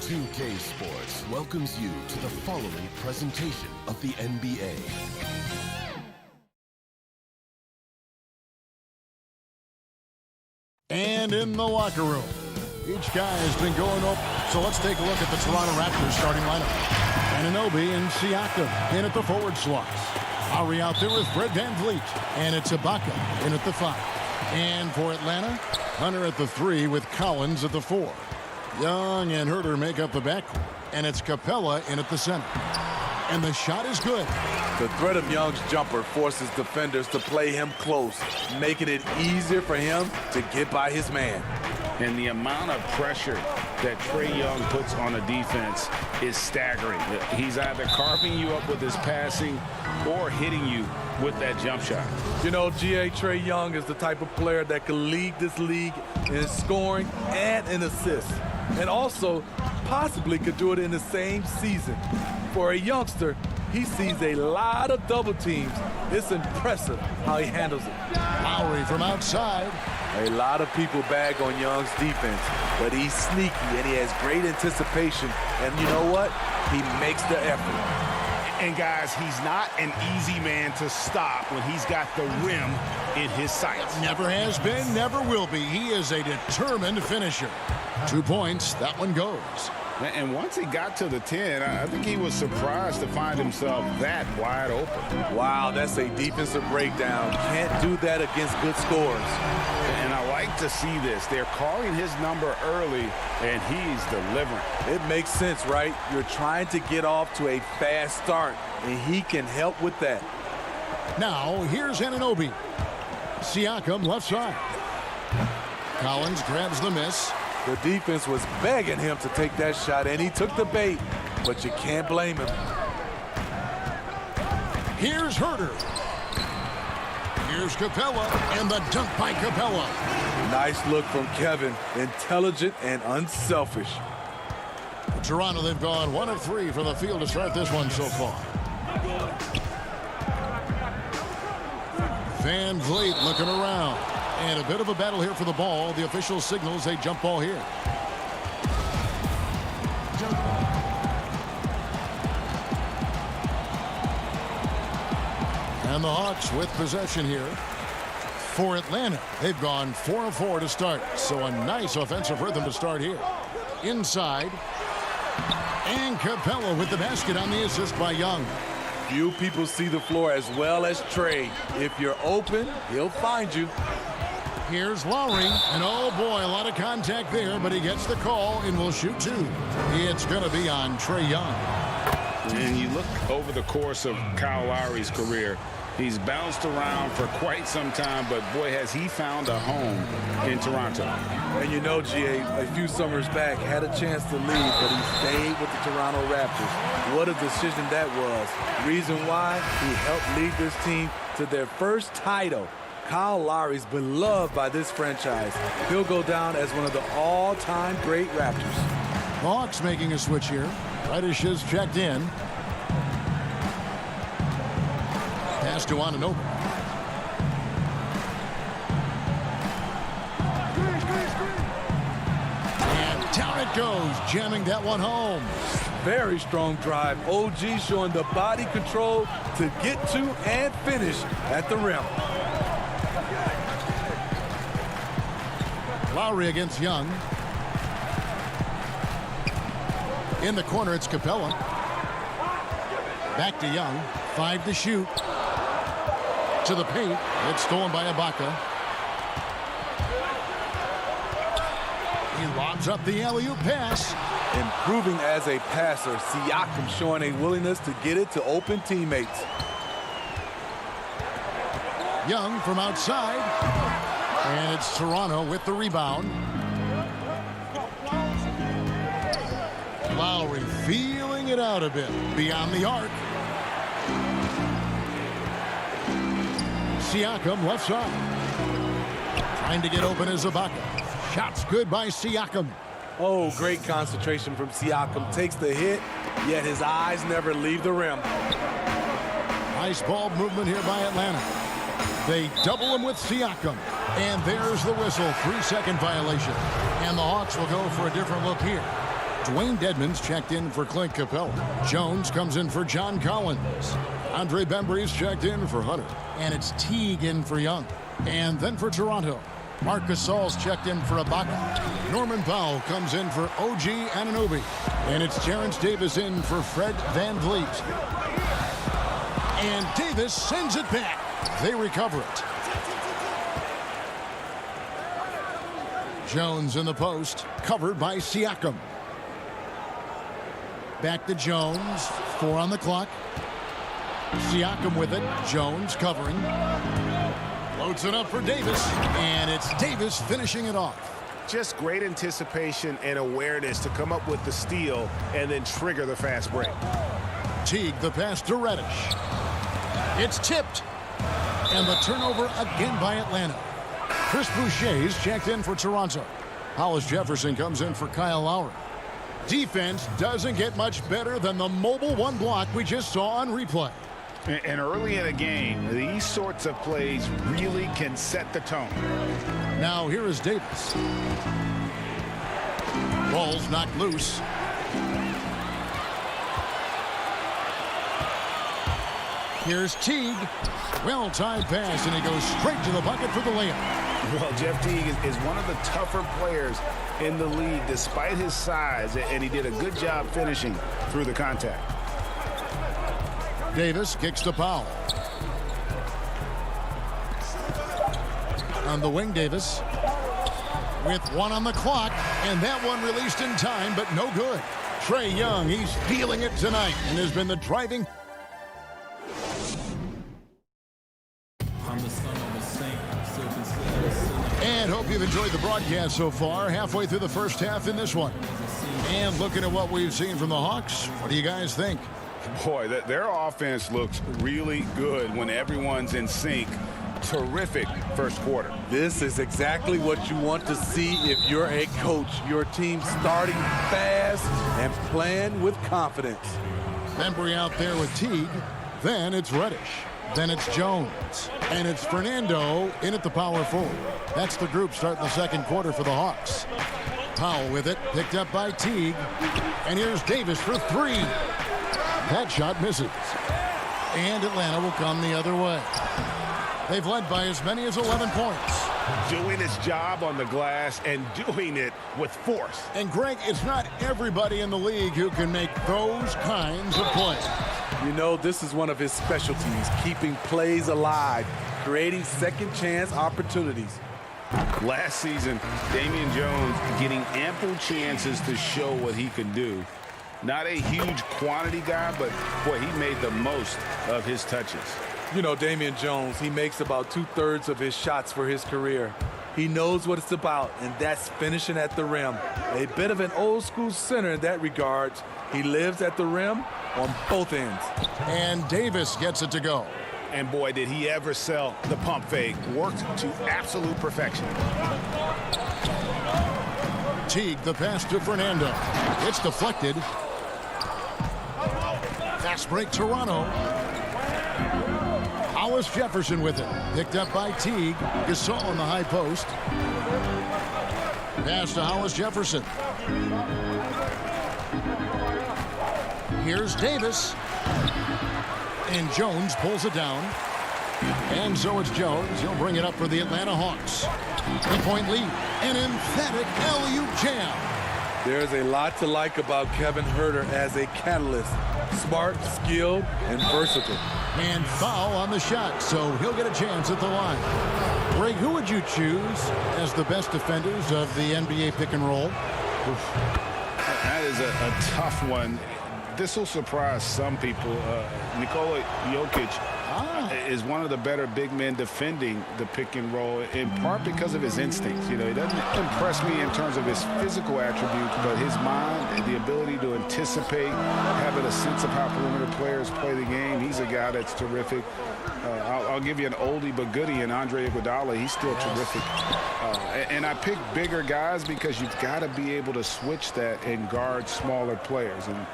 2K Sports welcomes you to the following presentation of the NBA.
And in the locker room, each guy has been going up. So let's take a look at the Toronto Raptors starting lineup. Anunoby and Siakam in at the forward slots. Lowry out there with Fred VanVleet. And it's Ibaka in at the 5. And for Atlanta, Hunter at the 3 with Collins at the 4. Young and Herter make up the backcourt. And it's Capella in at the center. And the shot is good.
The threat of Young's jumper forces defenders to play him close, making it easier for him to get by his man.
And the amount of pressure that Trae Young puts on a defense is staggering. He's either carving you up with his passing or hitting you with that jump shot.
You know, Trae Young is the type of player that could lead this league in scoring and in assists, and also possibly could do it in the same season. For a youngster, he sees a lot of double teams. It's impressive how he handles it.
Lowry from outside.
A lot of people bag on Young's defense, but he's sneaky and he has great anticipation. And you know what? He makes the effort.
And guys, he's not an easy man to stop when he's got the rim in his sights.
Never has been, never will be. He is a determined finisher. 2 points, that one goes.
And once he got to the 10, I think he was surprised to find himself that wide open.
Wow, that's a defensive breakdown. Can't do that against good scores.
And I like to see this. They're calling his number early, and he's delivering.
It makes sense, right? You're trying to get off to a fast start, and he can help with that.
Now, here's Anunoby. Siakam left side. Collins grabs the miss.
The defense was begging him to take that shot, and he took the bait, but you can't blame him.
Here's Herter. Here's Capella, and the dunk by Capella.
Nice look from Kevin. Intelligent and unselfish.
Toronto, they've gone 1 of 3 from the field to start this one so far. VanVleet looking around. And a bit of a battle here for the ball. The official signals a jump ball here. And the Hawks with possession here. For Atlanta, they've gone 4 of 4 to start. So a nice offensive rhythm to start here. Inside. And Capella with the basket on the assist by Young.
Few people see the floor as well as Trae. If you're open, he'll find you.
Here's Lowry, and oh boy, a lot of contact there, but he gets the call and will shoot 2. It's going to be on Trae Young.
And you look over the course of Kyle Lowry's career, he's bounced around for quite some time, but boy, has he found a home in Toronto.
And you know, GA, a few summers back, had a chance to leave, but he stayed with the Toronto Raptors. What a decision that was. Reason why, he helped lead this team to their first title. Kyle Lowry's beloved by this franchise. He'll go down as one of the all-time great Raptors.
Hawks making a switch here. Reddish has checked in. Pass to Anunoby. And down it goes, jamming that one home.
Very strong drive. OG showing the body control to get to and finish at the rim.
Lowry against Young. In the corner, it's Capella. Back to Young. 5 to shoot. To the paint. It's stolen by Ibaka. He lobs up the alley-oop pass.
Improving as a passer, Siakam showing a willingness to get it to open teammates.
Young from outside. And it's Toronto with the rebound. Lowry feeling it out a bit beyond the arc. Siakam left side. Trying to get open is Ibaka. Shots good by Siakam.
Oh, great concentration from Siakam. Takes the hit, yet his eyes never leave the rim.
Nice ball movement here by Atlanta. They double him with Siakam. And there's the whistle. 3-second violation. And the Hawks will go for a different look here. Dwayne Dedmon's checked in for Clint Capella. Jones comes in for John Collins. Andre Bembry's checked in for Hunter. And it's Teague in for Young. And then for Toronto, Marc Gasol's checked in for Ibaka. Norman Powell comes in for OG Anunoby. And it's Terrence Davis in for Fred VanVleet. And Davis sends it back. They recover it. Jones in the post, covered by Siakam. Back to Jones, 4 on the clock. Siakam with it, Jones covering. Loads it up for Davis, and it's Davis finishing it off.
Just great anticipation and awareness to come up with the steal and then trigger the fast break.
Teague the pass to Reddish. It's tipped. And the turnover again by Atlanta. Chris Boucher's checked in for Toronto. Hollis Jefferson comes in for Kyle Lowry. Defense doesn't get much better than the mobile one block we just saw on replay.
And early in a game, these sorts of plays really can set the tone.
Now here is Davis. Ball's knocked loose. Here's Teague. Well-timed pass, and he goes straight to the bucket for the layup.
Well, Jeff Teague is one of the tougher players in the league despite his size, and he did a good job finishing through the contact.
Davis kicks to Powell. On the wing, Davis with 1 on the clock, and that one released in time, but no good. Trae Young, he's feeling it tonight and has been the driving. And hope you've enjoyed the broadcast so far. Halfway through the first half in this one. And looking at what we've seen from the Hawks, what do you guys think?
Boy, their offense looks really good when everyone's in sync. Terrific first quarter.
This is exactly what you want to see if you're a coach. Your team starting fast and playing with confidence.
Bembry out there with Teague. Then it's Reddish. Then it's Jones. And it's Fernando in at the power forward. That's the group starting the second quarter for the Hawks. Powell with it, picked up by Teague. And here's Davis for 3. That shot misses. And Atlanta will come the other way. They've led by as many as 11 points.
Doing his job on the glass and doing it with force.
And Greg, it's not everybody in the league who can make those kinds of plays.
You know, this is one of his specialties, keeping plays alive, creating second chance opportunities.
Last season, Damian Jones getting ample chances to show what he can do. Not a huge quantity guy, but boy, he made the most of his touches.
You know, Damian Jones, he makes about 2/3 of his shots for his career. He knows what it's about, and that's finishing at the rim. A bit of an old school center in that regard. He lives at the rim on both ends.
And Davis gets it to go.
And boy, did he ever sell the pump fake. Worked to absolute perfection.
Teague, the pass to Fernando. It's deflected. Fast break, Toronto. Hollis Jefferson with it. Picked up by Teague. Gasol on the high post. Pass to Hollis Jefferson. Here's Davis. And Jones pulls it down. And so it's Jones. He'll bring it up for the Atlanta Hawks. 3-point lead. An emphatic alley-oop jam.
There's a lot to like about Kevin Huerter as a catalyst. Smart, skilled, and versatile.
And foul on the shot, so he'll get a chance at the line. Greg, who would you choose as the best defenders of the NBA pick and roll?
Oof. That is a tough one. This will surprise some people. Nikola Jokic is one of the better big men defending the pick and roll, in part because of his instincts. You know, he doesn't impress me in terms of his physical attributes, but his mind, the ability to anticipate, having a sense of how perimeter players play the game. He's a guy that's terrific. I'll give you an oldie but goodie in Andre Iguodala. He's still terrific. And I pick bigger guys because you've got to be able to switch that and guard smaller players. And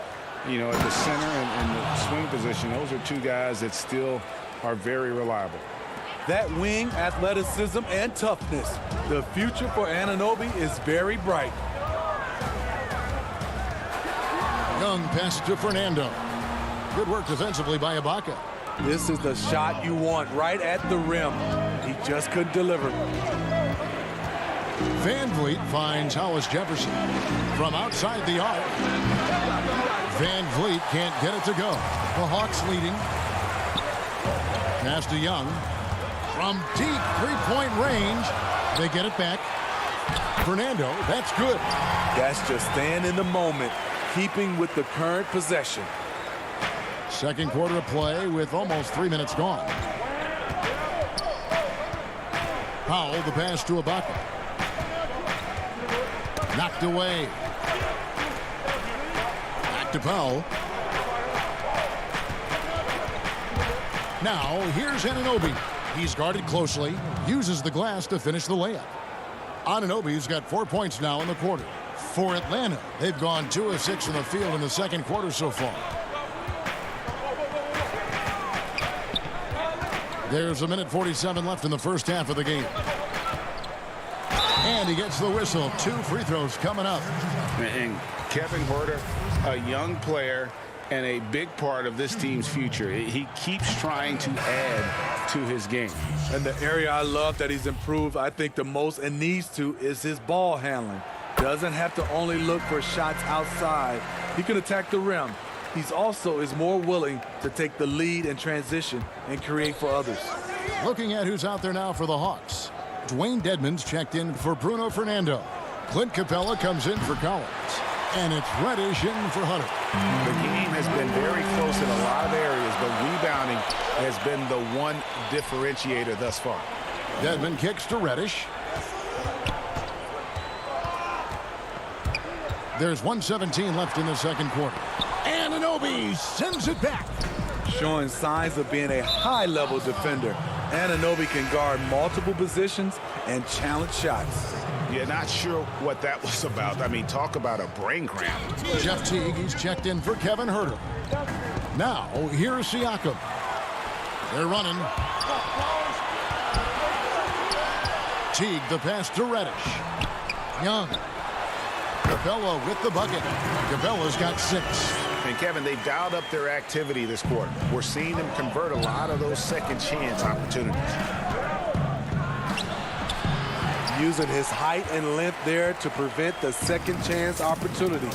you know, at the center and the swing position, those are two guys that still are very reliable.
That wing, athleticism, and toughness. The future for Anunoby is very bright.
Young pass to Fernando. Good work defensively by Ibaka.
This is the shot you want, right at the rim. He just couldn't deliver.
Van Vliet finds Hollis Jefferson from outside the arc. Van Vliet can't get it to go. The Hawks leading. Pass to Young. From deep three-point range, they get it back. Fernando, that's good.
That's just staying in the moment, keeping with the current possession.
Second quarter of play with almost 3 minutes gone. Powell, the pass to Ibaka. Knocked away. Back to Powell. Now, here's Anunoby. He's guarded closely, uses the glass to finish the layup. Anunoby's got 4 points now in the quarter. For Atlanta, they've gone 2 of 6 from the field in the second quarter so far. There's 1:47 left in the first half of the game. And he gets the whistle. 2 free throws coming up.
And Kevin Huerter, a young player and a big part of this team's future. He keeps trying to add to his game.
And the area I love that he's improved, I think the most and needs to, is his ball handling. Doesn't have to only look for shots outside. He can attack the rim. He's also is more willing to take the lead in transition and create for others.
Looking at who's out there now for the Hawks. Dwayne Dedmon's checked in for Bruno Fernando. Clint Capella comes in for Collins. And it's Reddish in for Hunter.
The game has been very close in a lot of areas, but rebounding has been the one differentiator thus far.
Dedmon kicks to Reddish. There's 1:17 left in the second quarter. Anunoby sends it back.
Showing signs of being a high-level defender. Anunoby can guard multiple positions and challenge shots.
Yeah, not sure what that was about. I mean, talk about a brain cramp.
Jeff Teague, he's checked in for Kevin Huerter. Now, here's Siakam. They're running. Teague, the pass to Reddish. Young. Capella with the bucket. Capella's got 6.
And Kevin, they've dialed up their activity this quarter. We're seeing them convert a lot of those second chance opportunities.
Using his height and length there to prevent the second chance opportunity.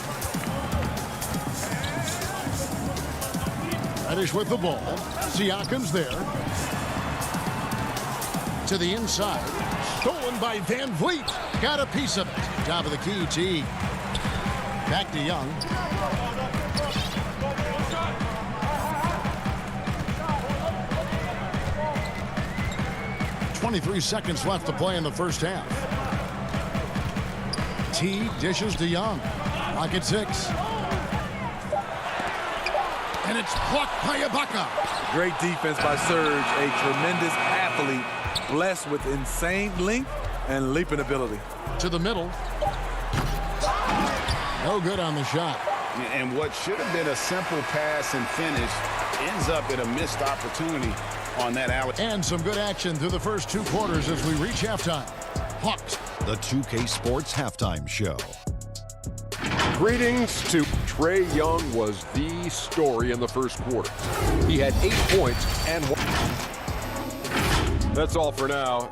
Reddish with the ball. Siakam's there. To the inside. Stolen by Van Vliet. Got a piece of it. Top of the key, Teague. Back to Young. .23 seconds left to play in the first half. Teague dishes to Young. Lock at 6. And it's blocked by Ibaka.
Great defense by Serge, a tremendous athlete, blessed with insane length and leaping ability.
To the middle. No good on the shot.
And what should have been a simple pass and finish ends up in a missed opportunity on that alley.
And some good action through the first 2 quarters as we reach halftime. Hawks.
The 2K Sports Halftime Show.
Greetings to Trae Young was the story in the first quarter. He had 8 points and 1. That's all for now.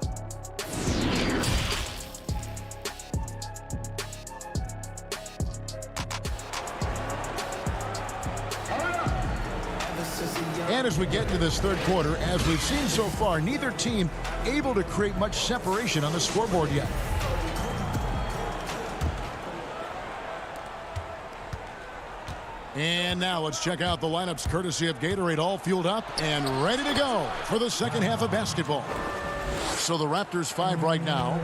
And as we get into this third quarter, as we've seen so far, neither team able to create much separation on the scoreboard yet. And now let's check out the lineups courtesy of Gatorade, all fueled up and ready to go for the second half of basketball. So the Raptors 5 right now.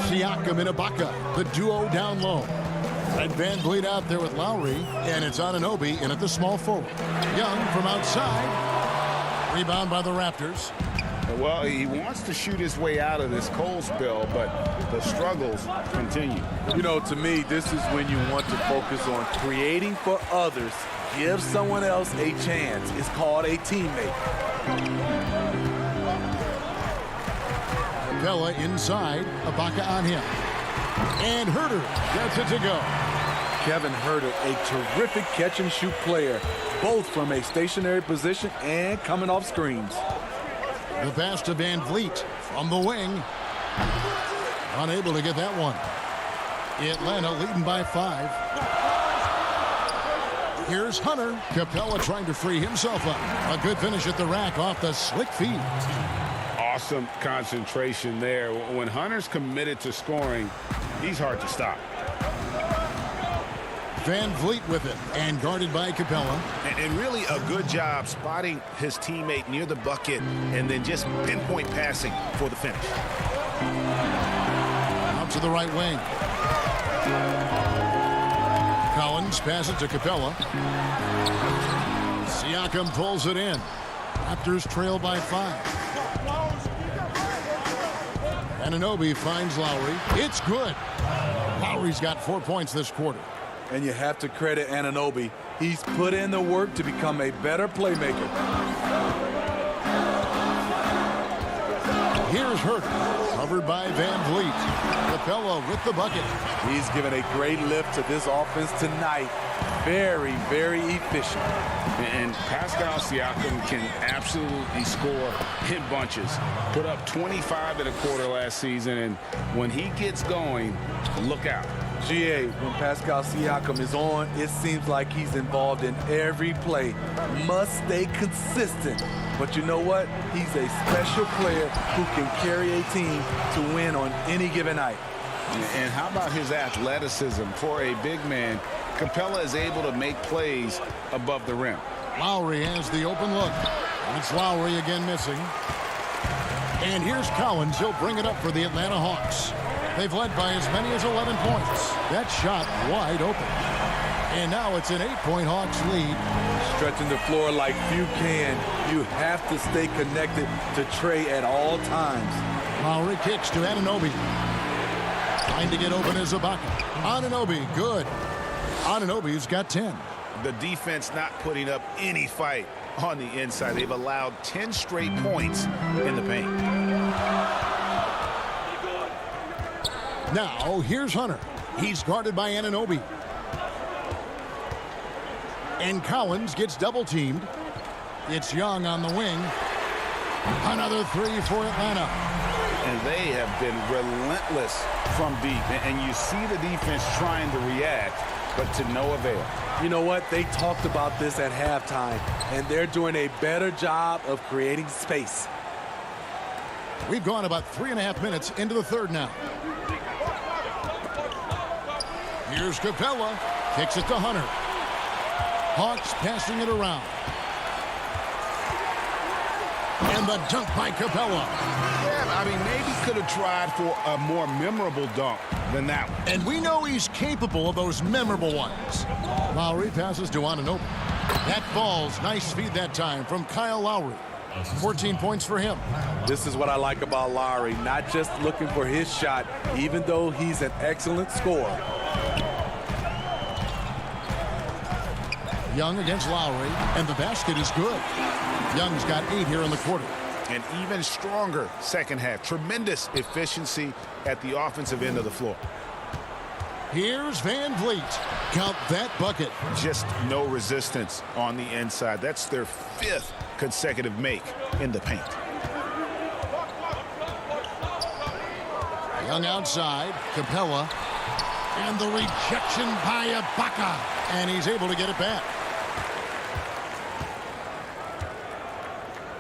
Siakam and Ibaka, the duo down low. And Van Vliet out there with Lowry, and it's Anunoby in at the small forward. Young from outside. Rebound by the Raptors.
Well, he wants to shoot his way out of this cold spell, but the struggles continue.
You know, to me, this is when you want to focus on creating for others. Give someone else a chance. It's called a teammate.
Capella inside. Ibaka on him. And Huerter gets it to go.
Kevin Herter, a terrific catch-and-shoot player, both from a stationary position and coming off screens.
The pass to Van Vliet from the wing. Unable to get that one. Atlanta leading by 5. Here's Hunter. Capella trying to free himself up. A good finish at the rack off the slick feed.
Awesome concentration there. When Hunter's committed to scoring, he's hard to stop.
Van Vliet with it and guarded by Capella.
And really a good job spotting his teammate near the bucket and then just pinpoint passing for the finish.
Out to the right wing. Collins passes to Capella. Siakam pulls it in. Raptors trail by 5. Anunoby finds Lowry. It's good. Lowry's got 4 points this quarter.
And you have to credit Anunoby. He's put in the work to become a better playmaker.
Here's Hurt, covered by Van Vliet. Capella with the bucket.
He's given a great lift to this offense tonight. Very, very efficient.
And Pascal Siakam can absolutely score in bunches. Put up 25 in a quarter last season, and when he gets going, look out.
GA, when Pascal Siakam is on, it seems like he's involved in every play. Must stay consistent. But you know what? He's a special player who can carry a team to win on any given night.
And how about his athleticism? For a big man, Capella is able to make plays above the rim.
Lowry has the open look. And it's Lowry again missing. And here's Collins. He'll bring it up for the Atlanta Hawks. They've led by as many as 11 points. That shot wide open. And now it's an 8-point Hawks lead.
Stretching the floor like few can. You have to stay connected to Trey at all times.
Lowry kicks to Anunoby. Trying to get open as Ibaka. Anunoby, good. Anunoby's got 10.
The defense not putting up any fight on the inside. They've allowed 10 straight points in the paint.
Now, here's Hunter. He's guarded by Anunoby. And Collins gets double-teamed. It's Young on the wing. Another 3 for Atlanta.
And they have been relentless from deep. And you see the defense trying to react, but to no avail.
You know what? They talked about this at halftime, and they're doing a better job of creating space.
We've gone about 3.5 minutes into the third now. Here's Capella. Kicks it to Hunter. Hawks passing it around. And the dunk by Capella.
Yeah, I mean, maybe could have tried for a more memorable dunk than that one.
And we know he's capable of those memorable ones. Lowry passes to Anunoby. That falls. Nice feed that time from Kyle Lowry. 14 points for him.
This is what I like about Lowry. Not just looking for his shot, even though he's an excellent scorer.
Young against Lowry, and the basket is good. Young's got 8 here in the quarter.
An even stronger second half. Tremendous efficiency at the offensive end of the floor.
Here's Van Vliet. Count that bucket.
Just no resistance on the inside. That's their 5th consecutive make in the paint.
Young outside. Capella. And the rejection by Ibaka. And he's able to get it back.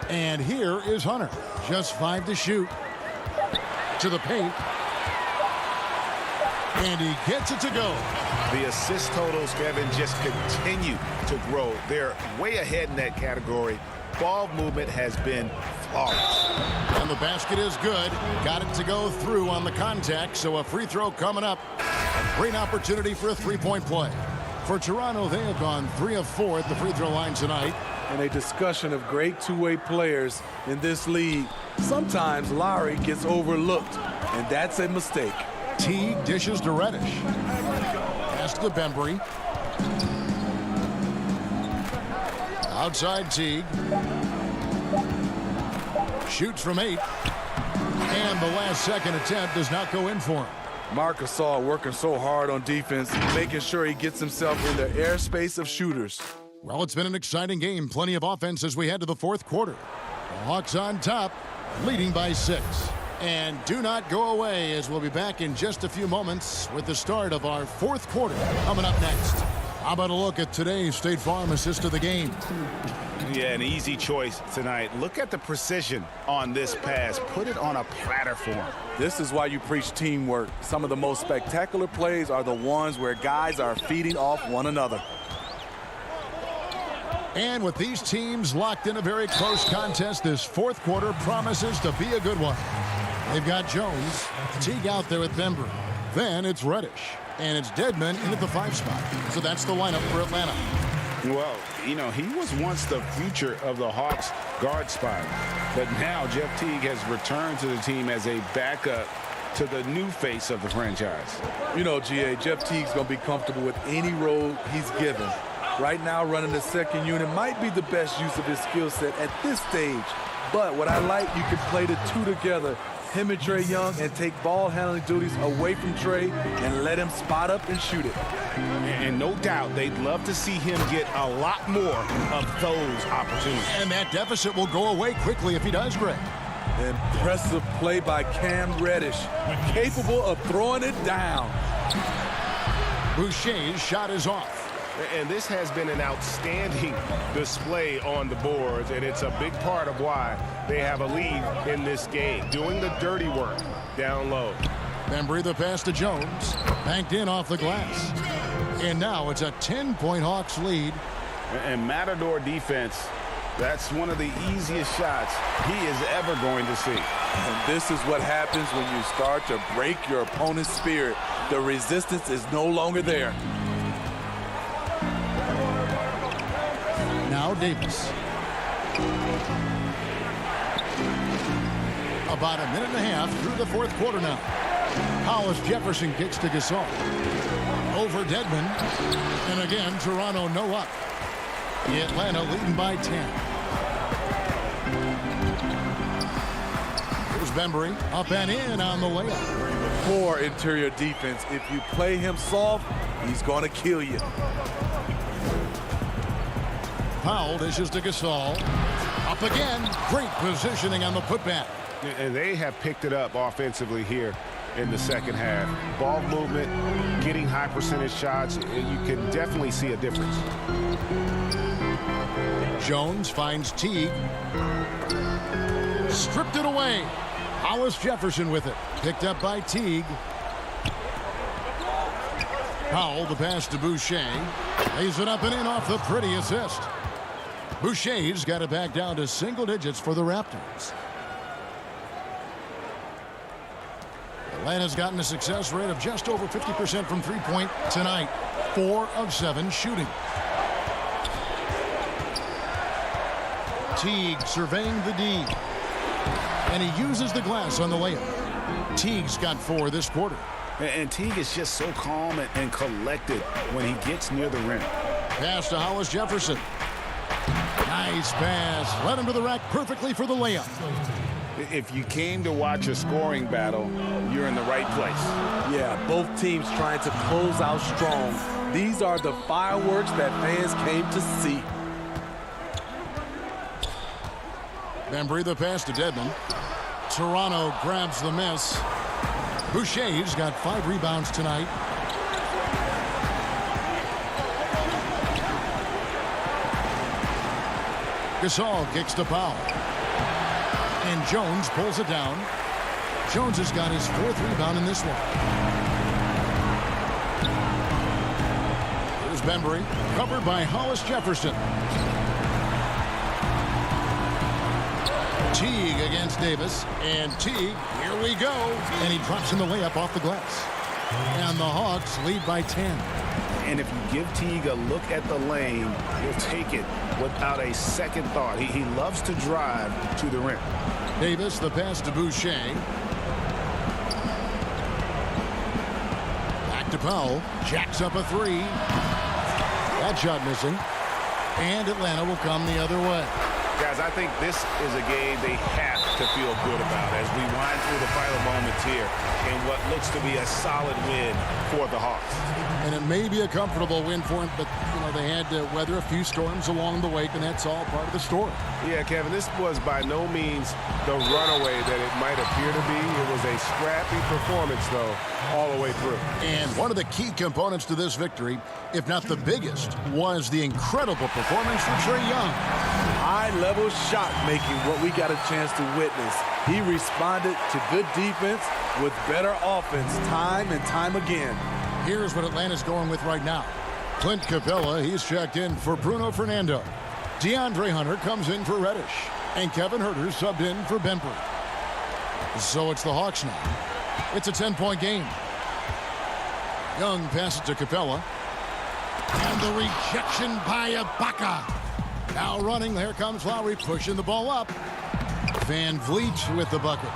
And here is Hunter. Just 5 to shoot. To the paint. And he gets it to go.
The assist totals, Kevin, just continue to grow. They're way ahead in that category. Ball movement has been flawless.
And the basket is good. Got it to go through on the contact, so a free throw coming up. A great opportunity for a three-point play. For Toronto, they have gone 3 of 4 at the free throw line tonight.
And a discussion of great two-way players in this league. Sometimes Lowry gets overlooked, and that's a mistake.
Teague dishes to Reddish. Pass to Bembry. Outside Teague. Shoots from 8. And the last second attempt does not go in for him.
Marc Gasol working so hard on defense, making sure he gets himself in the airspace of shooters.
Well, it's been an exciting game. Plenty of offense as we head to the fourth quarter. The Hawks on top, leading by 6. And do not go away, as we'll be back in just a few moments with the start of our fourth quarter coming up next. How about a look at today's State Farm assist of the game?
Yeah, an easy choice tonight. Look at the precision on this pass. Put it on a platter for him.
This is why you preach teamwork. Some of the most spectacular plays are the ones where guys are feeding off one another.
And with these teams locked in a very close contest, this fourth quarter promises to be a good one. They've got Jones, Teague out there with Bembry. Then it's Reddish, and it's Dedmon in at the 5 spot. So that's the lineup for Atlanta.
Well, you know, he was once the future of the Hawks guard spot. But now Jeff Teague has returned to the team as a backup to the new face of the franchise.
You know, GA, Jeff Teague's going to be comfortable with any role he's given. Right now, running the second unit might be the best use of his skill set at this stage. But what I like, you can play the two together, him and Trae Young, and take ball handling duties away from Trae and let him spot up and shoot it.
And no doubt they'd love to see him get a lot more of those opportunities.
And that deficit will go away quickly if he does, Greg.
Impressive play by Cam Reddish, capable of throwing it down.
Boucher's shot is off.
And this has been an outstanding display on the boards, and it's a big part of why they have a lead in this game, doing the dirty work down low.
Bembry the pass to Jones, banked in off the glass. And now it's a 10-point Hawks lead.
And Matador defense, that's one of the easiest shots he is ever going to see.
And this is what happens when you start to break your opponent's spirit. The resistance is no longer there.
Now Davis. About a minute and a half through the fourth quarter now. Hollis Jefferson kicks to Gasol. Over Dedmon. And again, Toronto no up. Atlanta leading by 10. Here's Bembry up and in on the layup.
Poor interior defense. If you play him soft, he's going to kill you.
Powell dishes to Gasol. Up again. Great positioning on the putback.
And they have picked it up offensively here in the second half. Ball movement, getting high percentage shots, and you can definitely see a difference.
Jones finds Teague. Stripped it away. Hollis Jefferson with it. Picked up by Teague. Powell, the pass to Boucher. Lays it up and in off the pretty assist. Boucher's got it back down to single digits for the Raptors. Atlanta's gotten a success rate of just over 50% from three-point tonight. 4 of 7 shooting. Teague surveying the D. And he uses the glass on the layup. Teague's got 4 this quarter.
And Teague is just so calm and collected when he gets near the rim.
Pass to Hollis Jefferson. Nice pass. Led him to the rack perfectly for the layup.
If you came to watch a scoring battle, you're in the right place.
Yeah, both teams trying to close out strong. These are the fireworks that fans came to see.
Bembry the pass to Dedmon. Toronto grabs the miss. Boucher's got 5 rebounds tonight. Gasol kicks to Powell. And Jones pulls it down. Jones has got his 4th rebound in this one. Here's Bembry, covered by Hollis Jefferson. Teague against Davis. And Teague, here we go. And he drops in the layup off the glass. And the Hawks lead by 10.
And if you give Teague a look at the lane, he'll take it without a second thought. He loves to drive to the rim.
Davis, the pass to Boucher. Back to Powell. Jacks up a 3. That shot missing. And Atlanta will come the other way.
Guys, I think this is a game they have
to feel good about as we wind through the final moments here in what looks to be a solid win for the Hawks.
And it may be a comfortable win for them, but, they had to weather a few storms along the way, and that's all part of the story.
Yeah, Kevin, this was by no means the runaway that it might appear to be. It was a scrappy performance, though, all the way through.
And one of the key components to this victory, if not the biggest, was the incredible performance from Trae Young.
High-level shot making, what we got a chance to witness. He responded to good defense with better offense time and time again.
Here's what Atlanta's going with right now. Clint Capella, he's checked in for Bruno Fernando. DeAndre Hunter comes in for Reddish. And Kevin Huerter subbed in for Benford. So it's the Hawks now. It's a 10-point game. Young passes to Capella. And the rejection by Ibaka. Now running, there comes Lowry pushing the ball up. Van Vliet with the bucket.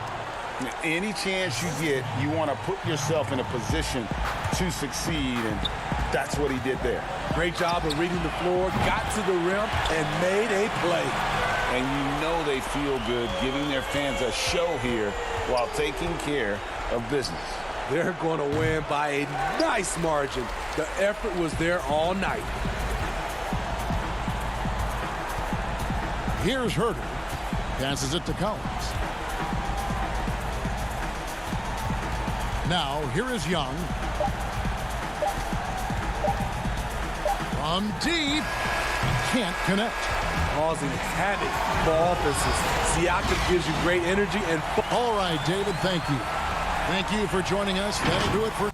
Any chance you get, you want to put yourself in a position to succeed, and that's what he did there.
Great job of reading the floor, got to the rim, and made a play.
And they feel good giving their fans a show here while taking care of business.
They're going to win by a nice margin. The effort was there all night.
Here's Huerter. Passes it to Collins. Now, here is Young. From deep. Can't connect.
Causing havoc for offenses. Siakam gives you great energy and...
All right, David, thank you. Thank you for joining us. That'll do it for...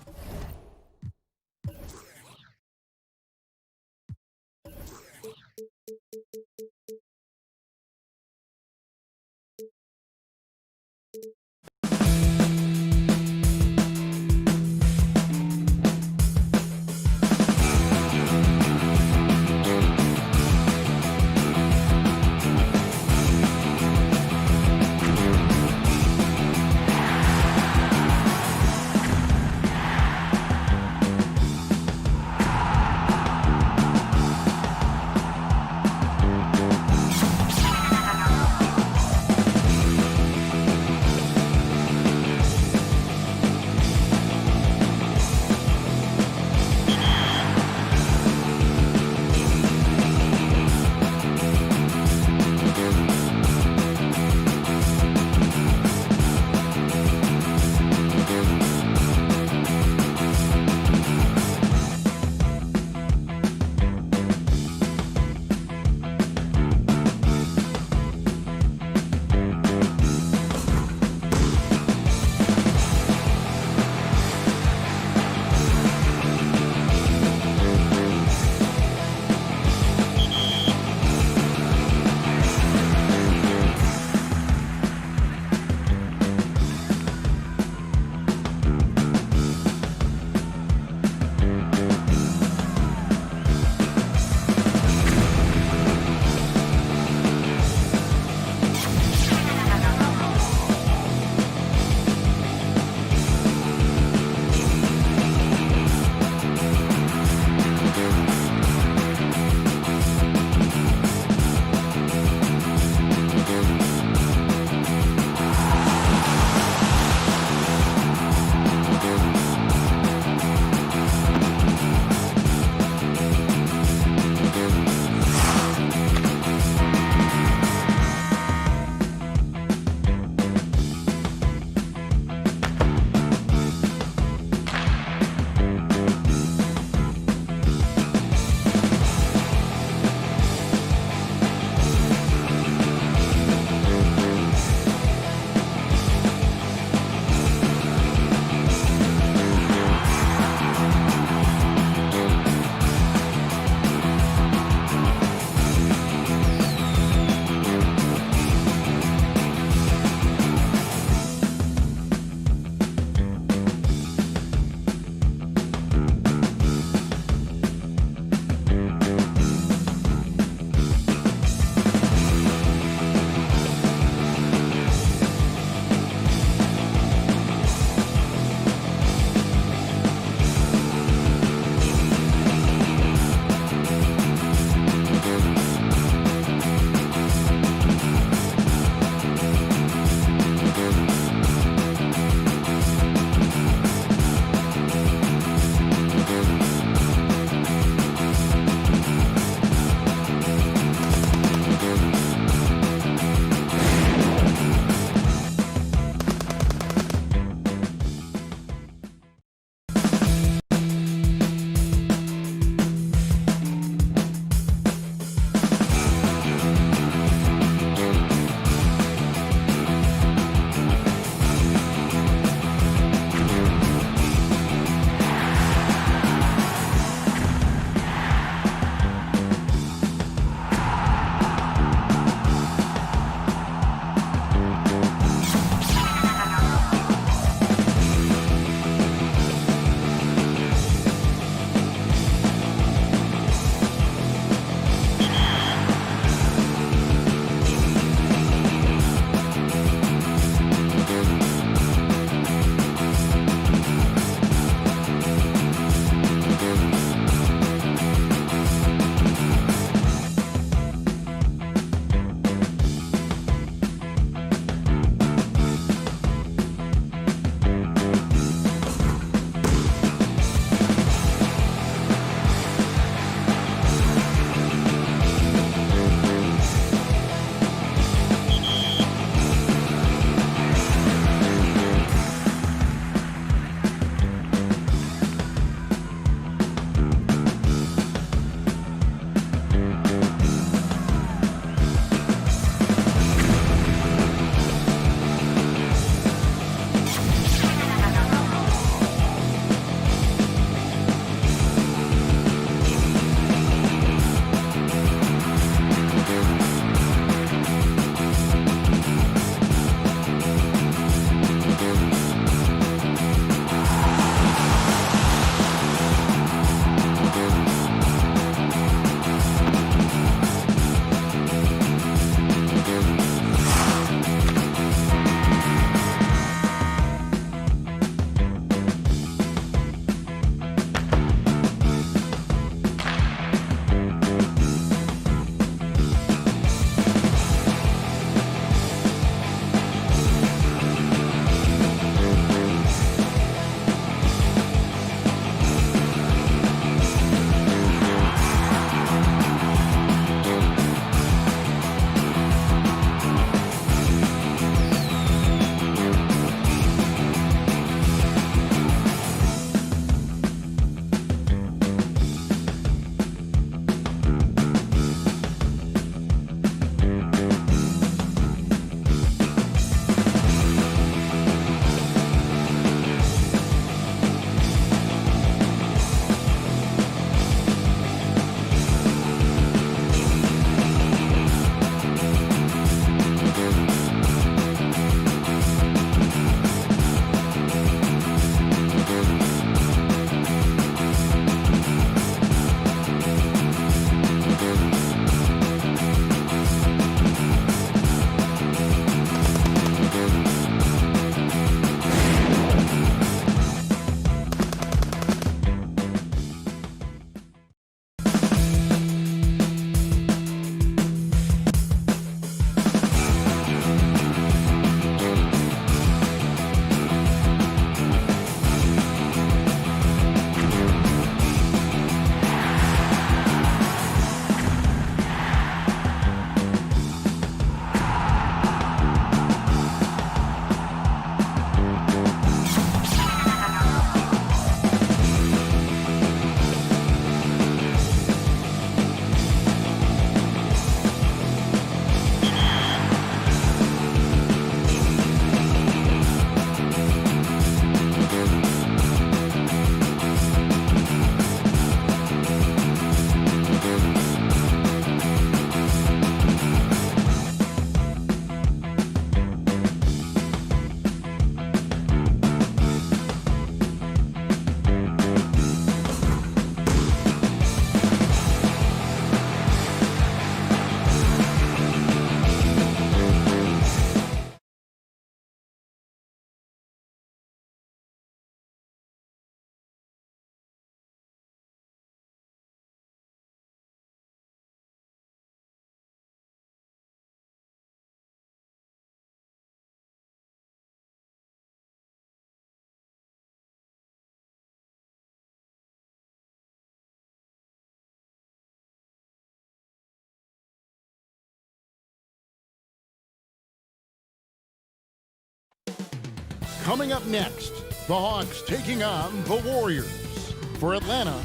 Coming up next, the Hawks taking on the Warriors. For Atlanta,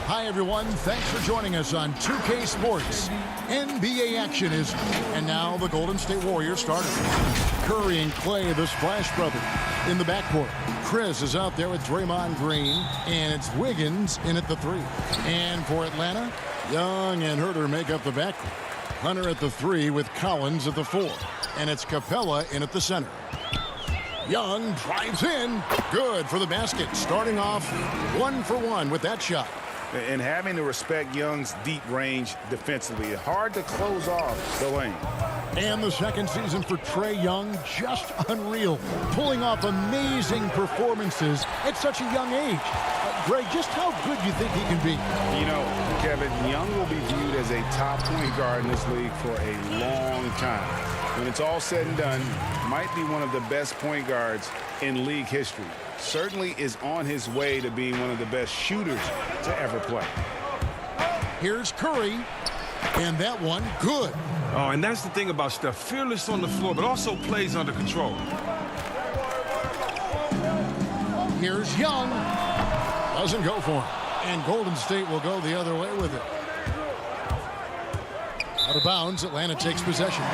hi everyone, thanks for joining us on 2K Sports. NBA action is, and now the Golden State Warriors starter. Curry and Clay, the Splash Brothers, in the backcourt. Chris is out there with Draymond Green, and it's Wiggins in at the 3. And for Atlanta, Young and Herter make up the backcourt. Hunter at the 3 with Collins at the 4. And it's Capella in at the center. Young drives in. Good for the basket. Starting off 1 for 1 with that shot.
And having to respect Young's deep range defensively. Hard to close off the lane.
And the second season for Trae Young, just unreal. Pulling off amazing performances at such a young age. Greg, just how good do you think he can be?
You know, Kevin, Young will be viewed as a top point guard in this league for a long time. When it's all said and done, might be one of the best point guards in league history. Certainly is on his way to being one of the best shooters to ever play.
Here's Curry, and that one good.
Oh, and that's the thing about Steph. Fearless on the floor, but also plays under control.
Here's Young. Doesn't go for him. And Golden State will go the other way with it. Out of bounds, Atlanta takes possession.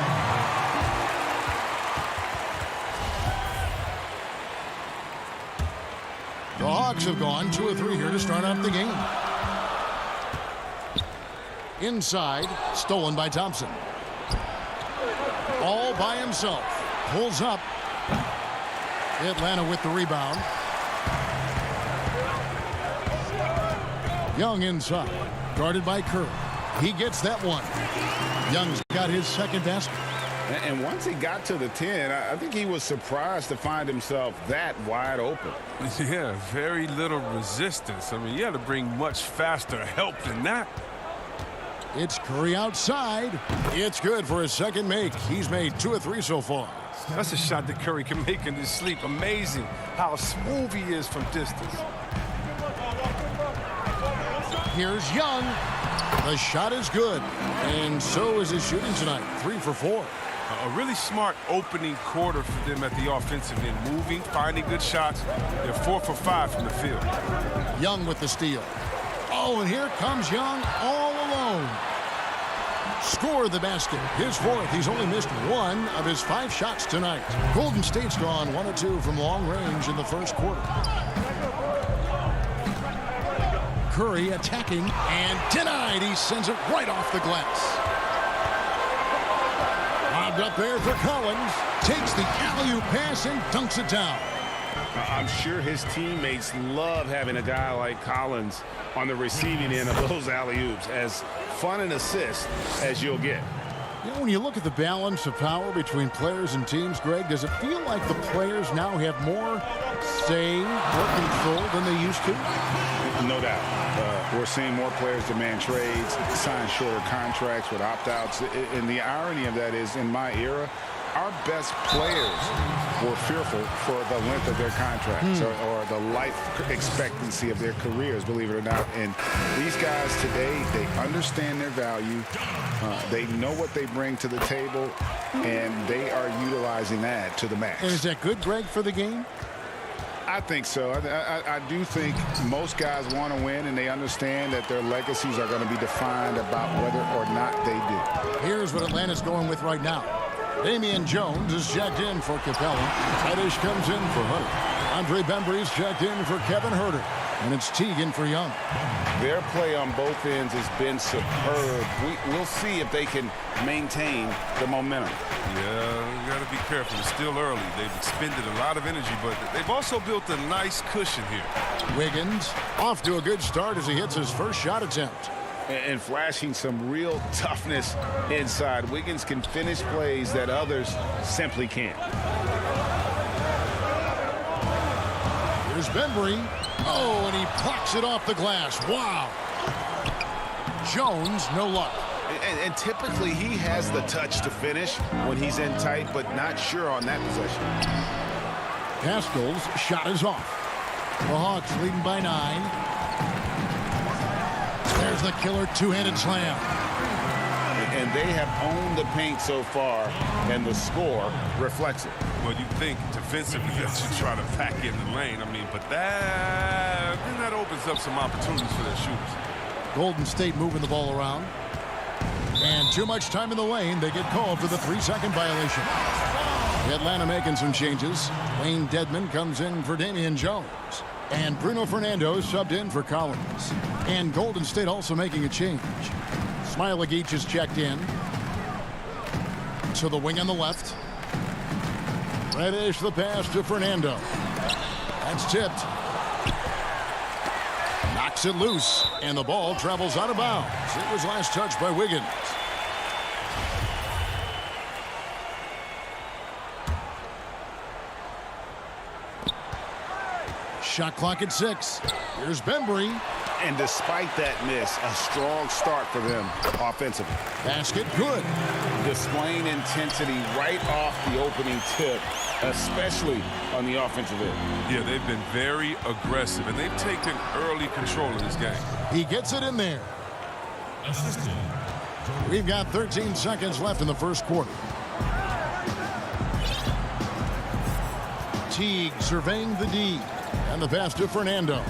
The Hawks have gone 2 of 3 here to start off the game. Inside, stolen by Thompson. All by himself. Pulls up. Atlanta with the rebound. Young inside. Guarded by Curry. He gets that one. Young's got his second basket.
And once he got to the 10, I think he was surprised to find himself that wide open.
Yeah, very little resistance. I mean, you had to bring much faster help than that.
It's Curry outside. It's good for his second make. He's made 2 of 3 so far.
That's a shot that Curry can make in his sleep. Amazing how smooth he is from distance.
Here's Young. The shot is good. And so is his shooting tonight. 3 for 4.
A really smart opening quarter for them at the offensive end. Moving, finding good shots. They're 4 for 5 from the field.
Young with the steal. Oh, and here comes Young all alone. Score the basket. His 4th. He's only missed 1 of his 5 shots tonight. Golden State's gone 1 of 2 from long range in the first quarter. Curry attacking and denied. He sends it right off the glass. Lobbed up there for Collins. Takes the alley-oop pass and dunks it down.
I'm sure his teammates love having a guy like Collins on the receiving end of those alley-oops. As fun an assist as you'll get.
You know, when you look at the balance of power between players and teams, Greg, does it feel like the players now have more say, more control than they used to?
No doubt. We're seeing more players demand trades, sign shorter contracts with opt-outs. And the irony of that is, in my era, our best players were fearful for the length of their contracts or the life expectancy of their careers, believe it or not. And these guys today, they understand their value. They know what they bring to the table, and they are utilizing that to the max.
And is that good, Greg, for the game?
I think so. I do think most guys want to win, and they understand that their legacies are going to be defined about whether or not they do.
Here's what Atlanta's going with right now. Damian Jones is checked in for Capella. Reddish comes in for Hunter. Andre Bembry's checked in for Kevin Herter. And it's Teagan for Young.
Their play on both ends has been superb. We'll see if they can maintain the momentum.
Yeah, you got to be careful. It's still early. They've expended a lot of energy, but they've also built a nice cushion here.
Wiggins off to a good start as he hits his first shot attempt.
And flashing some real toughness inside. Wiggins can finish plays that others simply can't.
Here's Bembry. Oh, and he blocks it off the glass. Wow. Jones, no luck.
And typically he has the touch to finish when he's in tight, but not sure on that possession.
Haskell's shot is off. The Hawks leading by 9. There's the killer two-handed slam.
and they have owned the paint so far, and the score reflects it.
Well, you think defensively that you try to pack in the lane. I mean, but that opens up some opportunities for their shooters.
Golden State moving the ball around. And too much time in the lane. They get called for the 3-second violation. Atlanta making some changes. Wayne Dedmon comes in for Damian Jones. And Bruno Fernando subbed in for Collins. And Golden State also making a change. Smailagic is checked in. To the wing on the left. Reddish the pass to Fernando. That's tipped. Knocks it loose. And the ball travels out of bounds. It was last touched by Wiggins. Shot clock at 6. Here's Bembry.
And despite that miss, a strong start for them offensively.
Basket good.
Displaying intensity right off the opening tip, especially on the offensive end.
Yeah, they've been very aggressive, and they've taken early control of this game.
He gets it in there. We've got 13 seconds left in the first quarter. Teague surveying the D. And the pass to Fernando.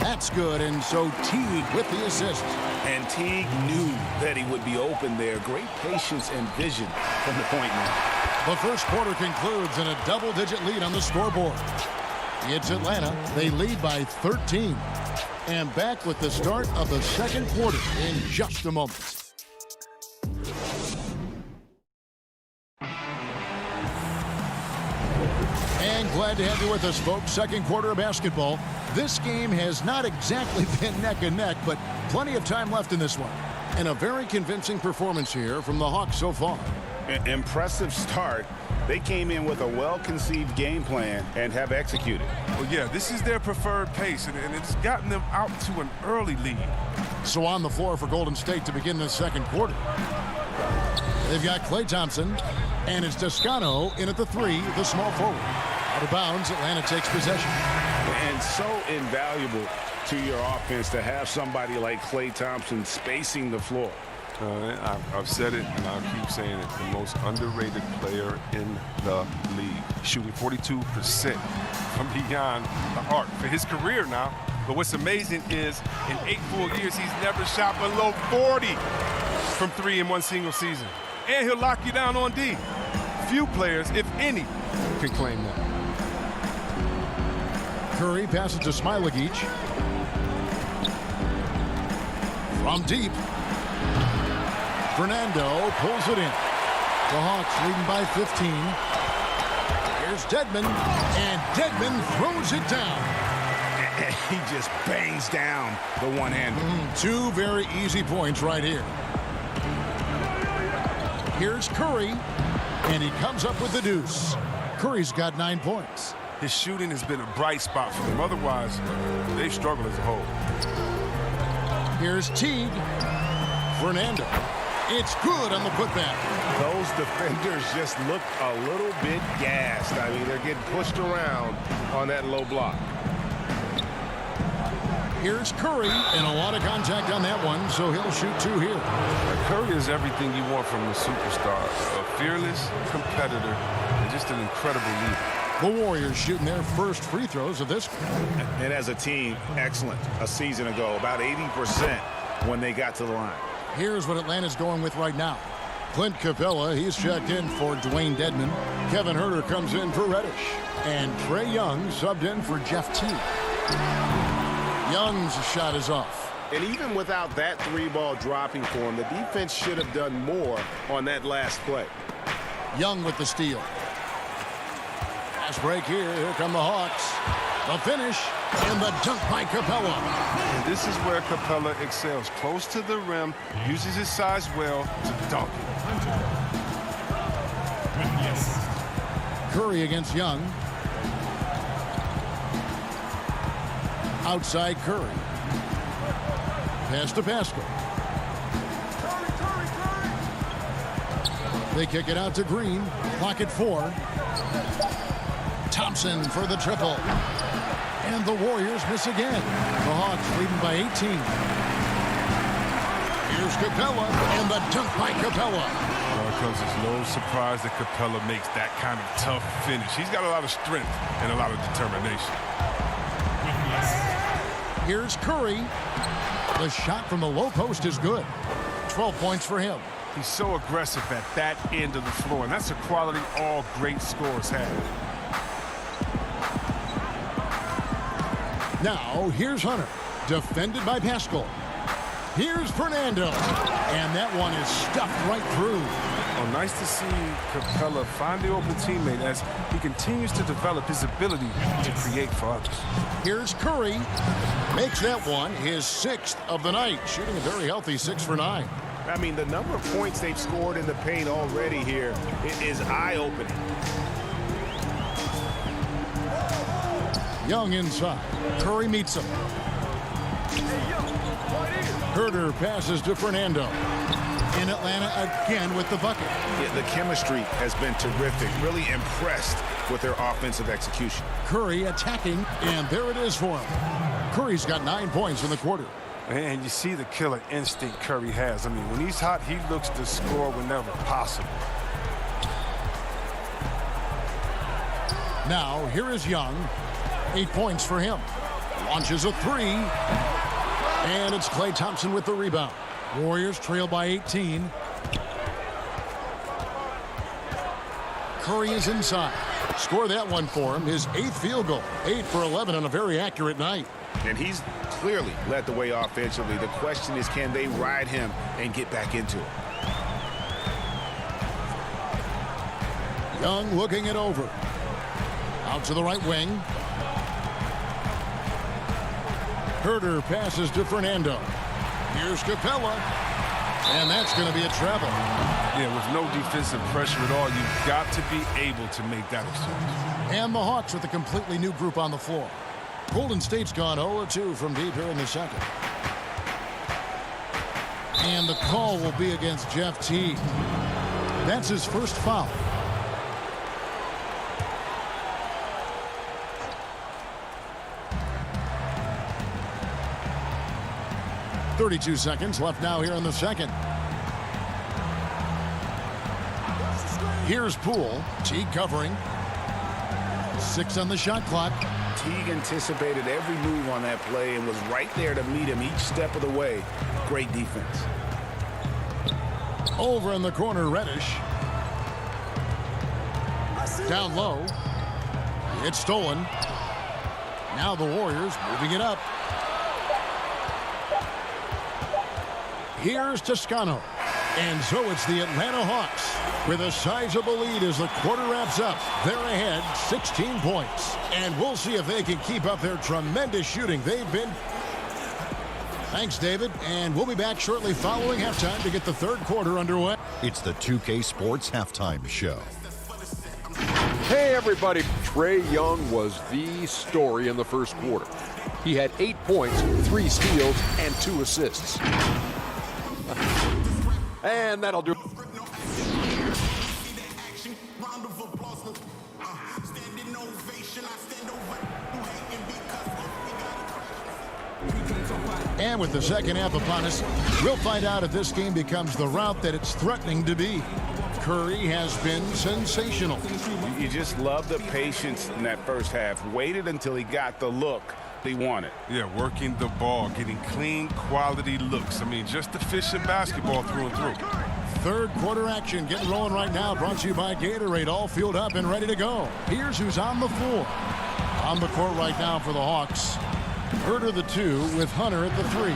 That's good, and so Teague with the assist.
And Teague knew that he would be open there. Great patience and vision from the point man.
The first quarter concludes in a double-digit lead on the scoreboard. It's Atlanta. They lead by 13. And back with the start of the second quarter in just a moment. And glad to have you with us, folks. Second quarter of basketball. This game has not exactly been neck and neck, but plenty of time left in this one. And a very convincing performance here from the Hawks so far.
Impressive start. They came in with a well-conceived game plan and have executed.
Well, yeah, this is their preferred pace, and it's gotten them out to an early lead.
So on the floor for Golden State to begin this second quarter. They've got Klay Thompson, and it's Toscano in at the 3, the small forward. Out of bounds, Atlanta takes possession.
And so invaluable to your offense to have somebody like Klay Thompson spacing the floor.
I've said it, and I'll keep saying it. The most underrated player in the league. Shooting 42% from beyond the arc for his career now. But what's amazing is in 8 full years, he's never shot below 40 from 3 in one single season. And he'll lock you down on D. Few players, if any, can claim that.
Curry passes to Smailagic. From deep. Fernando pulls it in. The Hawks leading by 15. Here's Dedmon, and Dedmon throws it down.
He just bangs down the one-hander.
2 very easy points right here. Here's Curry, and he comes up with the deuce. Curry's got 9 points.
His shooting has been a bright spot for them. Otherwise, they struggle as a whole.
Here's Teague. Fernando. It's good on the putback.
Those defenders just look a little bit gassed. I mean, they're getting pushed around on that low block.
Here's Curry, and a lot of contact on that one, so he'll shoot 2 here.
Curry is everything you want from a superstar. A fearless competitor and just an incredible leader.
The Warriors shooting their first free throws of this.
And as a team, excellent. A season ago, about 80% when they got to the line.
Here's what Atlanta's going with right now. Clint Capella, he's checked in for Dwayne Dedmon. Kevin Huerter comes in for Reddish. And Trae Young subbed in for Jeff Teague. Young's shot is off.
And even without that 3-ball dropping for him, the defense should have done more on that last play.
Young with the steal. Fast break here. Here come the Hawks. The finish and the dunk by Capella.
And this is where Capella excels. Close to the rim, uses his size well to dunk it.
Curry against Young. Outside Curry. Pass to Pascal. They kick it out to Green. Clock at 4. Thompson for the triple. And the Warriors miss again. The Hawks leading by 18. Here's Capella, and the dunk by Capella.
Because it's no surprise that Capella makes that kind of tough finish. He's got a lot of strength and a lot of determination.
Here's Curry. The shot from the low post is good. 12 points for him.
He's so aggressive at that end of the floor, and that's a quality all great scorers have.
Now, here's Hunter, defended by Pascal. Here's Fernando, and that one is stuffed right through.
Oh, nice to see Capella find the open teammate as he continues to develop his ability to create for others.
Here's Curry, makes that one his 6th of the night, shooting a very healthy 6 for 9.
I mean, the number of points they've scored in the paint already here is eye-opening.
Young inside. Curry meets him. Herter passes to Fernando. In Atlanta again with the bucket.
Yeah, the chemistry has been terrific. Really impressed with their offensive execution.
Curry attacking, and there it is for him. Curry's got 9 points in the quarter.
And you see the killer instinct Curry has. I mean, when he's hot, he looks to score whenever possible.
Now, here is Young. 8 points for him. Launches a 3. And it's Klay Thompson with the rebound. Warriors trail by 18. Curry is inside. Score that one for him. His 8th field goal. 8 for 11 on a very accurate night.
And he's clearly led the way offensively. The question is, can they ride him and get back into it?
Young looking it over. Out to the right wing. Herter passes to Fernando. Here's Capella. And that's going to be a travel.
Yeah, with no defensive pressure at all, you've got to be able to make that exchange.
And the Hawks with a completely new group on the floor. Golden State's gone 0-2 from deep here in the second. And the call will be against Jeff Teague. That's his first foul. .32 seconds left now here in the second. Here's Poole. Teague covering. 6 on the shot clock.
Teague anticipated every move on that play and was right there to meet him each step of the way. Great defense.
Over in the corner, Reddish. Down low. It's stolen. Now the Warriors moving it up. Here's Toscano. And so it's the Atlanta Hawks with a sizable lead as the quarter wraps up. They're ahead 16 points. And we'll see if they can keep up their tremendous shooting. They've been... Thanks, David. And we'll be back shortly following halftime to get the third quarter underway.
It's the 2K Sports Halftime Show.
Hey, everybody. Trae Young was the story in the first quarter. He had 8 points, 3 steals, and 2 assists. And that'll do it.
And with the second half upon us, we'll find out if this game becomes the rout that it's threatening to be. Curry has been sensational.
You just love the patience in that first half. Waited until he got the look he wanted.
Yeah, working the ball, getting clean, quality looks. I mean, just efficient basketball through and through.
Third quarter action getting rolling right now. Brought to you by Gatorade. All fueled up and ready to go. Here's who's on the floor. On the court right now for the Hawks. Herter the 2 with Hunter at the 3.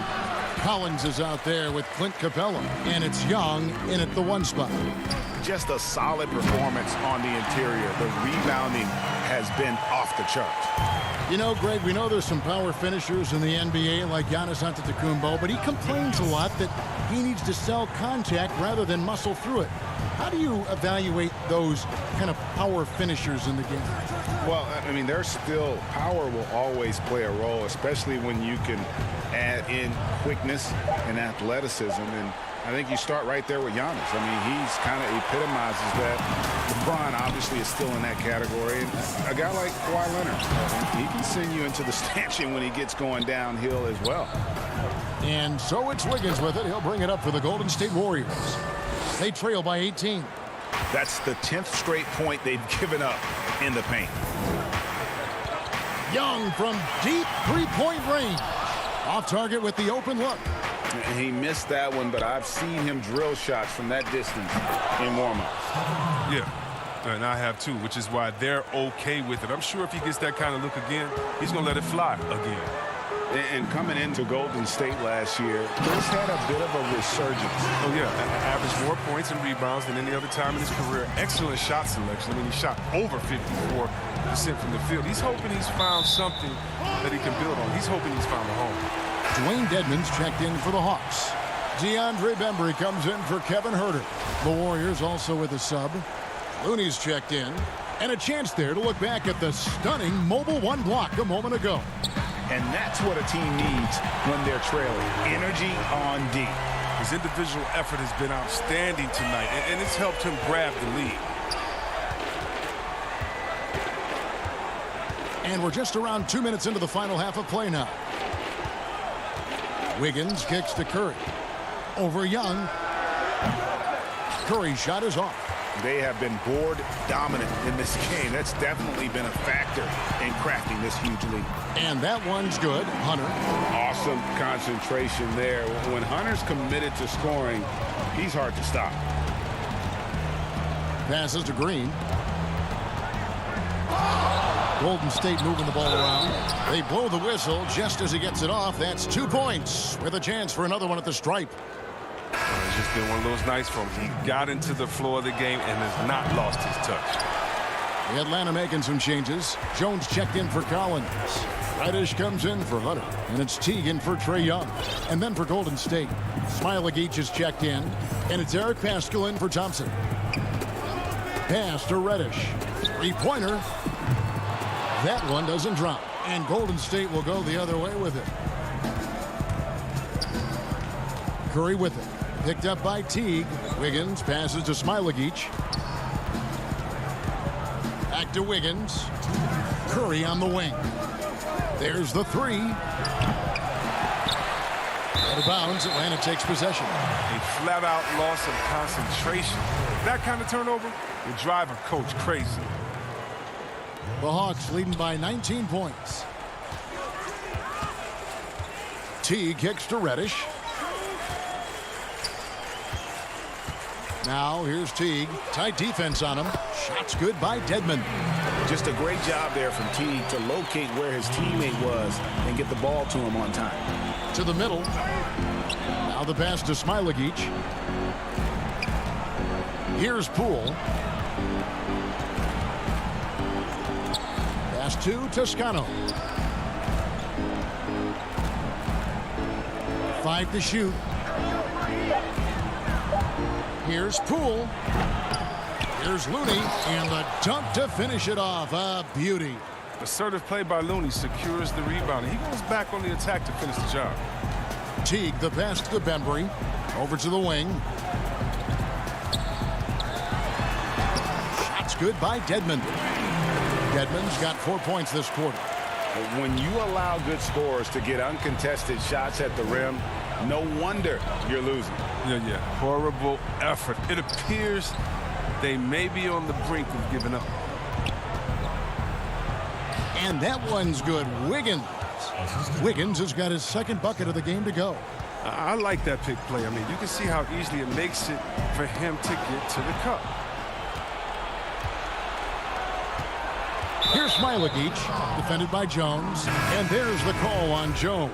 Collins is out there with Clint Capella. And it's Young in at the 1 spot.
Just a solid performance on the interior. The rebounding has been off the charts.
You know, Greg, we know there's some power finishers in the NBA like Giannis Antetokounmpo, but he complains a lot that he needs to sell contact rather than muscle through it. How do you evaluate those kind of power finishers in the game?
Well, I mean, there's still power will always play a role, especially when you can add in quickness and athleticism. And I think you start right there with Giannis. I mean, he's kind of epitomizes that. LeBron obviously is still in that category. And a guy like Kawhi Leonard, he can send you into the stanchion when he gets going downhill as well.
And so it's Wiggins with it. He'll bring it up for the Golden State Warriors. They trail by 18.
That's the 10th straight point they've given up in the paint.
Young from deep three-point range. Off target with the open look.
And he missed that one, but I've seen him drill shots from that distance in warm-ups.
Yeah, and I have too, which is why they're okay with it. I'm sure if he gets that kind of look again, he's going to let it fly again.
And coming into Golden State last year, Chris had a bit of a resurgence.
Oh, yeah, averaged more points and rebounds than any other time in his career. Excellent shot selection. I mean, he shot over 54% from the field. He's hoping he's found something that he can build on. He's hoping he's found a home.
Dwayne Dedmon's checked in for the Hawks. DeAndre Bembry comes in for Kevin Huerter. The Warriors also with a sub. Looney's checked in. And a chance there to look back at the stunning Mobile One block a moment ago.
And that's what a team needs when they're trailing. Energy on D.
His individual effort has been outstanding tonight, and it's helped him grab the lead.
And we're just around 2 minutes into the final half of play now. Wiggins kicks to Curry. Over Young. Curry's shot is off.
They have been board dominant in this game. That's definitely been a factor in crafting this huge lead.
And that one's good. Hunter.
Awesome concentration there. When Hunter's committed to scoring, he's hard to stop.
Passes to Green. Golden State moving the ball around. They blow the whistle just as he gets it off. That's 2 points with a chance for another one at the stripe.
It's just been one of those nights for him. He got into the floor of the game and has not lost his touch.
The Atlanta making some changes. Jones checked in for Collins. Reddish comes in for Hunter. And it's Teague in for Trae Young. And then for Golden State, Smailagić is checked in. And it's Eric Paschall in for Thompson. Pass to Reddish. Three-pointer. That one doesn't drop. And Golden State will go the other way with it. Curry with it. Picked up by Teague. Wiggins passes to Smailagić. Back to Wiggins. Curry on the wing. There's the three. Out of bounds. Atlanta takes possession.
A flat-out loss of concentration. That kind of turnover will drive a coach crazy.
The Hawks leading by 19 points. Teague kicks to Reddish. Now here's Teague. Tight defense on him. Shots good by Dedmon.
Just a great job there from Teague to locate where his teammate was and get the ball to him on time.
To the middle. Now the pass to Smailagić. Here's Poole. Pass to Toscano. 5 to shoot. Here's Poole. Here's Looney, and the dunk to finish it off. A beauty.
Assertive play by Looney secures the rebound. He goes back on the attack to finish the job.
Teague, the pass to Bembry. Over to the wing. Shots good by Dedmon. Dedmon's got 4 points this quarter.
When you allow good scorers to get uncontested shots at the rim, no wonder you're losing.
Yeah. Horrible effort. It appears they may be on the brink of giving up.
And that one's good. Wiggins. Wiggins has got his second bucket of the game to go.
I like that pick play. I mean, you can see how easily it makes it for him to get to the cup.
Here's Smailagić, defended by Jones. And there's the call on Jones.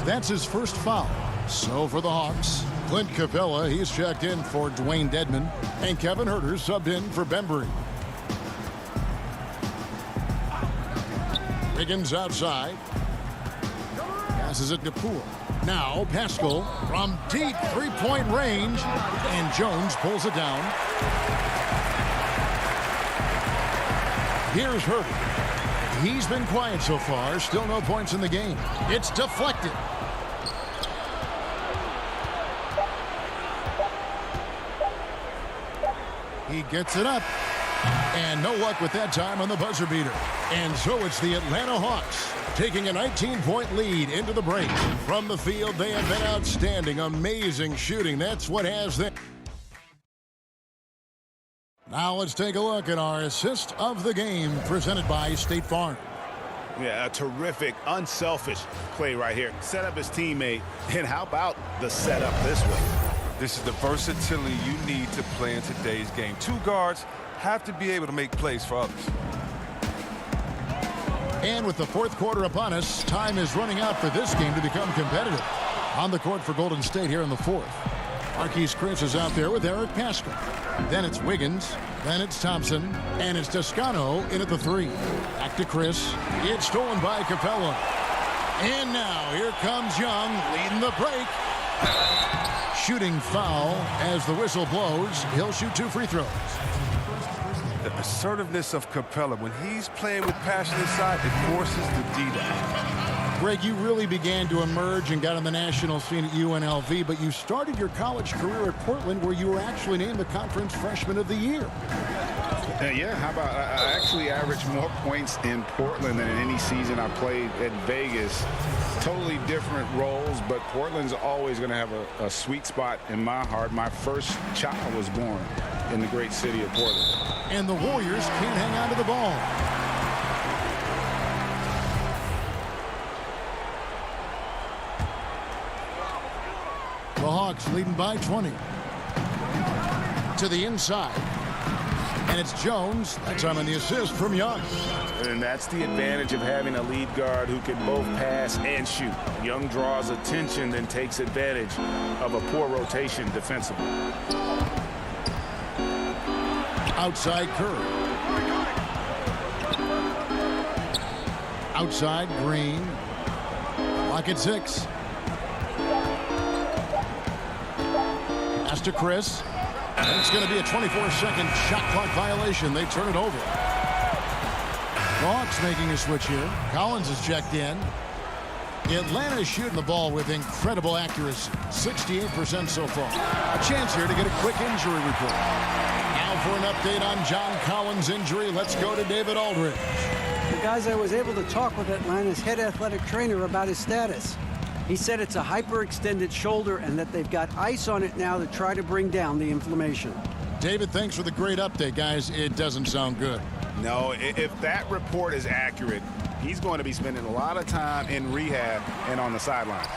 That's his first foul. So for the Hawks, Clint Capella, he's checked in for Dwayne Dedmon. And Kevin Huerter subbed in for Bembry. Wiggins outside. Passes it to Poole. Now Paschall from deep three-point range. And Jones pulls it down. Here's Huerter. He's been quiet so far. Still no points in the game. It's deflected. Gets it up. And no luck with that time on the buzzer beater. And so it's the Atlanta Hawks taking a 19-point lead into the break. From the field, they have been outstanding. Amazing shooting. That's what has them. Now let's take a look at our assist of the game presented by State Farm.
Yeah, a terrific, unselfish play right here. Set up his teammate, and how about the setup this way?
This is the versatility you need to play in today's game. Two guards have to be able to make plays for others.
And with the fourth quarter upon us, time is running out for this game to become competitive. On the court for Golden State here in the fourth. Marquise Chris is out there with Eric Pascal. Then it's Wiggins. Then it's Thompson. And it's Toscano in at the 3. Back to Chris. It's stolen by Capella. And now here comes Young leading the break. Shooting foul as the whistle blows. He'll shoot 2 free throws.
The assertiveness of Capella, when he's playing with passion inside, it forces the D-down.
Greg, you really began to emerge and got on the national scene at UNLV, but you started your college career at Portland, where you were actually named the Conference Freshman of the Year.
Yeah, how about I actually averaged more points in Portland than in any season I played at Vegas. Totally different roles, but Portland's always going to have a sweet spot in my heart. My first child was born in the great city of Portland.
And the Warriors can't hang on to the ball. The Hawks leading by 20. To the inside. And it's Jones. That time on the assist from Young.
And that's the advantage of having a lead guard who can both pass and shoot. Young draws attention, then takes advantage of a poor rotation defensively.
Outside Curry. Outside Green. Lock at 6. Pass to Chris. And it's going to be a 24-second shot clock violation. They turn it over. The Hawks making a switch here. Collins is checked in. Atlanta is shooting the ball with incredible accuracy. 68% so far. A chance here to get a quick injury report. Now for an update on John Collins' injury, let's go to David Aldridge.
The guys, I was able to talk with Atlanta's head athletic trainer about his status. He said it's a hyperextended shoulder and that they've got ice on it now to try to bring down the inflammation.
David, thanks for the great update, guys. It doesn't sound good.
No, if that report is accurate, he's going to be spending a lot of time in rehab and on the sideline.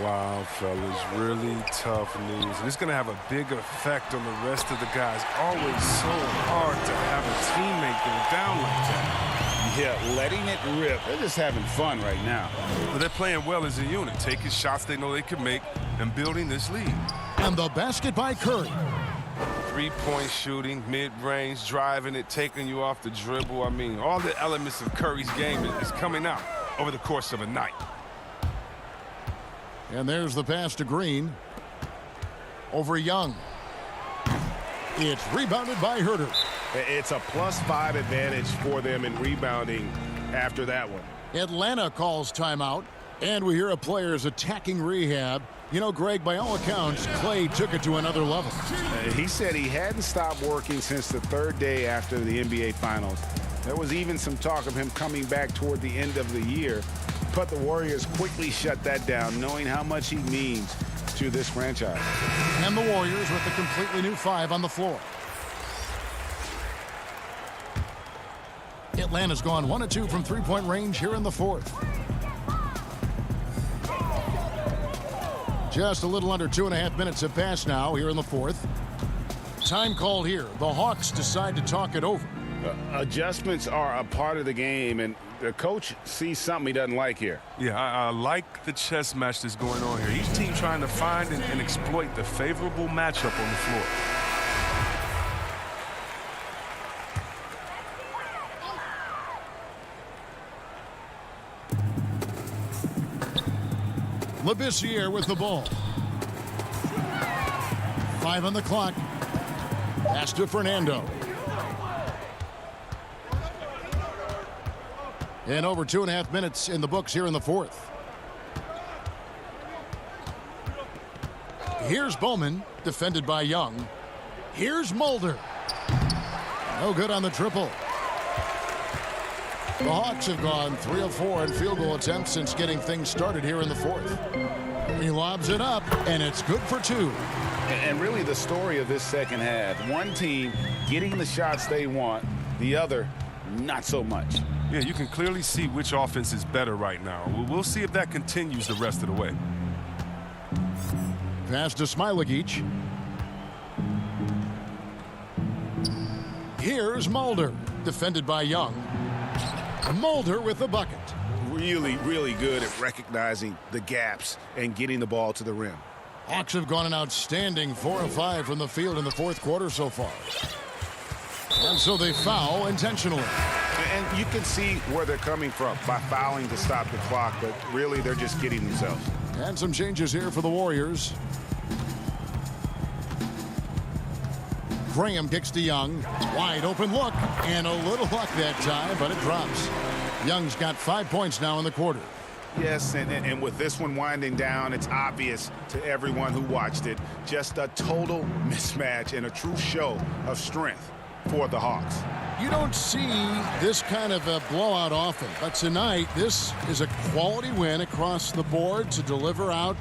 Wow, fellas, really tough news. And it's going to have a big effect on the rest of the guys. Always so hard to have a teammate go down like that.
Yeah, letting it rip. They're just having fun right now.
But they're playing well as a unit, taking shots they know they can make and building this lead.
And the basket by Curry.
Three-point shooting, mid-range, driving it, taking you off the dribble. I mean, all the elements of Curry's game is coming out over the course of a night.
And there's the pass to Green. Over Young. It's rebounded by Herter.
It's a +5 advantage for them in rebounding after that one.
Atlanta calls timeout, and we hear a player's attacking rehab. You know, Greg, by all accounts, Clay took it to another level.
He said he hadn't stopped working since the 3rd day after the NBA Finals. There was even some talk of him coming back toward the end of the year, but the Warriors quickly shut that down, knowing how much he means to this franchise.
And the Warriors with a completely new 5 on the floor. Atlanta's gone 1 of 2 from three-point range here in the fourth. Just a little under 2.5 minutes have passed now here in the fourth. Time called here. The Hawks decide to talk it over.
Adjustments are a part of the game, and the coach sees something he doesn't like here.
Yeah, I like the chess match that's going on here. Each team trying to find and exploit the favorable matchup on the floor.
Labissiere with the ball. 5 on the clock. Pass to Fernando. And over 2.5 minutes in the books here in the fourth. Here's Bowman, defended by Young. Here's Mulder. No good on the triple. The Hawks have gone 3 of 4 in field goal attempts since getting things started here in the fourth. He lobs it up, and it's good for 2.
And really the story of this second half, one team getting the shots they want, the other not so much.
Yeah, you can clearly see which offense is better right now. We'll see if that continues the rest of the way.
Pass to Smilagic. Here's Mulder, defended by Young. Mulder with the bucket.
Really, really good at recognizing the gaps and getting the ball to the rim.
Hawks have gone an outstanding 4 of 5 from the field in the fourth quarter so far. And so they foul intentionally.
And you can see where they're coming from by fouling to stop the clock, but really they're just kidding themselves.
And some changes here for the Warriors. Graham kicks to Young. Wide open look, and a little luck that time, but it drops. Young's got 5 points now in the quarter.
Yes, and with this one winding down, it's obvious to everyone who watched it. Just a total mismatch and a true show of strength for the Hawks.
You don't see this kind of a blowout often, but tonight this is a quality win across the board to deliver out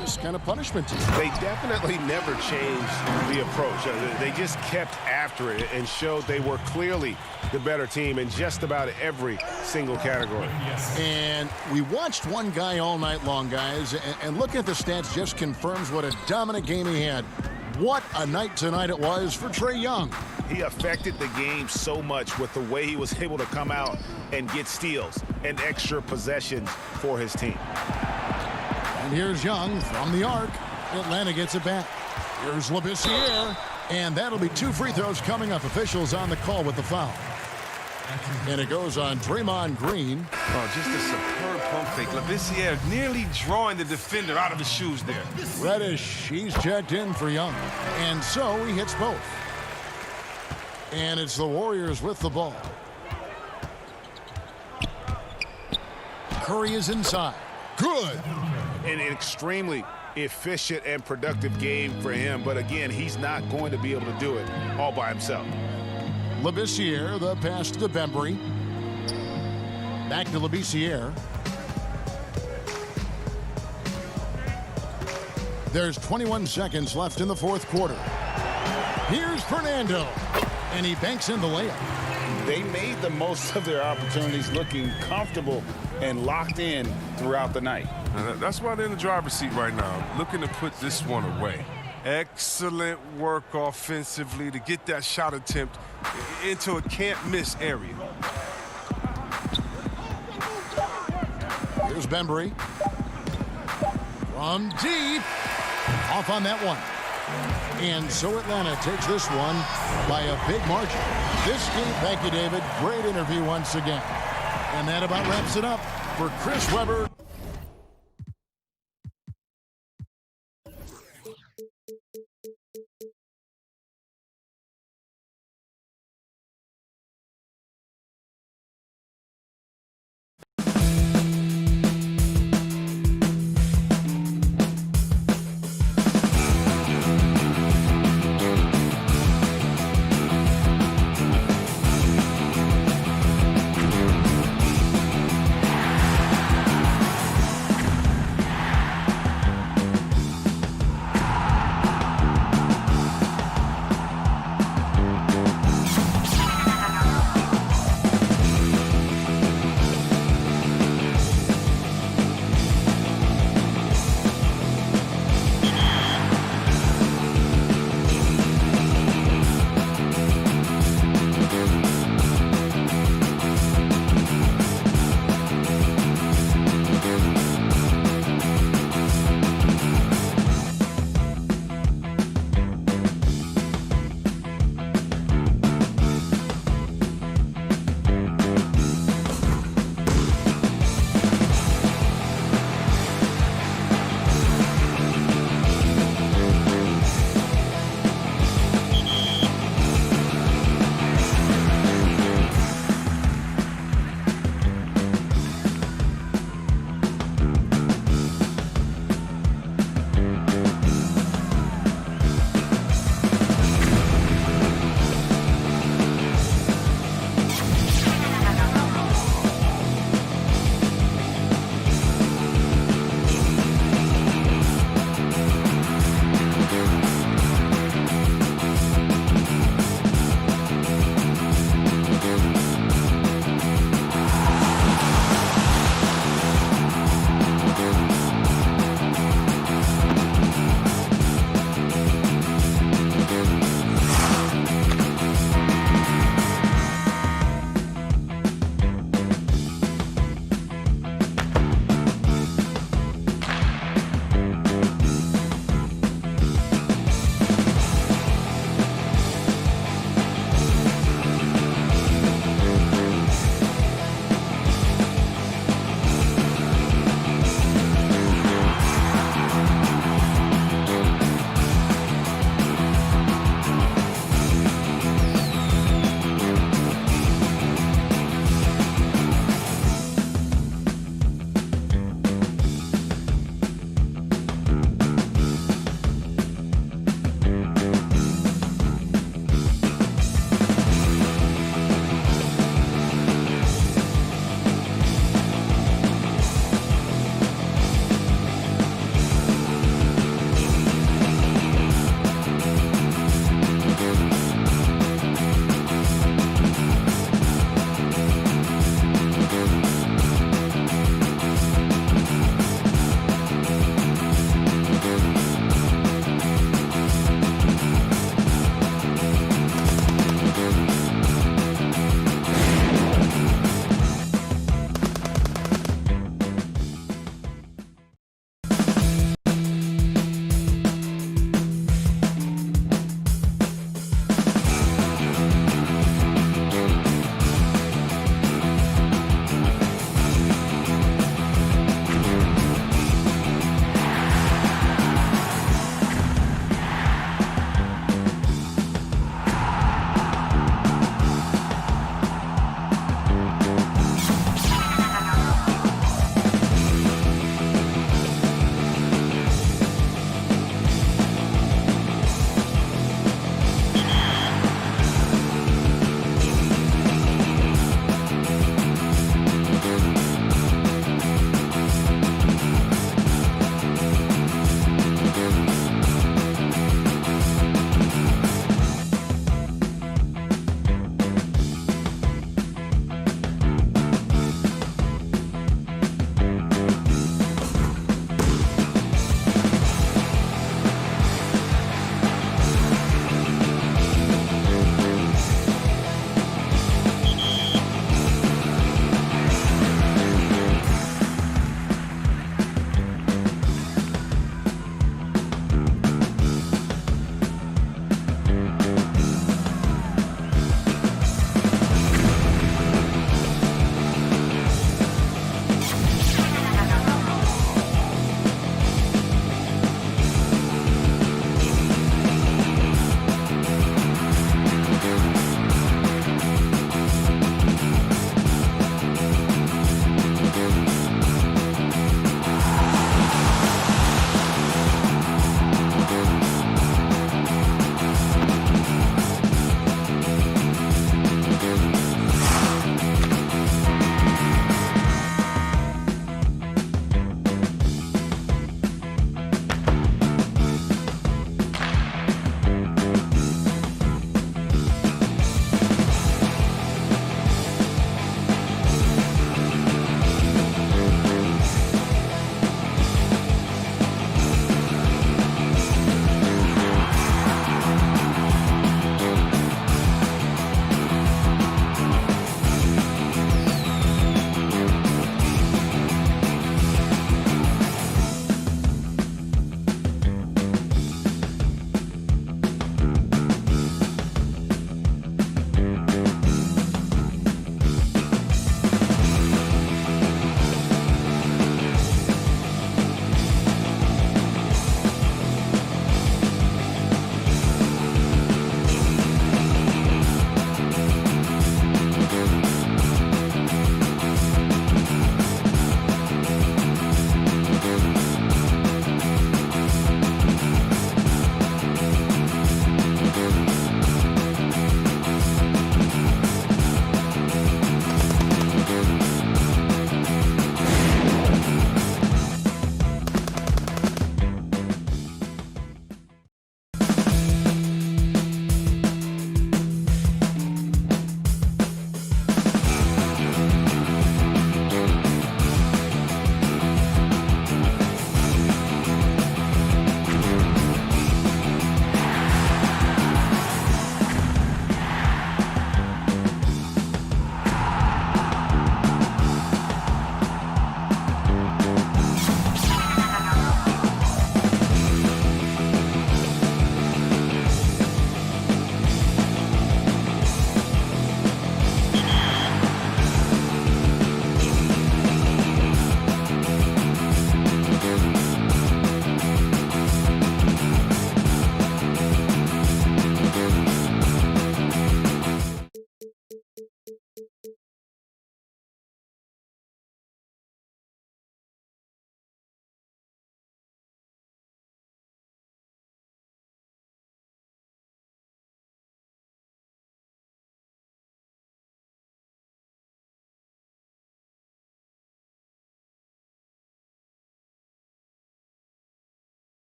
this kind of punishment.
They definitely never changed the approach. They just kept after it and showed they were clearly the better team in just about every single category.
And we watched one guy all night long, guys, and looking at the stats just confirms what a dominant game he had. What a night tonight it was for Trae Young.
He affected the game so much with the way he was able to come out and get steals and extra possessions for his team.
And here's Young from the arc. Atlanta gets it back. Here's Labissiere, and that'll be 2 free throws coming up. Officials on the call with the foul. And it goes on Draymond Green.
Oh, just a superb pump fake. Labissiere nearly drawing the defender out of his shoes there.
Reddish, he's checked in for Young. And so he hits both. And it's the Warriors with the ball. Curry is inside. Good.
An extremely efficient and productive game for him. But again, he's not going to be able to do it all by himself.
Labissiere, the pass to Bembry. Back to Labissiere. There's 21 seconds left in the fourth quarter. Here's Fernando. And he banks in the layup.
They made the most of their opportunities, looking comfortable and locked in throughout the night.
That's why they're in the driver's seat right now, looking to put this one away. Excellent work offensively to get that shot attempt into a can't-miss area.
Here's Bembry. From deep. Off on that one. And so Atlanta takes this one by a big margin. This game, thank you, David. Great interview once again. And that about wraps it up for Chris Webber.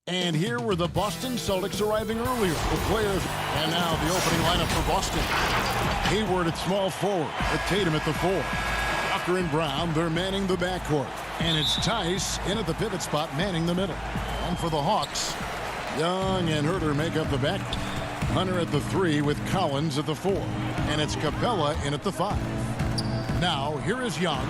And here were the Boston Celtics arriving earlier. The players, and now the opening lineup for Boston. Hayward at small forward, with Tatum at the 4. Walker and Brown, they're manning the backcourt. And it's Tice in at the pivot spot, manning the middle. And for the Hawks, Young and Herter make up the backcourt. Hunter at the 3 with Collins at the 4. And it's Capella in at the 5. Now, here is Young.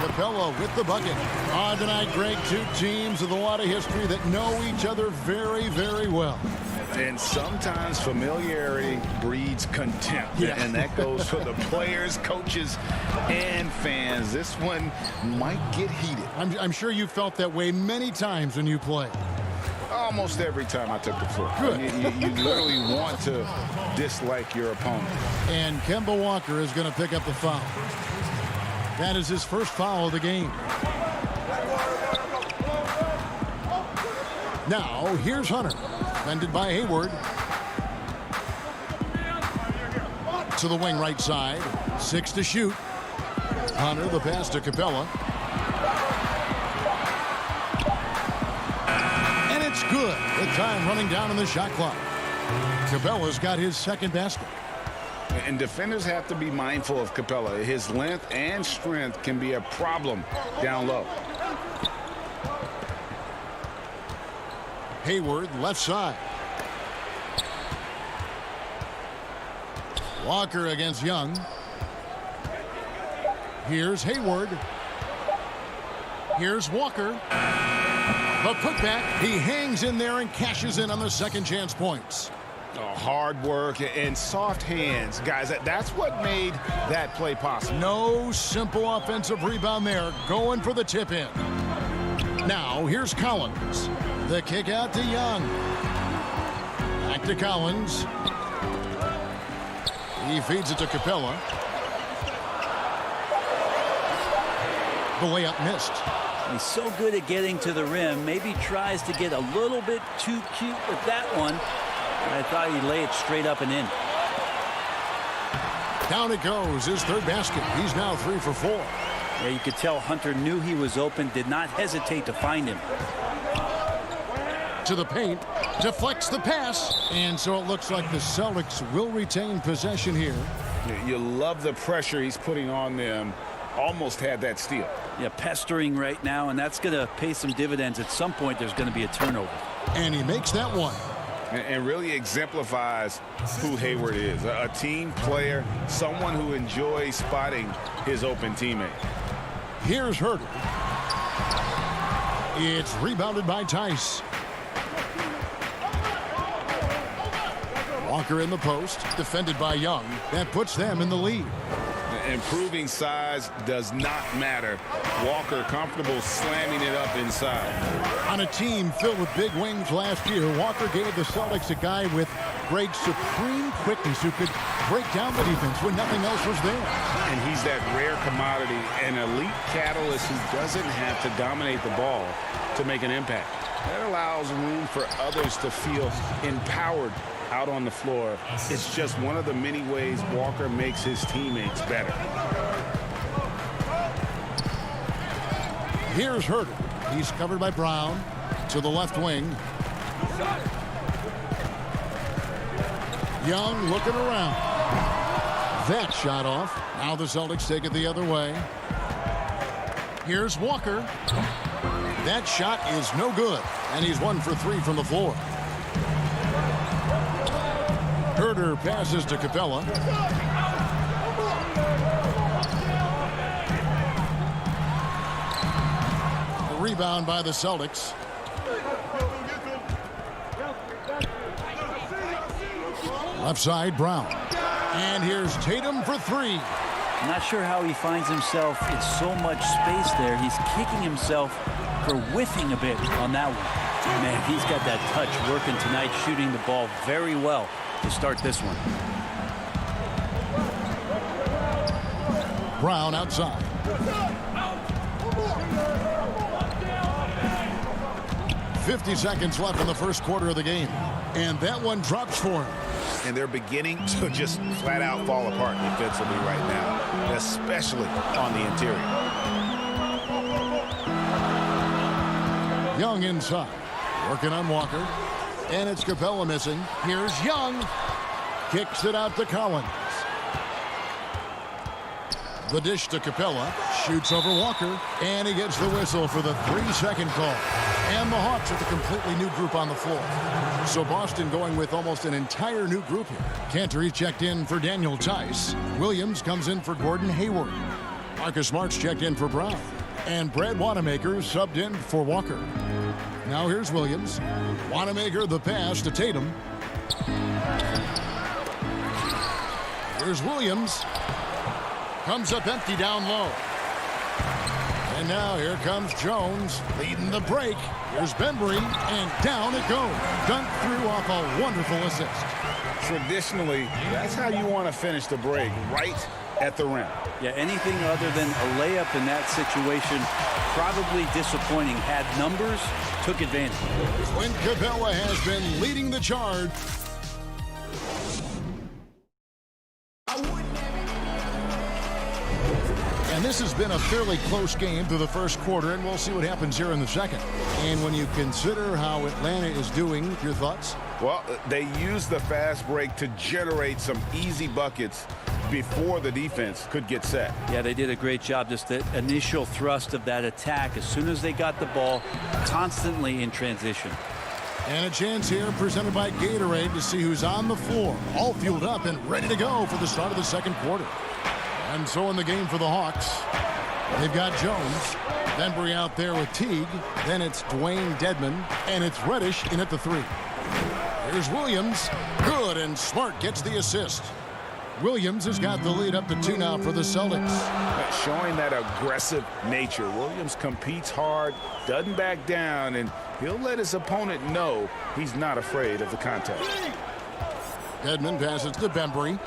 Capella with the bucket. On tonight, Greg, two teams with a lot of history that know each other very, very well.
And sometimes familiarity breeds contempt.
Yeah.
And that goes for the players, coaches, and fans. This one might get heated.
I'm sure you felt that way many times when you played.
Almost every time I took the floor.
Good.
You literally want to dislike your opponent.
And Kemba Walker is going to pick up the foul. That is his first foul of the game. Now, here's Hunter. Defended by Hayward. To the wing right side. 6 to shoot. Hunter, the pass to Capella. And it's good. The time running down on the shot clock. Capella's got his second basket.
And defenders have to be mindful of Capella. His length and strength can be a problem down low.
Hayward, left side. Walker against Young. Here's Hayward. Here's Walker. The putback. He hangs in there and cashes in on the second chance points.
Hard work and soft hands, guys. That's what made that play possible.
No simple offensive rebound there. Going for the tip in. Now, here's Collins. The kick out to Young. Back to Collins. He feeds it to Capella. The layup missed.
He's so good at getting to the rim. Maybe tries to get a little bit too cute with that one. I thought he'd lay it straight up and in.
Down it goes. His third basket. He's now 3 for 4.
Yeah, you could tell Hunter knew he was open, did not hesitate to find him.
To the paint, deflects the pass, and so it looks like the Celtics will retain possession here.
You love the pressure he's putting on them. Almost had that steal.
Yeah, pestering right now, and that's going to pay some dividends. At some point, there's going to be a turnover.
And he makes that one.
And really exemplifies who Hayward is. A team player, someone who enjoys spotting his open teammate.
Here's Herter. It's rebounded by Tice. Walker in the post, defended by Young. That puts them in the lead.
Improving size does not matter. Walker comfortable slamming it up inside.
On a team filled with big wings last year, Walker gave the Celtics a guy with great supreme quickness who could break down the defense when nothing else was there.
And he's that rare commodity, an elite catalyst who doesn't have to dominate the ball to make an impact. That allows room for others to feel empowered out on the floor. It's just one of the many ways Walker makes his teammates better.
Here's Herter. He's covered by Brown to the left wing. Young looking around. That shot off. Now the Celtics take it the other way. Here's Walker. That shot is no good, and he's 1 for 3 from the floor. Herter passes to Capella. A rebound by the Celtics. Left side, Brown. And here's Tatum for 3.
I'm not sure how he finds himself in so much space there. He's kicking himself for whiffing a bit on that one. Man, he's got that touch working tonight, shooting the ball very well to start this one.
Brown outside. .50 seconds left in the first quarter of the game. And that one drops for him.
And they're beginning to just flat out fall apart defensively right now, especially on the interior.
Young inside. Working on Walker. And it's Capella missing. Here's Young. Kicks it out to Collins. The dish to Capella. Shoots over Walker. And he gets the whistle for the 3-second call. And the Hawks with a completely new group on the floor. So Boston going with almost an entire new group here. Cantor checked in for Daniel Tice. Williams comes in for Gordon Hayward. Marcus Smart's checked in for Brown. And Brad Wanamaker subbed in for Walker. Now here's Williams. Wanamaker the pass to Tatum. Here's Williams. Comes up empty down low. And now here comes Jones leading the break. Here's Bembry, and down it goes. Dunked through off a wonderful assist.
Traditionally, that's how you want to finish the break, right at the rim.
Yeah, anything other than a layup in that situation, probably disappointing. Had numbers, took advantage.
Clint Capella has been leading the charge. And this has been a fairly close game through the first quarter, and we'll see what happens here in the second. And when you consider how Atlanta is doing, your thoughts?
Well, they used the fast break to generate some easy buckets before the defense could get set.
Yeah, they did a great job. Just the initial thrust of that attack, as soon as they got the ball, constantly in transition.
And a chance here presented by Gatorade to see who's on the floor, all fueled up and ready to go for the start of the second quarter. And so in the game for the Hawks, they've got Jones, Bembry out there with Teague, then it's Dwayne Dedmon, and it's Reddish in at the 3. Here's Williams, good, and Smart gets the assist. Williams has got the lead up to 2 now for the Celtics.
Showing that aggressive nature. Williams competes hard, doesn't back down, and he'll let his opponent know he's not afraid of the contact.
Dedmon passes to Bembry.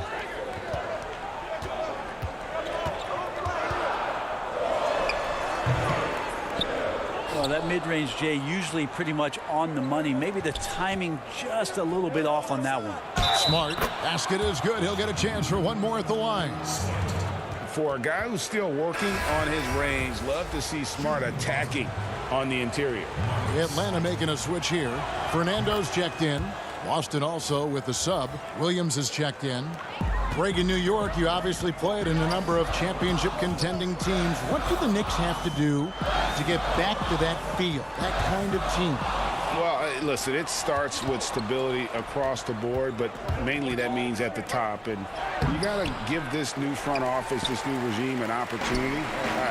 Well, that mid-range, Jay, usually pretty much on the money. Maybe the timing just a little bit off on that one.
Smart. Basket is good. He'll get a chance for one more at the line.
For a guy who's still working on his range, love to see Smart attacking on the interior.
Atlanta making a switch here. Fernando's checked in. Boston also with the sub. Williams is checked in. Greg, in New York, you obviously played in a number of championship contending teams. What do the Knicks have to do to get back to that feel, that kind of team?
Well, listen, it starts with stability across the board, but mainly that means at the top. And you got to give this new front office, this new regime, an opportunity.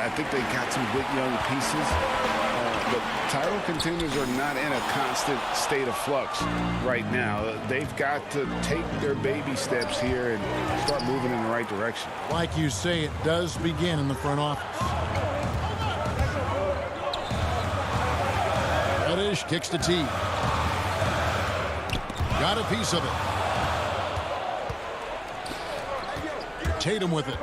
I think they got some good young pieces. But title contenders are not in a constant state of flux right now. They've got to take their baby steps here and start moving in the right direction.
Like you say, it does begin in the front office. Reddish kicks to T. Got a piece of it. Tatum with it.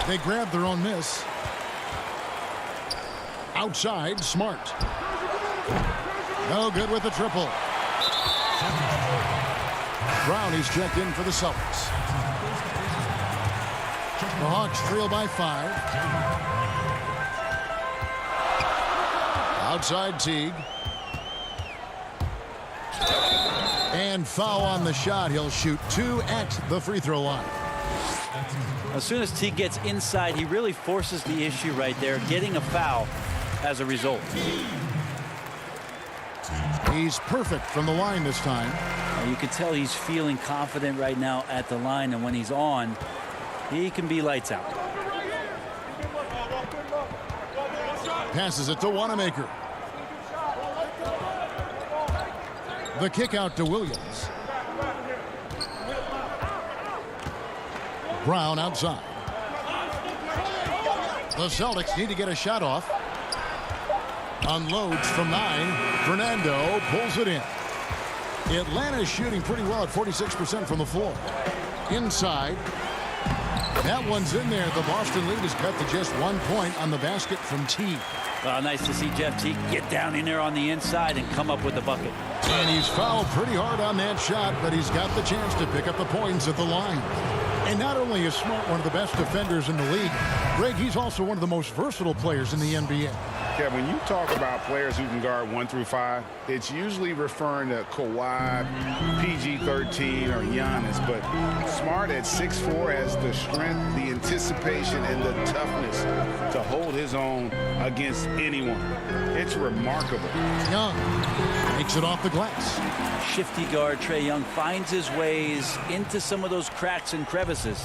They grab their own miss. Outside, Smart. No good with the triple. Brown, he's checked in for the Celtics. The Hawks trail by 5. Outside Teague. And foul on the shot. He'll shoot 2 at the free throw line.
As soon as Teague gets inside, he really forces the issue right there, getting a foul as a result.
He's perfect from the line this time.
You can tell he's feeling confident right now at the line, and when he's on, he can be lights out.
Passes it to Wanamaker. The kick out to Williams. Brown outside. The Celtics need to get a shot off. Unloads from 9. Fernando pulls it in. Atlanta is shooting pretty well at 46% from the floor. Inside. That one's in there. The Boston lead is cut to just 1 point on the basket from Teague.
Nice to see Jeff Teague get down in there on the inside and come up with the bucket.
And he's fouled pretty hard on that shot, but he's got the chance to pick up the points at the line. And not only is Smart one of the best defenders in the league, Greg, he's also one of the most versatile players in the NBA.
Kevin, when you talk about players who can guard 1 through 5, it's usually referring to Kawhi, PG-13, or Giannis. But Smart at 6'4" has the strength, the anticipation, and the toughness to hold his own against anyone. It's remarkable.
Young takes it off the glass.
Shifty guard Trae Young finds his ways into some of those cracks and crevices.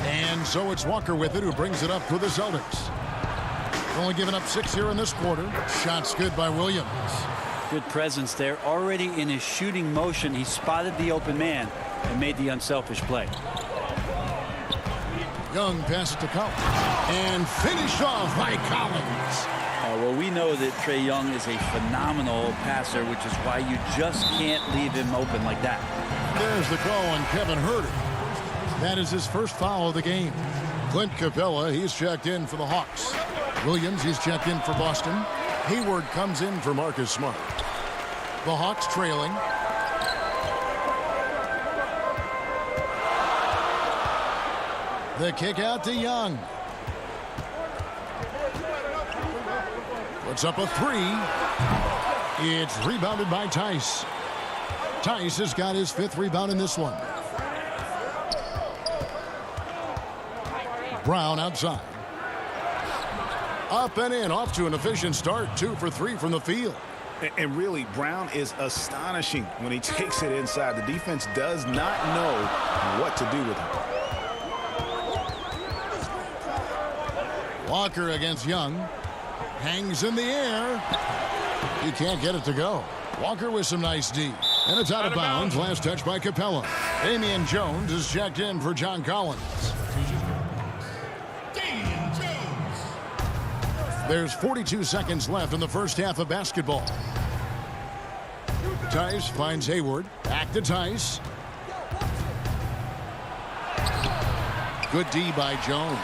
And so it's Walker with it, who brings it up for the Celtics. Only giving up 6 here in this quarter. Shots good by Williams.
Good presence there. Already in his shooting motion, he spotted the open man and made the unselfish play.
Young passes to Collins. And finished off by Collins.
Well, we know that Trae Young is a phenomenal passer, which is why you just can't leave him open like that.
There's the call on Kevin Huerter. That is his first foul of the game. Clint Capella, he's checked in for the Hawks. Williams, he's checked in for Boston. Hayward comes in for Marcus Smart. The Hawks trailing. The kick out to Young. Puts up a 3. It's rebounded by Tice. Tice has got his 5th rebound in this one. Brown outside. Up and in, off to an efficient start. 2 for 3 from the field.
And really, Brown is astonishing when he takes it inside. The defense does not know what to do with him.
Walker against Young. Hangs in the air. He can't get it to go. Walker with some nice D. And it's out of bounds. Last touch by Capella. Damian Jones is checked in for John Collins. There's 42 seconds left in the first half of basketball. Tice finds Hayward. Back to Tice. Good D by Jones.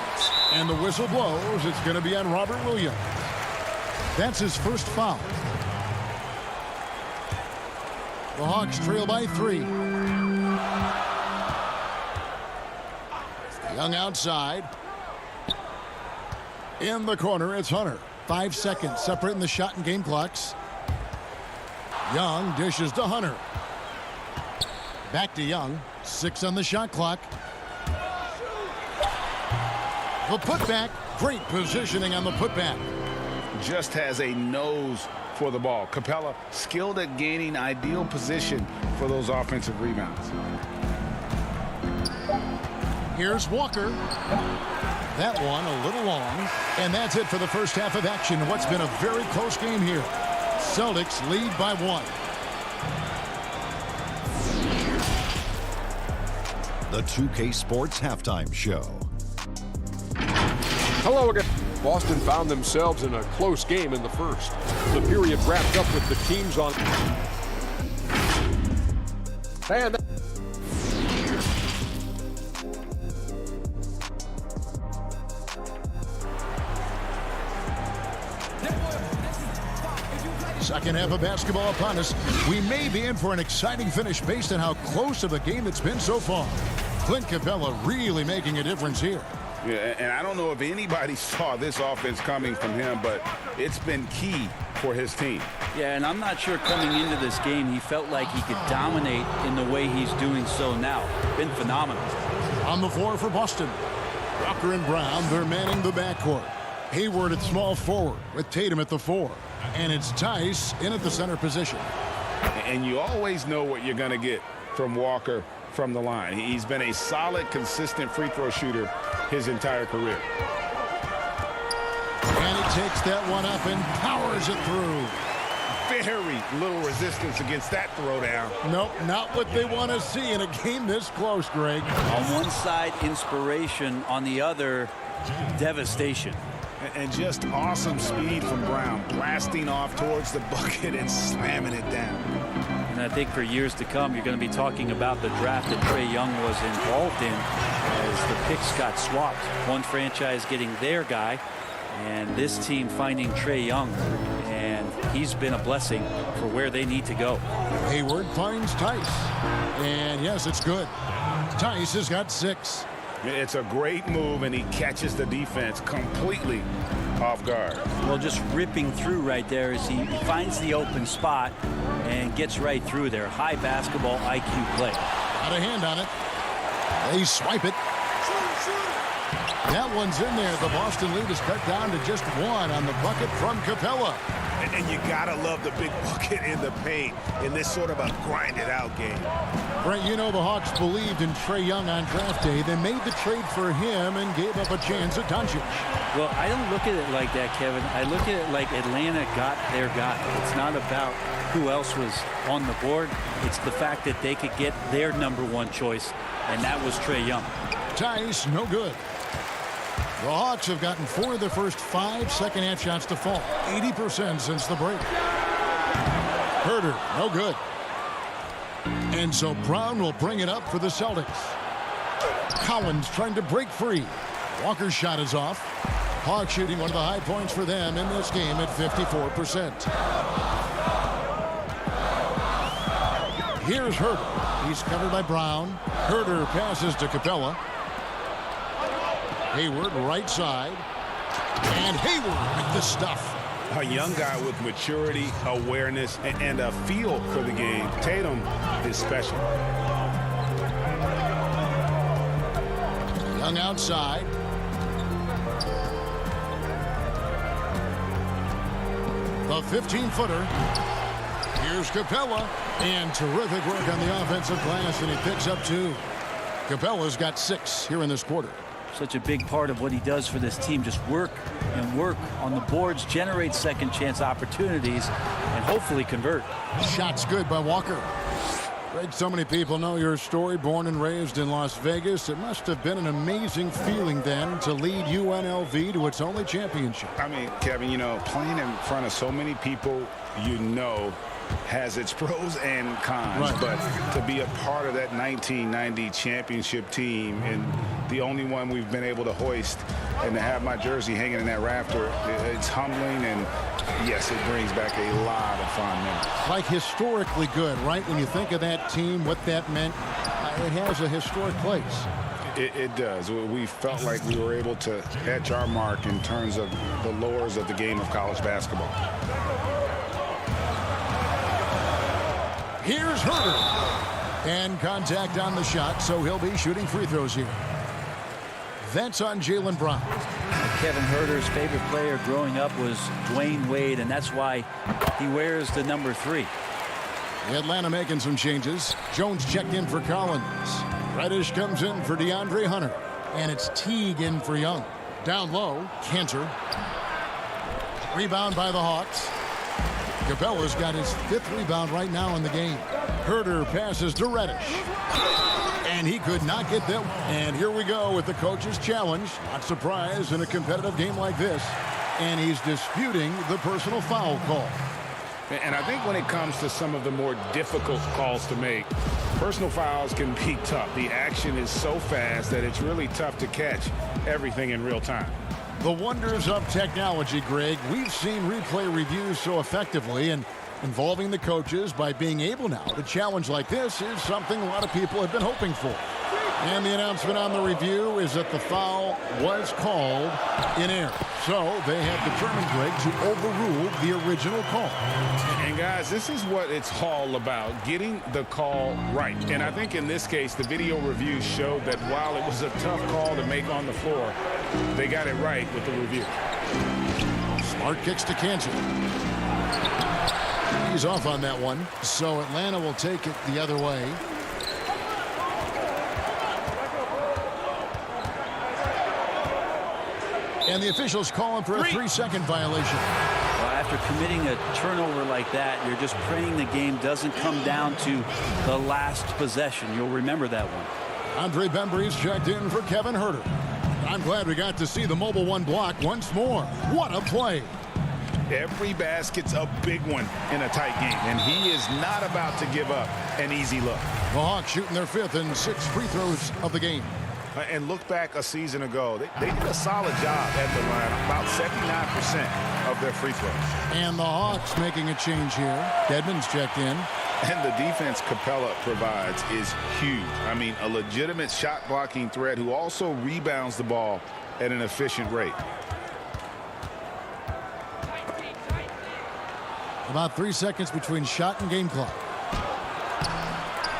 And the whistle blows. It's going to be on Robert Williams. That's his first foul. The Hawks trail by 3. Young outside. In the corner, it's Hunter. 5 seconds separating the shot and game clocks. Young dishes to Hunter. Back to Young. 6 on the shot clock. The putback. Great positioning on the putback.
Just has a nose for the ball. Capella skilled at gaining ideal position for those offensive rebounds.
Here's Walker. That one a little long. And that's it for the first half of action. What's been a very close game here. Celtics lead by 1.
The 2K Sports Halftime Show.
Hello again. Boston found themselves in a close game in the first. The period wrapped up with the teams on. And
second half of basketball upon us. We may be in for an exciting finish based on how close of a game it's been so far. Clint Capella really making a difference here.
Yeah, and I don't know if anybody saw this offense coming from him, but it's been key for his team.
Yeah, and I'm not sure coming into this game he felt like he could dominate in the way he's doing so now. Been phenomenal.
On the floor for Boston. Walker and Brown, they're manning the backcourt. Hayward at small forward with Tatum at the 4. And it's Tice in at the center position.
And you always know what you're going to get from Walker from the line. He's been a solid, consistent free throw shooter his entire career.
And he takes that one up and powers it through.
Very little resistance against that throwdown.
Nope, not what they want to see in a game this close, Greg.
On one side, inspiration. On the other, devastation.
And just awesome speed from Brown, blasting off towards the bucket and slamming it down.
And I think for years to come, you're going to be talking about the draft that Trae Young was involved in as the picks got swapped. One franchise getting their guy, and this team finding Trae Young. And he's been a blessing for where they need to go.
Hayward finds Tice. And yes, it's good. Tice has got 6.
It's a great move, and he catches the defense completely off guard.
Well, just ripping through right there as he finds the open spot and gets right through there. High basketball IQ play.
Got a hand on it. They swipe it. That one's in there. The Boston lead is cut down to just one on the bucket from Capella.
And you gotta love the big bucket in the paint in this sort of a grinded-out game.
Brent, you know the Hawks believed in Trae Young on draft day. They made the trade for him and gave up a chance at Doncic.
Well, I don't look at it like that, Kevin. I look at it like Atlanta got their guy. It's not about who else was on the board. It's the fact that they could get their #1 choice, and that was Trae Young.
Tice, no good. The Hawks have gotten 4 of their first 5 second-half shots to fall. 80% since the break. Herter, no good. And so Brown will bring it up for the Celtics. Collins trying to break free. Walker's shot is off. Hawks shooting one of the high points for them in this game at 54%. Here's Herter. He's covered by Brown. Herter passes to Capella. Hayward right side. And Hayward with the stuff.
A young guy with maturity, awareness, and a feel for the game. Tatum is special.
Young outside. The 15-footer. Here's Capella. And terrific work on the offensive glass, and he picks up 2. Capella's got 6 here in this quarter.
Such a big part of what he does for this team. Just work and work on the boards, generate second chance opportunities, and hopefully convert.
Shots good by Walker. Greg, so many people know your story. Born and raised in Las Vegas. It must have been an amazing feeling then to lead UNLV to its only championship.
I mean, Kevin, you know, playing in front of so many people you know has its pros and cons,
right.
But to be a part of that 1990 championship team and the only one we've been able to hoist and to have my jersey hanging in that rafter, it's humbling, and yes, it brings back a lot of fond memories.
Like historically good, right? When you think of that team, what that meant, it has a historic place.
It does. We felt like we were able to etch our mark in terms of the lures of the game of college basketball.
Here's Herter. And contact on the shot, so he'll be shooting free throws here. That's on Jaylen Brown.
Kevin Herter's favorite player growing up was Dwayne Wade, and that's why he wears the number 3.
Atlanta making some changes. Jones checked in for Collins. Reddish comes in for DeAndre Hunter. And it's Teague in for Young. Down low, Cantor. Rebound by the Hawks. Capella's got his 5th rebound right now in the game. Herter passes to Reddish. And he could not get them. And here we go with the coach's challenge. Not surprised in a competitive game like this. And he's disputing the personal foul call.
And I think when it comes to some of the more difficult calls to make, personal fouls can be tough. The action is so fast that it's really tough to catch everything in real time.
The wonders of technology, Greg. We've seen replay reviews so effectively, and involving the coaches by being able now to challenge like this is something a lot of people have been hoping for. And the announcement on the review is that the foul was called in error. So they have determined, Greg, to overrule the original call.
And guys, this is what it's all about, getting the call right. And I think in this case, the video review showed that while it was a tough call to make on the floor, they got it right with the review.
Smart kicks to Cantor. He's off on that one. So Atlanta will take it the other way. And the officials calling for a 3-second violation.
Well, after committing a turnover like that, you're just praying the game doesn't come down to the last possession. You'll remember that one.
Andre Bembry's checked in for Kevin Herter. I'm glad we got to see the mobile 1 block once more. What a play.
Every basket's a big one in a tight game, and he is not about to give up an easy look.
The Hawks shooting their 5th and 6th free throws of the game.
And look back a season ago, they did a solid job at the line, about 79% of their free throws.
And the Hawks making a change here. Dedmon's checked in.
And the defense Capella provides is huge. I mean, a legitimate shot blocking threat who also rebounds the ball at an efficient rate.
About 3 seconds between shot and game clock.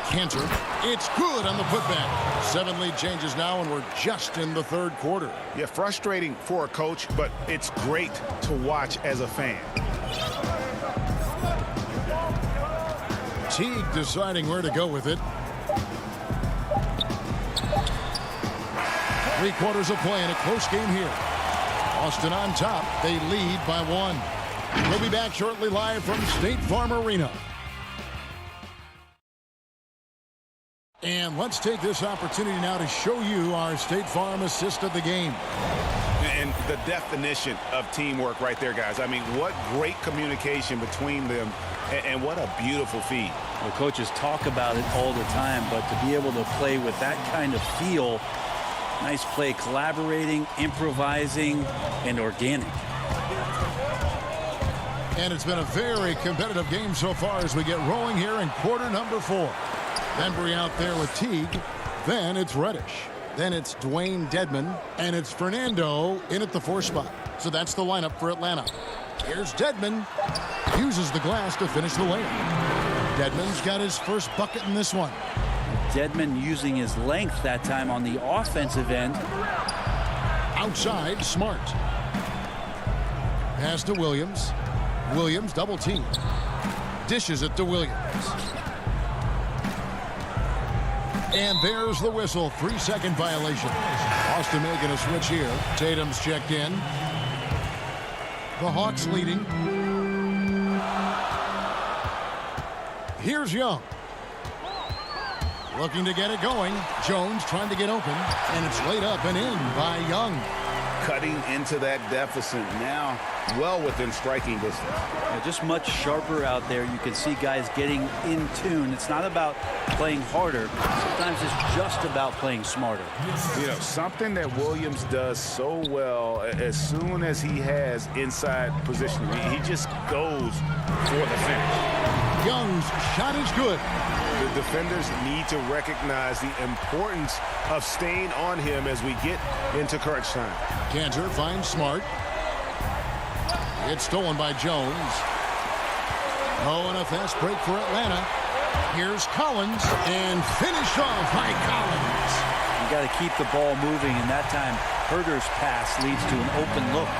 Cantor, it's good on the putback. 7 lead changes now, and we're just in the third quarter.
Yeah, frustrating for a coach, but it's great to watch as a fan.
Teague deciding where to go with it. 3 quarters of play in a close game here. Boston on top. They lead by 1. We'll be back shortly live from State Farm Arena. And let's take this opportunity now to show you our State Farm assist of the game.
And the definition of teamwork right there, guys. I mean, what great communication between them, and what a beautiful feed.
Well, coaches talk about it all the time, but to be able to play with that kind of feel, nice play, collaborating, improvising, and organic.
And it's been a very competitive game so far as we get rolling here in quarter number 4. Embry out there with Teague. Then it's Reddish. Then it's Dwayne Dedman. And it's Fernando in at the 4 spot. So that's the lineup for Atlanta. Here's Dedman. Uses the glass to finish the layup. Dedman's got his first bucket in this one.
Dedman using his length that time on the offensive end.
Outside, Smart. Pass to Williams. Williams double team. Dishes it to Williams. And there's the whistle. 3-second violation. Boston making a switch here. Tatum's checked in. The Hawks leading. Here's Young. Looking to get it going. Jones trying to get open. And it's laid up and in by Young.
Cutting into that deficit now, well within striking distance.
Yeah, just much sharper out there. You can see guys getting in tune. It's not about playing harder. Sometimes it's just about playing smarter.
You know, something that Williams does so well, as soon as he has inside positioning, he just goes for the finish.
Young's shot is good.
The defenders need to recognize the importance of staying on him as we get into crunch time.
Cantor finds Smart. It's stolen by Jones. Oh, and a fast break for Atlanta. Here's Collins, and finished off by Collins.
You got to keep the ball moving, and that time Herder's pass leads to an open look.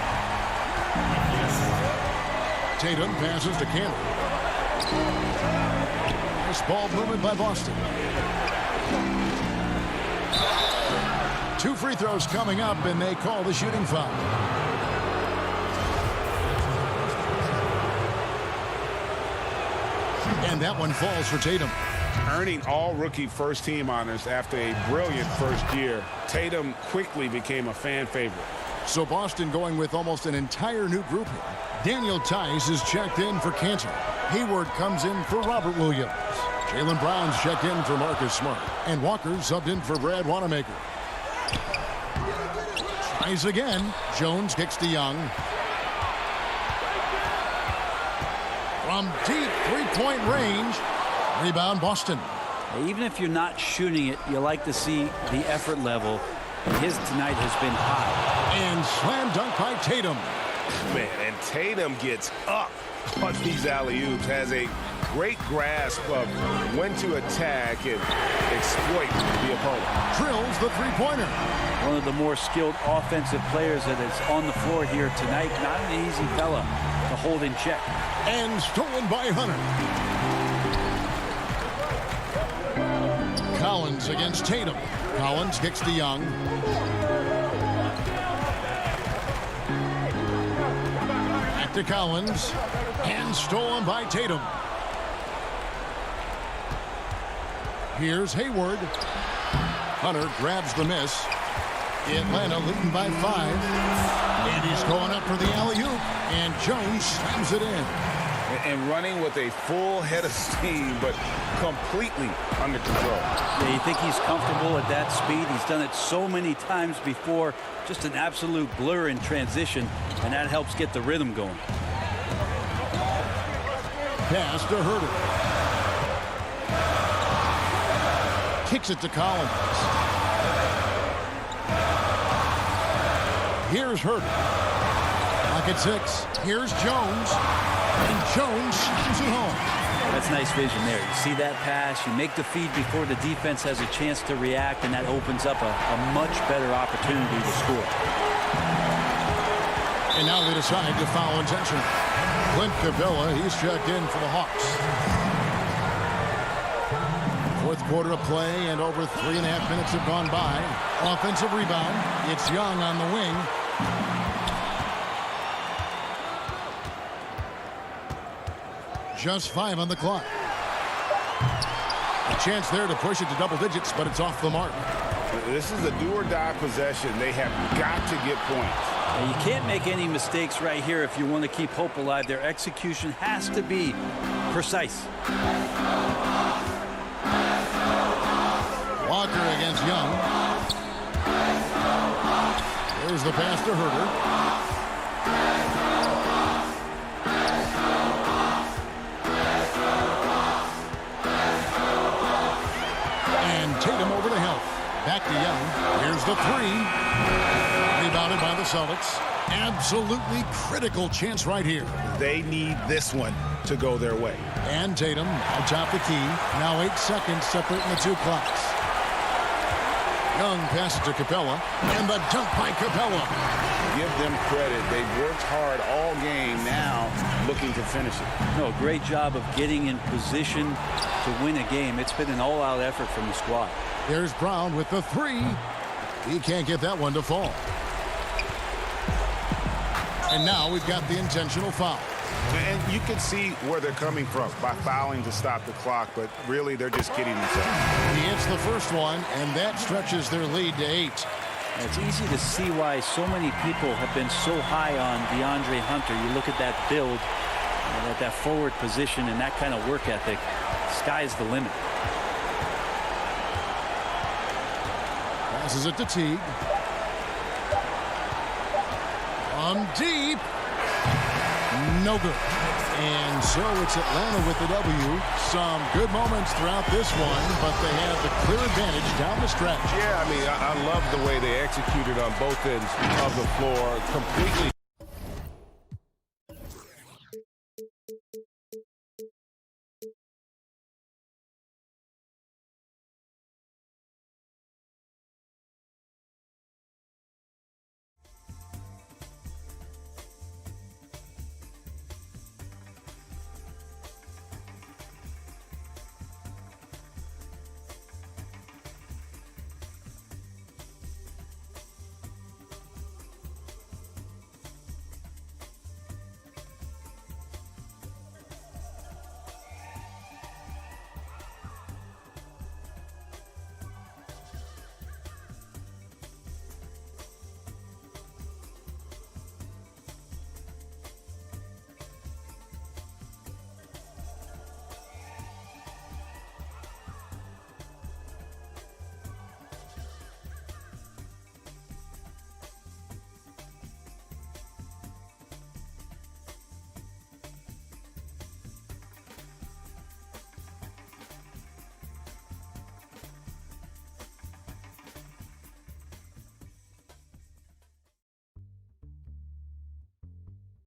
Tatum passes to Cantor. Nice ball movement by Boston. 2 free throws coming up, and they call the shooting foul. And that one falls for Tatum.
Earning all rookie first team honors after a brilliant first year, Tatum quickly became a fan favorite.
So Boston going with almost an entire new group here. Daniel Tice is checked in for Cantor. Hayward comes in for Robert Williams. Jaylen Brown's checked in for Marcus Smart. And Walker subbed in for Brad Wanamaker. Tries again. Jones kicks to Young. From deep three-point range. Rebound Boston.
Even if you're not shooting it, you like to see the effort level. His tonight has been high.
And slam dunk by Tatum.
Man, and Tatum gets up on these alley-oops, has a great grasp of when to attack and exploit the opponent.
Drills the three-pointer.
One of the more skilled offensive players that is on the floor here tonight. Not an easy fella to hold in check.
And stolen by Hunter. Collins against Tatum. Collins kicks to Young. Back to Collins. And stolen by Tatum. Here's Hayward. Hunter grabs the miss. Atlanta leading by 5. And he's going up for the alley-oop. And Jones slams it in.
And running with a full head of steam, but completely under control.
Yeah, you think he's comfortable at that speed? He's done it so many times before. Just an absolute blur in transition, and that helps get the rhythm going.
Pass to Herder. Kicks it to Collins. Here's Herder. Pocket 6. Here's Jones. And Jones shoots it home.
That's nice vision there. You see that pass, you make the feed before the defense has a chance to react, and that opens up a much better opportunity to score.
And now they decide to foul intentional. Clint Capella, he's checked in for the Hawks. Fourth quarter of play, and over 3.5 minutes have gone by. Offensive rebound. It's Young on the wing. Just 5 on the clock. A chance there to push it to double digits, but it's off the mark.
This is a do-or-die possession. They have got to get points.
And you can't make any mistakes right here if you want to keep hope alive. Their execution has to be precise.
Walker against Young. There's the pass to Herder. Tatum over to help. Back to Young. Here's the 3. Rebounded by the Celtics. Absolutely critical chance right here.
They need this one to go their way.
And Tatum atop the key. Now 8 seconds separating the two clocks. Young passes to Capella. And the dunk by Capella.
Give them credit. They've worked hard all game, now looking to finish it.
No, great job of getting in position to win a game. It's been an all-out effort from the squad.
There's Brown with the 3. He can't get that one to fall. And now we've got the intentional foul.
And you can see where they're coming from by fouling to stop the clock, but really they're just kidding themselves.
He hits the first one, and that stretches their lead to 8.
It's easy to see why so many people have been so high on DeAndre Hunter. You look at that build, and at that forward position, and that kind of work ethic. Sky's the limit.
Passes it to Teague. From deep. No good. And so it's Atlanta with the W. Some good moments throughout this one, but they have the clear advantage down the stretch.
Yeah, I mean, I love the way they executed on both ends of the floor. Completely